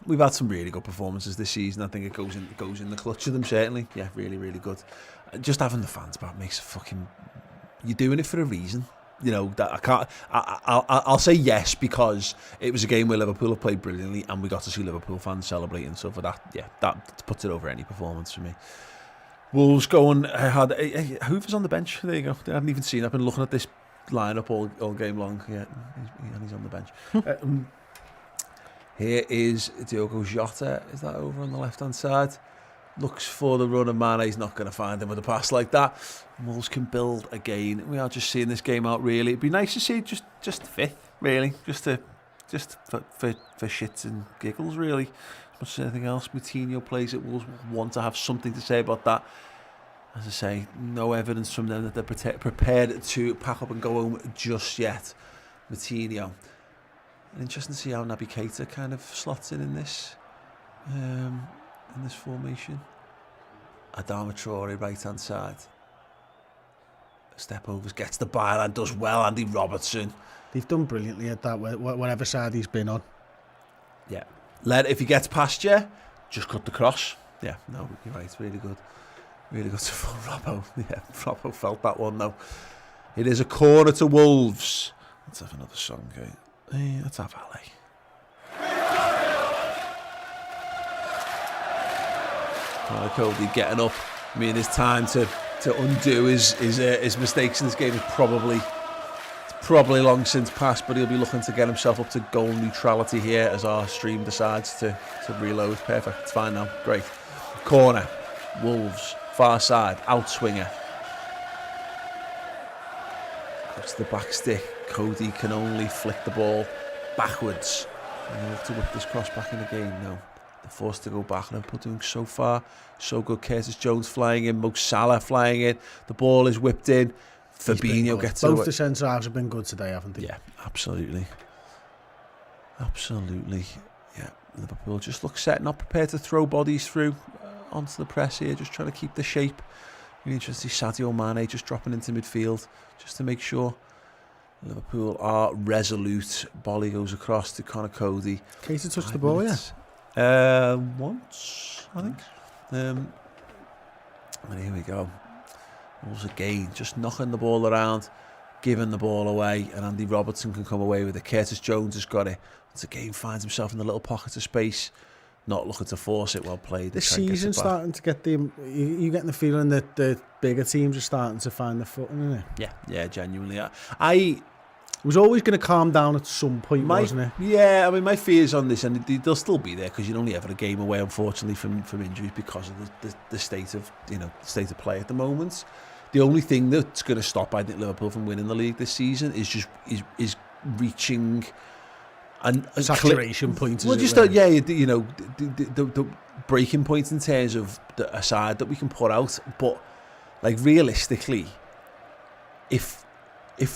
We've had some really good performances this season. I think it goes in the clutch of them, certainly. Yeah, really, really good. Just having the fans back makes a fucking... You're doing it for a reason. That I can't. I'll say yes because it was a game where Liverpool have played brilliantly, and we got to see Liverpool fans celebrating. So for that, that puts it over any performance for me. Wolves going hard. Hoover's on the bench. There you go. I hadn't even seen. I've been looking at this lineup all game long. Yeah, he's on the bench. Here is Diogo Jota. Is that over on the left hand side? Looks for the run of Mane. He's not going to find him with a pass like that. Wolves can build again. We are just seeing this game out, really. It'd be nice to see just fifth, really. Just for shits and giggles, really. As much as anything else. Moutinho plays it. Wolves want to have something to say about that. As I say, no evidence from them that they're prepared to pack up and go home just yet. Moutinho. Interesting to see how Naby Keita kind of slots in this formation. Adama Traore, right hand side. Step overs, gets the byline, does well. Andy Robertson. They've done brilliantly at that, whatever side he's been on. Yeah. If he gets past you, just cut the cross. Yeah, no, you're right, really good. Really good to Robbo. Yeah, Robbo felt that one though. It is a corner to Wolves. Let's have another song, okay? Let's have Ali. Cody getting up. I mean, his time to undo his mistakes in this game is probably long since passed, but he'll be looking to get himself up to goal neutrality here as our stream decides to reload. Perfect. It's fine now. Great. Corner. Wolves. Far side. Outswinger. Goes to the back stick. Cody can only flick the ball backwards. And he'll have to whip this cross back in the game. No. They're forced to go back. Liverpool doing so far so good. Curtis Jones flying in. Mo Salah flying in. The ball is whipped in. Fabinho gets it. Both the centre halves have been good today, haven't they? Yeah, absolutely. Absolutely. Yeah, Liverpool just look set, not prepared to throw bodies through. onto the press here, just trying to keep the shape. Really interesting to see Sadio Mane just dropping into midfield, just to make sure Liverpool are resolute. Bolly goes across to Connor Cody. Keita touched the ball, yeah? Once, I think. And here we go. Wolves again, just knocking the ball around, giving the ball away, and Andy Robertson can come away with it. Curtis Jones has got it. Once again, finds himself in the little pocket of space, not looking to force it, well played. The season's starting to get you getting the feeling that the bigger teams are starting to find the footing, isn't it? Yeah, genuinely. It was always going to calm down at some point, wasn't it? Yeah, I mean, my fears on this, and they'll still be there because you're only ever a game away, unfortunately, from injuries because of the state of state of play at the moment. The only thing that's going to stop, I think, Liverpool from winning the league this season is reaching a saturation point. Well, just the breaking point in terms of a side that we can put out, but like realistically, if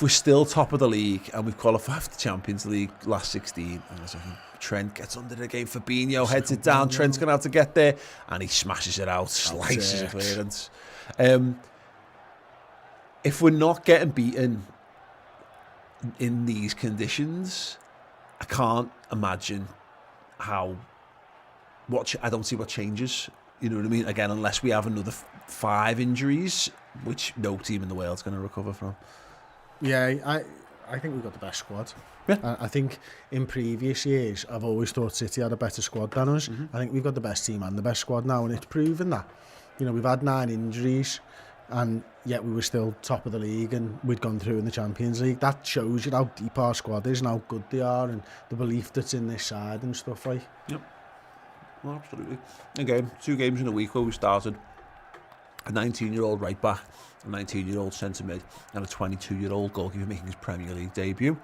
we're still top of the league and we've qualified for the Champions League last 16, and Trent gets under the game, Fabinho heads it down, Trent's going to have to get there, and he smashes it out, slices a clearance. If we're not getting beaten in these conditions, I can't imagine I don't see what changes. You know what I mean? Again, unless we have another 5 injuries, which no team in the world's going to recover from. Yeah, I think we've got the best squad. Yeah. I think in previous years, I've always thought City had a better squad than us. I think we've got the best team and the best squad now, and it's proven that. You know, we've had 9 injuries, and yet we were still top of the league, and we'd gone through in the Champions League. That shows you how deep our squad is and how good they are, and the belief that's in this side and stuff like. Yep. Well, absolutely. Again, 2 games in a week where we started a 19-year-old right back, a 19-year-old centre mid, and a 22-year-old goalkeeper making his Premier League debut.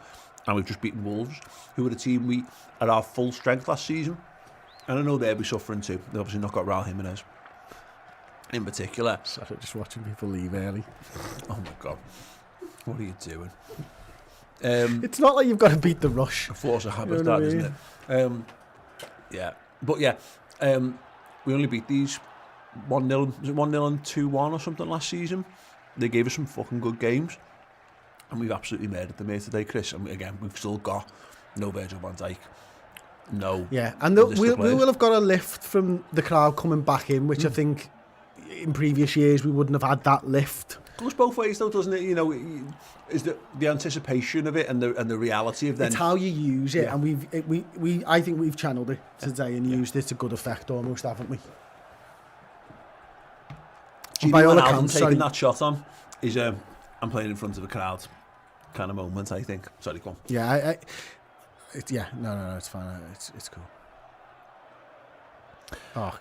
And we've just beaten Wolves, who were the team we at our full strength last season. And I know they'll be suffering too. They've obviously not got Raul Jimenez in particular. Sorry, just watching people leave early. Oh my God. What are you doing? It's not like you've got to beat the rush. A force of habit, You know that, what I isn't it? Yeah. But yeah, we only beat these 1-0, was it 1-0 and 2-1 or something last season? They gave us some fucking good games, and we've absolutely murdered them here today, Chris. And again, we've still got no Virgil van Dijk, no. Yeah, and we will have got a lift from the crowd coming back in, which I think in previous years we wouldn't have had that lift. It goes both ways, though, doesn't it? You know, is the anticipation of it and the reality of then. It's how you use it, and I think we've channeled it today and used it to good effect almost, haven't we? By all accounts, taking that shot on is I'm playing in front of a crowd kind of moment, I think. Sorry, go on. Yeah, no, it's fine. It's cool. Oh,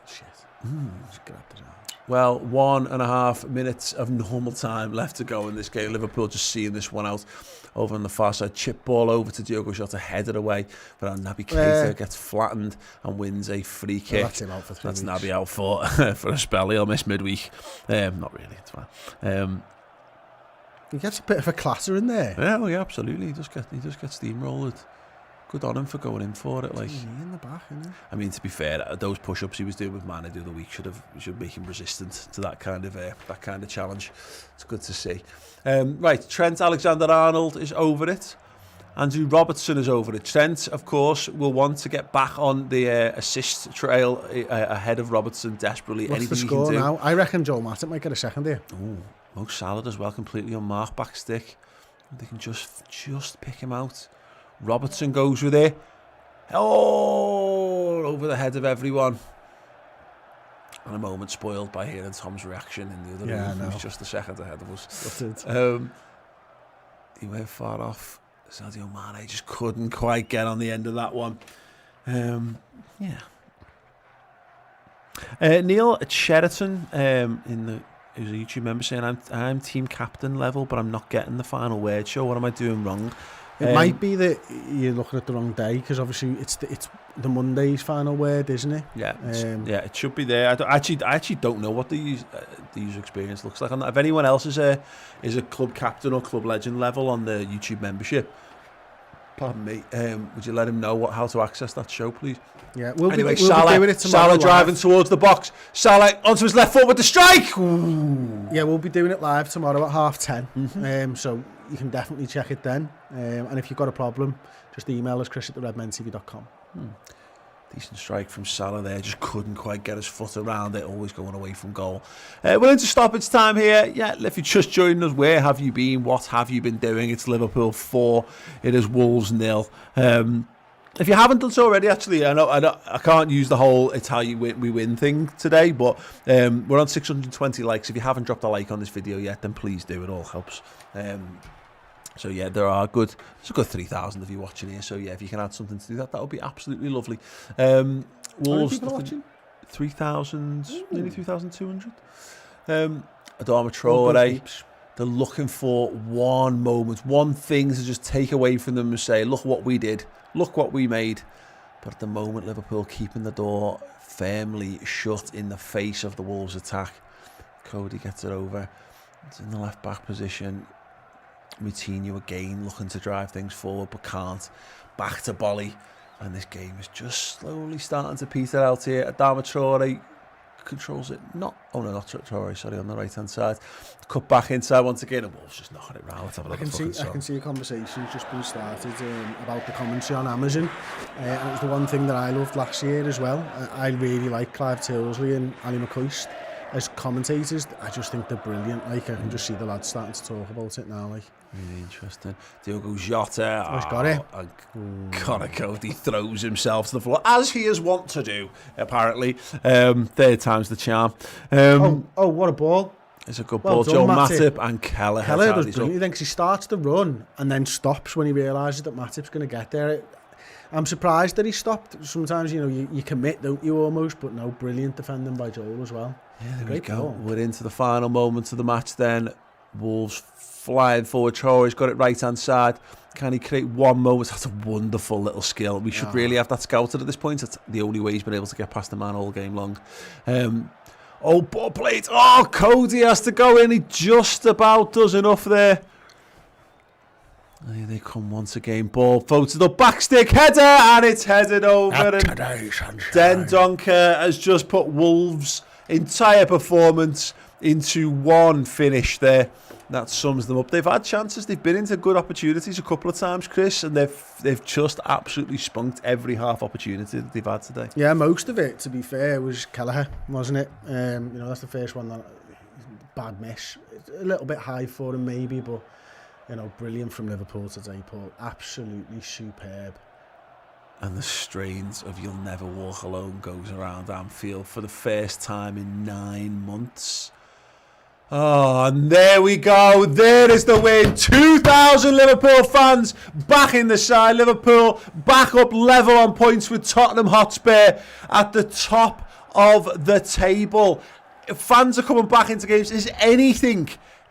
shit. Just get up there. Well, 1.5 minutes of normal time left to go in this game. Liverpool just seeing this one out over on the far side. Chip ball over to Diogo Jota, headed away. But Naby Keita gets flattened and wins a free kick. Well, that's him out for 3 weeks. That's Naby out for a spell. He'll miss midweek. Not really, it's fine. He gets a bit of a clatter in there. Yeah, well, yeah, absolutely. He does get steamrolled. Good on him for going in for it. Like, in the back, isn't it? I mean, to be fair, those push-ups he was doing with Mane the other week should make him resistant to that kind of challenge. It's good to see. Right, Trent Alexander-Arnold is over it. Andrew Robertson is over it. Trent, of course, will want to get back on the assist trail ahead of Robertson desperately. What's Anything the score he can do. now? I reckon Joel Matip might get a second here. Ooh, Mo Salah as well, completely unmarked back stick. They can just pick him out. Robertson goes with it. Oh, over the head of everyone. And a moment spoiled by hearing Tom's reaction in the other room. He was just a second ahead of us. He went far off. Sadio Mane just couldn't quite get on the end of that one. Neil at Sheraton who's a YouTube member saying I'm team captain level, but I'm not getting the final word. Sure, what am I doing wrong? It might be that you're looking at the wrong day, because obviously it's the Monday's final word, isn't it? Yeah, it should be there. I actually don't know what the user experience looks like on that. If anyone else is a club captain or club legend level on the YouTube membership, Pardon me. Would you let him know how to access that show, please? Yeah, We'll be doing it tomorrow. Salah driving towards the box. Salah onto his left foot with the strike. Ooh. Yeah, we'll be doing it live tomorrow at 10:30. So you can definitely check it then. And if you've got a problem, just email us, chris@theredmentv.com. Decent strike from Salah there. Just couldn't quite get his foot around it. Always going away from goal. We're into stoppage time here. Yeah, if you're just joining us, where have you been? What have you been doing? It's Liverpool 4. It is Wolves 0. If you haven't done so already, actually, I can't use the whole "it's how you win, we win" thing today, but we're on 620 likes. If you haven't dropped a like on this video yet, then please do. It all helps. So yeah, there's a good 3,000 of you watching here. So yeah, if you can add something to do that, would be absolutely lovely. Wolves, 3,000, nearly 3,200. Adama Traore, they're looking for one moment, one thing to just take away from them and say, look what we did, look what we made. But at the moment, Liverpool keeping the door firmly shut in the face of the Wolves attack. Cody gets it over. It's in the left back position. Moutinho again looking to drive things forward but can't. Back to Bolly, and this game is just slowly starting to peter out here. Adama Traore controls it. Not Traore, sorry, on the right hand side. Cut back inside once again, and Wolves just knocking it round. Let's have a look at I can see a conversation just been started about the commentary on Amazon, and it was the one thing that I loved last year as well. I really like Clive Tilsley and Ali McCoist as commentators. I just think they're brilliant. Like, I can just see the lads starting to talk about it now. Like, really interesting. Diogo Jota. He's got it. Connor Cody throws himself to the floor, as he is wont to do, apparently. Third time's the charm. What a ball. It's a good ball. Joe Matip and Kelleher. Kelleher does brilliant. Then, because he starts the run and then stops when he realises that Matip's going to get there. I'm surprised that he stopped. Sometimes, you commit, don't you, almost? But no, brilliant defending by Joel as well. Yeah, there we go. Ball. We're into the final moments of the match then. Wolves flying forward. Traore's got it right-hand side. Can he create one moment? That's a wonderful little skill. We should really have that scouted at this point. That's the only way he's been able to get past the man all game long. Ball played. Oh, Cody has to go in. He just about does enough there. Here they come once again. Ball floated up, backstick header, and it's headed over. Den Donker has just put Wolves' entire performance into one finish there. That sums them up. They've had chances. They've been into good opportunities a couple of times, Chris, and they've just absolutely spunked every half opportunity that they've had today. Yeah, most of it, to be fair, was Kelleher, wasn't it? That's the first one. Bad miss. It's a little bit high for him, maybe, but brilliant from Liverpool today, Paul. Absolutely superb. And the strains of "You'll Never Walk Alone" goes around Anfield for the first time in 9 months. Oh, and there we go. There is the win. 2,000 Liverpool fans back in the side. Liverpool back up level on points with Tottenham Hotspur at the top of the table. Fans are coming back into games.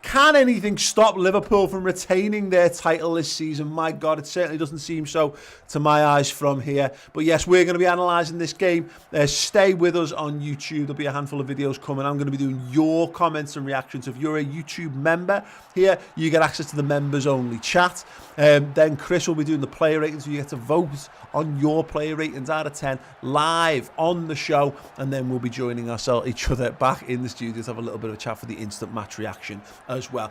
Can anything stop Liverpool from retaining their title this season? My God, it certainly doesn't seem so to my eyes from here. But yes, we're going to be analysing this game. Stay with us on YouTube. There'll be a handful of videos coming. I'm going to be doing your comments and reactions. If you're a YouTube member here, you get access to the members-only chat. Then Chris will be doing the player ratings, so you get to vote on your player ratings out of 10 live on the show. And then we'll be joining each other back in the studio to have a little bit of a chat for the instant match reaction as well.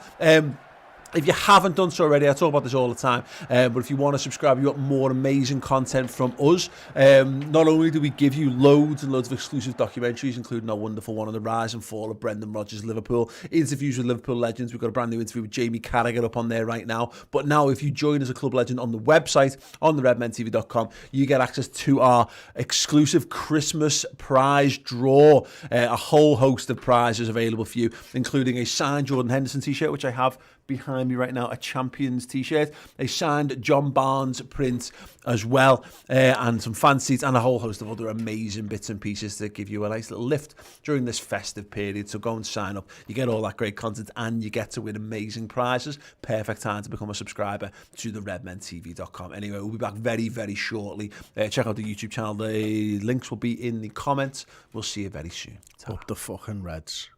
If you haven't done so already, I talk about this all the time, but if you want to subscribe, you want more amazing content from us. Not only do we give you loads and loads of exclusive documentaries, including our wonderful one on the rise and fall of Brendan Rodgers' Liverpool, interviews with Liverpool legends. We've got a brand new interview with Jamie Carragher up on there right now. But now, if you join as a club legend on the website, on theredmentv.com, you get access to our exclusive Christmas prize draw. A whole host of prizes available for you, including a signed Jordan Henderson t-shirt, which I have behind me right now, a Champions t-shirt, a signed John Barnes print as well, and some fan seats and a whole host of other amazing bits and pieces to give you a nice little lift during this festive period. So go and sign up. You get all that great content and you get to win amazing prizes. Perfect time to become a subscriber to theredmentv.com. Anyway, we'll be back very, very shortly. Check out the YouTube channel. The links will be in the comments. We'll see you very soon. Up the fucking Reds.